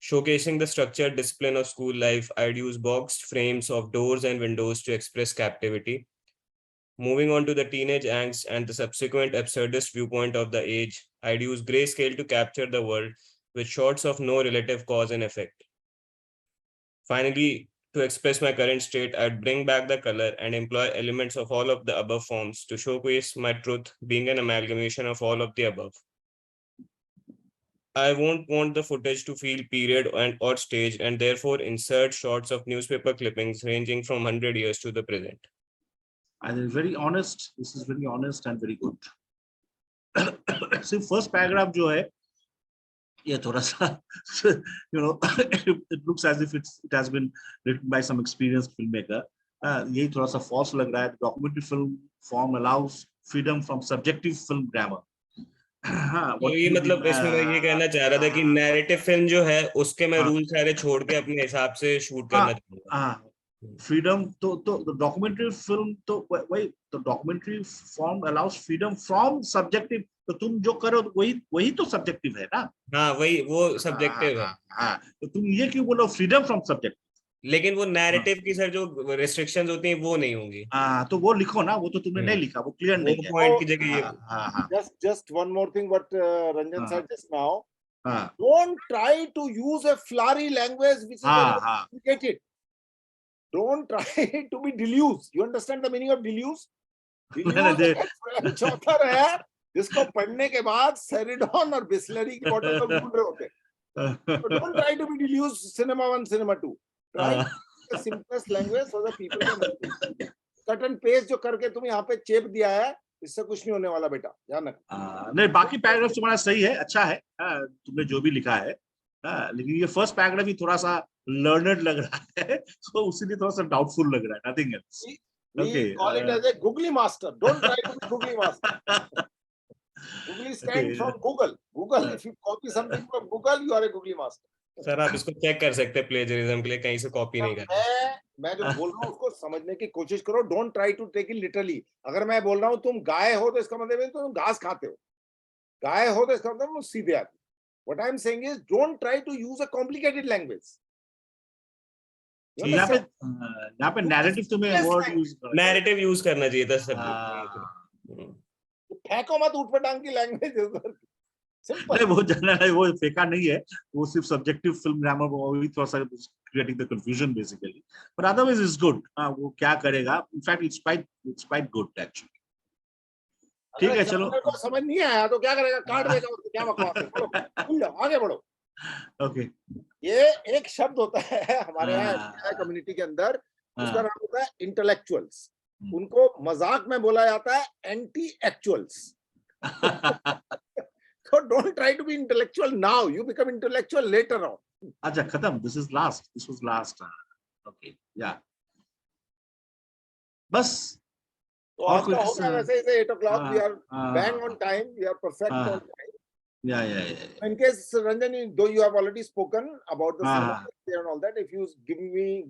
Showcasing the structured discipline of school life, I'd use boxed frames of doors and windows to express captivity. Moving on to the teenage angst and the subsequent absurdist viewpoint of the age, I'd use grayscale to capture the world with shots of no relative cause and effect. Finally, to express my current state, I'd bring back the color and employ elements of all of the above forms to showcase my truth being an amalgamation of all of the above. I won't want the footage to feel period or staged, and therefore insert shots of newspaper clippings ranging from 100 years to the present. And it's very honest. This is very honest and very good. See, first paragraph जो है, ये थोड़ा सा, you know, it looks as if it has been written by some experienced filmmaker. यही थोड़ा सा false लग रहा है. Documentary film form allows freedom from subjective film grammar. तो ये मतलब इसमें मैं ये कहना चाह रहा था कि नैरेटिव फिल्म जो है उसके मैं रूल सारे छोड़ के अपने हिसाब से शूट करना चाहूंगा. Freedom तो the documentary film तो वही the documentary form allows freedom from subjective. तो तुम जो करो वही तो subjective है ना. हाँ, वही वो subjective है. हाँ, तो तुम ये क्यों बोलो freedom from subjective? लेकिन वो नैरेटिव की सर जो restrictions होती हैं वो नहीं होंगी. हाँ, तो वो लिखो ना. वो तो तुमने नहीं लिखा. वो क्लियर नहीं है. पॉइंट की जगह ये. Just one more thing what Ranjan said just now. Don't try to use a flowery language which is complicated. Don't try to be deluse. You understand the meaning of deluse? Deluse author है जिसको पढ़ने के बाद सेरिडॉन और बिस्लरी की बोतल में घूम रहे होते. So don't try to be deluse cinema 1, cinema 2. Try the simplest language so that people can understand. Cut and paste जो करके तुम यहाँ पे चेप दिया है, इससे कुछ नहीं होने वाला बेटा, ध्यान रखना। नहीं, बाकी पैराग्राफ तुम्हारा सही है, अच्छा है, तुमने जो भी लिखा है, लेकिन ये फर्स्ट पैराग्राफ ही थोड़ा सा लर्नड लग रहा है, तो उसीलिए थोड़ा सा डाउटफुल लग रहा है, nothing else. We call it as a googly master. Don't try to be googly master. Googly stands from Google. Google. If you copy something from Google, you are a googly master. Sir आप इसको check कर सकते हैं plagiarism के लिए, कहीं से copy नहीं करना। मैं जो बोल रहा हूँ उसको समझने की कोशिश करो। Don't try to take it literally. अगर मैं बोल रहा हूँ तुम गाय हो तो इसका मतलब है तुम घास खाते हो, गाय हो तो इसका मतलब तुम सीधे आते हो। What I am saying is don't try to use a complicated language. यहाँ पे नैरेटिव तुम्हें नैरेटिव यूज करना चाहिए था सब्जेक्ट। फेंको मत ऊट पटांग की लैंग्वेज। नहीं, वो जानना है, वो फेंका नहीं है, वो सिर्फ सब्जेक्टिव फिल्म ग्रामर वही थोड़ा सा creating the confusion basically, but otherwise is good. वो क्या करेगा, in fact it's quite good actually. ठीक है, चलो। को समझ नहीं आया तो क्या करेगा, काट देगा उसको, क्या बकवास है। बढ़ो, आगे बढ़ो। ओके, ये एक शब्द होता है हमारे यहाँ कम्युनिटी के अंदर, उसका नाम होता है इंटेलेक्चुअल्स। उनको मजाक में बोला जाता है anti actuals. So don't try to be intellectual now. You become intellectual later on. अच्छा, खत्म। This is last. This was last. Okay, yeah. बस। तो आज का होगा वैसे ही 8 o'clock. We are bang on time. We are perfect on time. Yeah. In case Ranjan, though you have already spoken about the cinema and all that, if you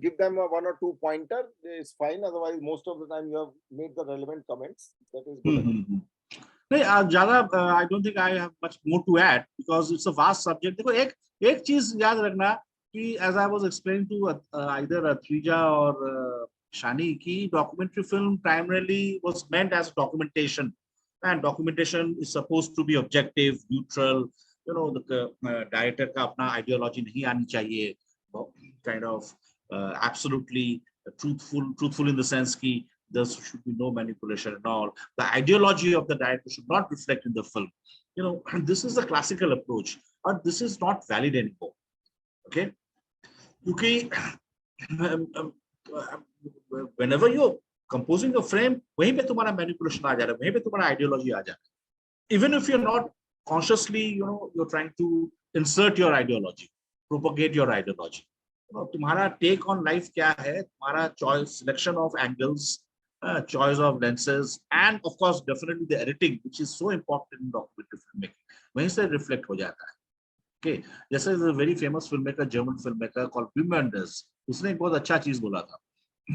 give them a 1 or 2 pointer, it's fine. Otherwise, most of the time you have made the relevant comments. That is good. नहीं, ज्यादा I don't think I have much more to add because it's a vast subject. देखो, एक चीज याद रखना कि as I was explaining to either Atrija or Shani, कि documentary film primarily was meant as documentation, and documentation is supposed to be objective, neutral. You know, the director का अपना ideology नहीं आनी चाहिए, kind of absolutely truthful in the sense कि there should be no manipulation at all. The ideology of the director should not reflect in the film. You know, this is the classical approach, but this is not valid anymore. Okay, because whenever you're composing a frame, वहीं पे तुम्हारा manipulation आ जा रहा है, वहीं पे तुम्हारा ideology आ जा रहा है. Even if you're not consciously, you know, you're trying to insert your ideology, propagate your ideology. You know, तुम्हारा take on life क्या है, तुम्हारा choice, selection of angles, choice of lenses, and of course definitely the editing, which is so important in documentary filmmaking, वहीं से reflect हो जाता है. Okay, जैसे a very famous filmmaker, German filmmaker called Wim Wenders, उसने एक बहुत अच्छा चीज बोला था,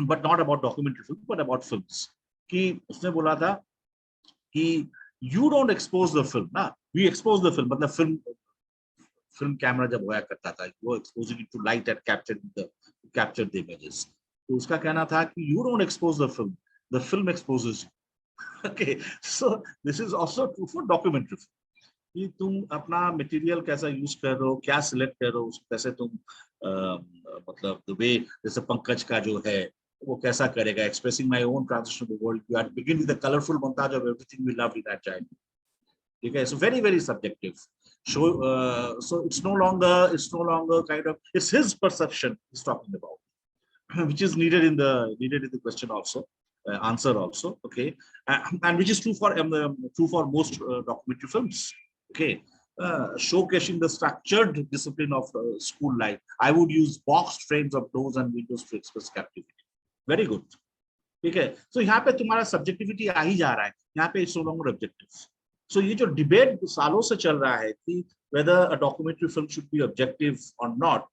but not about documentary film, but about films. कि उसने बोला था कि you don't expose the film, ना, we expose the film. मतलब film camera जब होया करता था, वो exposing it to light and capture the images. तो उसका कहना था कि you don't expose the film exposes you. Okay, so this is also true for documentary film. कि तुम अपना मटेरियल कैसा यूज कर रहे हो, क्या सिलेक्ट कर रहे हो, कैसे तुम मतलब द वे जैसे पंकज का जो है वो कैसा करेगा, expressing my own transition of the world, you are begin with the colourful montage of everything we loved in that child. Okay, so very subjective. So it's no longer kind of, it's his perception he's talking about, which is needed in the question also, answer also. Okay, and which is true for most documentary films. Okay, showcasing the structured discipline of school life. I would use boxed frames of doors and windows to express captivity. Very good. Okay, so यहाँ पे तुम्हारा subjectivity आ ही जा रहा है, यहाँ पे it's no longer objective. So ये जो debate सालों से चल रहा है कि whether a documentary film should be objective or not,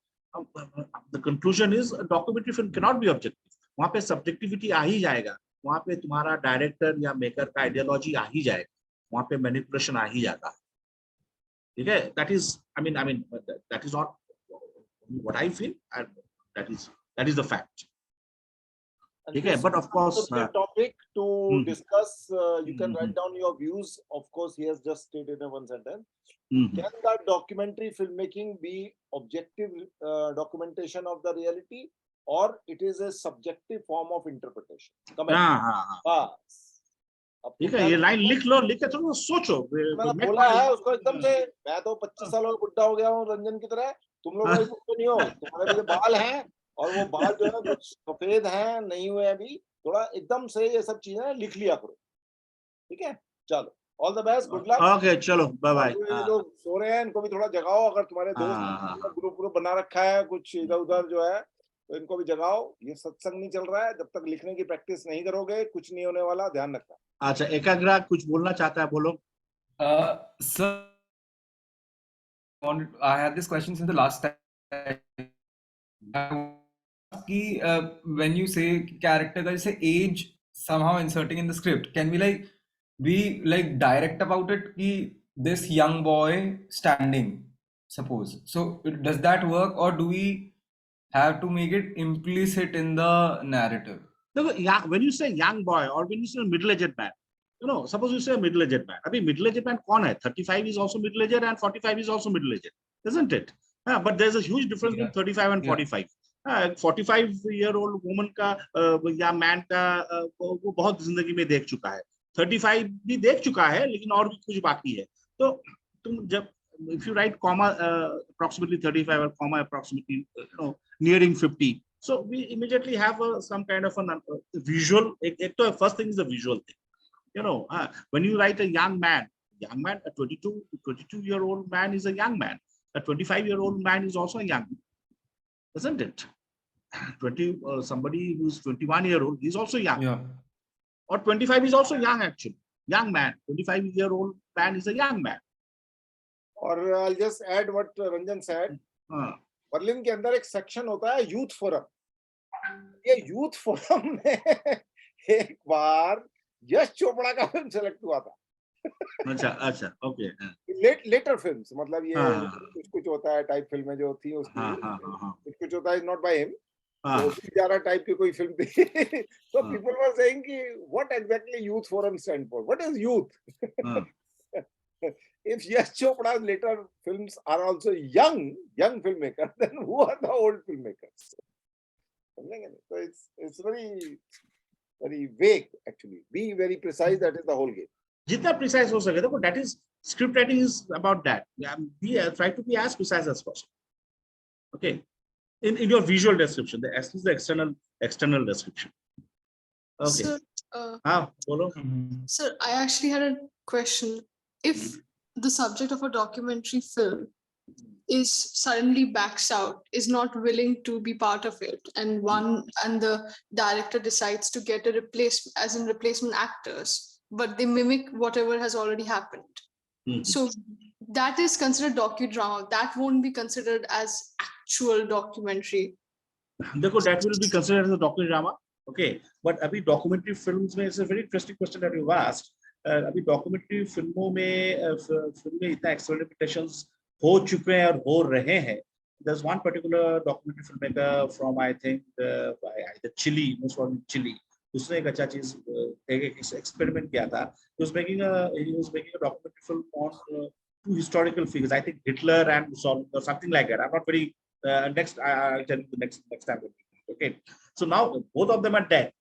the conclusion is a documentary film cannot be objective. वहाँ पे subjectivity आ ही जाएगा, वहाँ पे तुम्हारा director या maker का ideology आ ही जाएगा, वहाँ पे manipulation आ ही जाता है. ठीक है, that is, I mean that is not what I feel, and that is the fact. Okay, but of course, topic to discuss. You can write down your views. Of course, he has just stated in one sentence. Can the documentary filmmaking be objective documentation of the reality, or it is a subjective form of interpretation? ठीक है, ये line लिख लो, लिख के थोड़ा सोचो. मैंने बोला है उसको एकदम से, मैं तो 25 सालों का बुढ़ा हो गया हूँ रंजन की तरह, तुम लोग नहीं हो, तुम्हारे भी बाल हैं, और वो बाल जो है कुछ सफेद हैं, नहीं हुए अभी, थोड़ा एकदम से ये सब चीजें लिख लिया करो, ठीक है? चलो, all the best, good luck. Okay, चलो, बाय बाय। ये लोग सो रहे हैं, इनको भी थोड़ा जगाओ। अगर तुम्हारे दोस्त ग्रुप बना रखा है कुछ इधर उधर जो है, तो इनको भी जगाओ। ये सत्संग नहीं चल रहा है, जब तक लिखने की प्रैक्टिस नहीं करोगे कुछ नहीं होने वाला, ध्यान रखना। अच्छा, एकाग्रा कुछ बोलना चाहता है, बोलो। Sir, I had this question since the last time. When you say character का जैसे age somehow inserting in the script, can we be direct about it? कि this young boy standing, suppose. So does that work, or do we have to make it implicit in the narrative? When you say young boy or when you say middle-aged man, suppose you say a middle-aged man. Abhi middle-aged man kaun hai? 35 is also middle-aged and 45 is also middle-aged, isn't it? But there's a huge difference between 35 and 45. 45-year-old woman का या man का वो बहुत जिंदगी में देख चुका है, 35 भी देख चुका है, लेकिन और भी कुछ बाकी है। तो तुम जब if you write comma approximately 35 or comma approximately nearing 50, so we immediately have some kind of a visual. First thing is the visual thing. When you write a young man, a 22-year-old man is a young man. A 25-year-old man is also a young man, isn't it? Somebody who's 21-year-old is also young. Yeah. Or 25 is also young actually. Young man, 25-year-old man is a young man. और I'll just add what Ranjan said. Berlin के अंदर एक section होता है youth forum. ये youth forum में एक बार यश चोपड़ा का फिल्म सेलेक्ट हुआ था। अच्छा, ओके। लेटर फिल्म्स, मतलब ये कुछ होता है टाइप फिल्में जो थी उसकी, कुछ होता है नॉट बाय हिम, तो ज्यादा टाइप की कोई फिल्म थी। तो पीपल वर सेइंग कि what exactly youth forum stand for, what is youth? If Yash Chopra's later films are also young filmmakers, then who are the old filmmakers? So it's very vague actually. Be very precise. That is the whole game. जितना precise हो सके, देखो, that is script writing is about that. Try to be as precise as possible. Okay, in your visual description, at least the external description. Okay. Sir, bolo. Sir, I actually had a question. If the subject of a documentary film is suddenly backs out, is not willing to be part of it, and the director decides to get a replacement actors, but they mimic whatever has already happened. So that is considered docudrama. That won't be considered as actual documentary. Dekho, that will be considered as a docudrama. Okay, but abhi documentary films mein, it's a very interesting question that you asked. अभी documentary फिल्मों में इतना experimentations हो चुके हैं और हो रहे हैं। There's one particular documentary filmmaker from I think either Chile, most probably Chile. उसने एक अच्छा चीज एक एक्सपेरिमेंट किया था. He was making a documentary film on two historical figures. I think Hitler and Mussolini or something like that. I'm not very next. I'll tell you the next time. Okay. So now both of them are dead.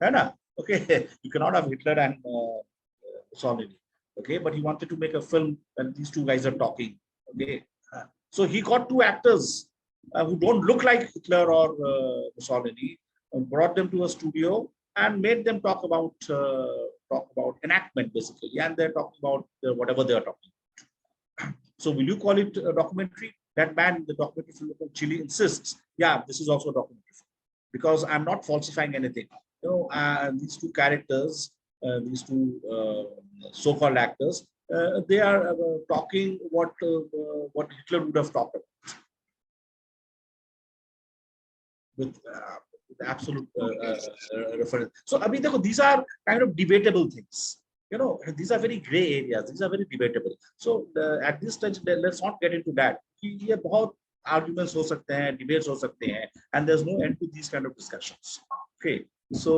है ना? Okay. You cannot have Hitler and Mussolini. Okay, but he wanted to make a film and these two guys are talking. Okay, so he got two actors who don't look like Hitler or Mussolini, and brought them to a studio and made them talk about enactment basically, and they're talking about whatever they are talking about. So will you call it a documentary? That man, the documentary film from Chile, insists, yeah, this is also a documentary film because I'm not falsifying anything. These two characters, these two so-called actors, they are talking what Hitler would have talked about with absolute reference. So, abhi dekho, these are kind of debatable things. These are very gray areas. These are very debatable. So, at this stage, let's not get into that. ये बहुत arguments हो सकते हैं, debates हो सकते हैं, and there's no end to these kind of discussions. Okay. So,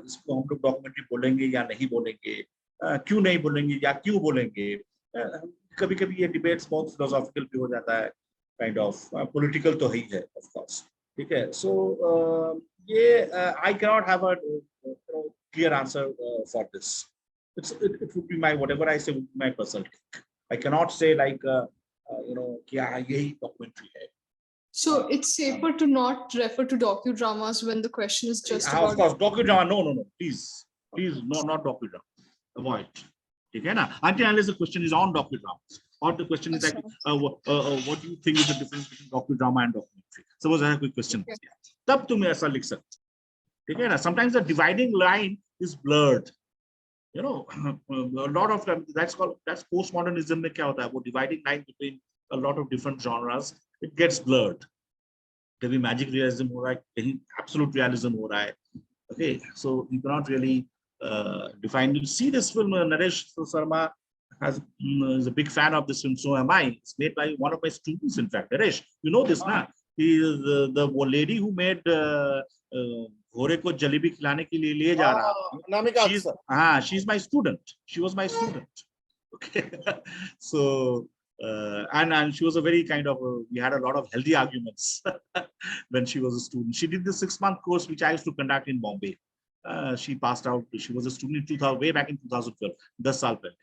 इसको हम लोग डॉक्यूमेंट्री बोलेंगे या नहीं बोलेंगे, क्यों नहीं बोलेंगे या क्यों बोलेंगे, कभी-कभी ये डिबेट्स बहुत फिलोसॉफिकल भी हो जाता है, काइंड ऑफ पॉलिटिकल तो ही है, ऑफ कोर्स. ठीक है. सो ये I cannot have a clear answer for this. It would be my, whatever I say would be my personal take. I cannot say like कि यही डॉक्यूमेंट्री है. So it's safer to not refer to docudramas when the question is just Of about. course, docudrama. No. Please, no, not docudrama. Avoid. Okay, na? Until unless the question is on docudramas, or the question is like, what do you think is the difference between docudrama and documentary? Suppose I have a quick question. तब तुम ऐसा लिख सकते. ठीक है ना? Sometimes the dividing line is blurred. You know, a lot of them. That's postmodernism. में क्या होता है? वो dividing line between a lot of different genres, it gets blurred. कभी magic realism हो रहा है, कहीं absolute realism हो रहा है. Okay, so you cannot really define. You see this film, Naresh Sharma is a big fan of this film. So am I. It's made by one of my students, in fact. Naresh, you know this, na? He is the lady who made घोड़े को जलेबी खिलाने के लिए ले जा रहा. She's my student. She was my student. Okay, so. And she was a very kind of we had a lot of healthy arguments when she was a student. She did the 6-month course which I used to conduct in Bombay. She passed out. She was a student in 2000, way back in 2012. 10 साल पहले.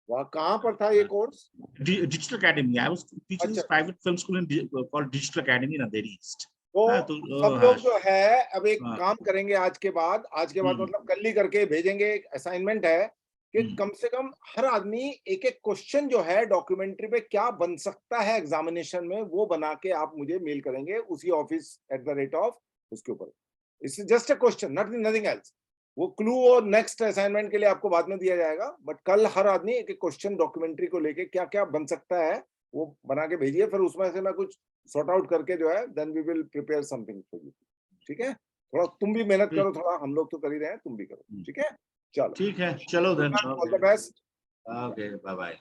वहाँ कहाँ पर था ये course? Digital Academy. I was teaching this private film school in called Digital Academy in Andheri East. तो सब लोग जो है अब एक काम करेंगे आज के बाद मतलब कल ही करके भेजेंगे. एक असाइनमेंट है कि कम से कम हर आदमी एक क्वेश्चन जो है डॉक्यूमेंट्री पे क्या बन सकता है एग्जामिनेशन में, वो बना के आप मुझे मेल करेंगे उसी office@, उसके ऊपर. It's just a question, nothing else. वो क्लू और नेक्स्ट असाइनमेंट के लिए आपको बाद में दिया जाएगा, बट कल हर आदमी एक क्वेश्चन डॉक्यूमेंट्री को लेके क्या क्या बन सकता है वो बना के भेजिए. फिर उसमें से मैं कुछ सॉर्ट आउट करके जो है then we will prepare something for you. ठीक है, थोड़ा तुम भी मेहनत करो, थोड़ा हम लोग तो कर ही रहे हैं, तुम भी करो. ठीक है, चलो. ठीक है, चलो then. All the best. Okay, bye bye.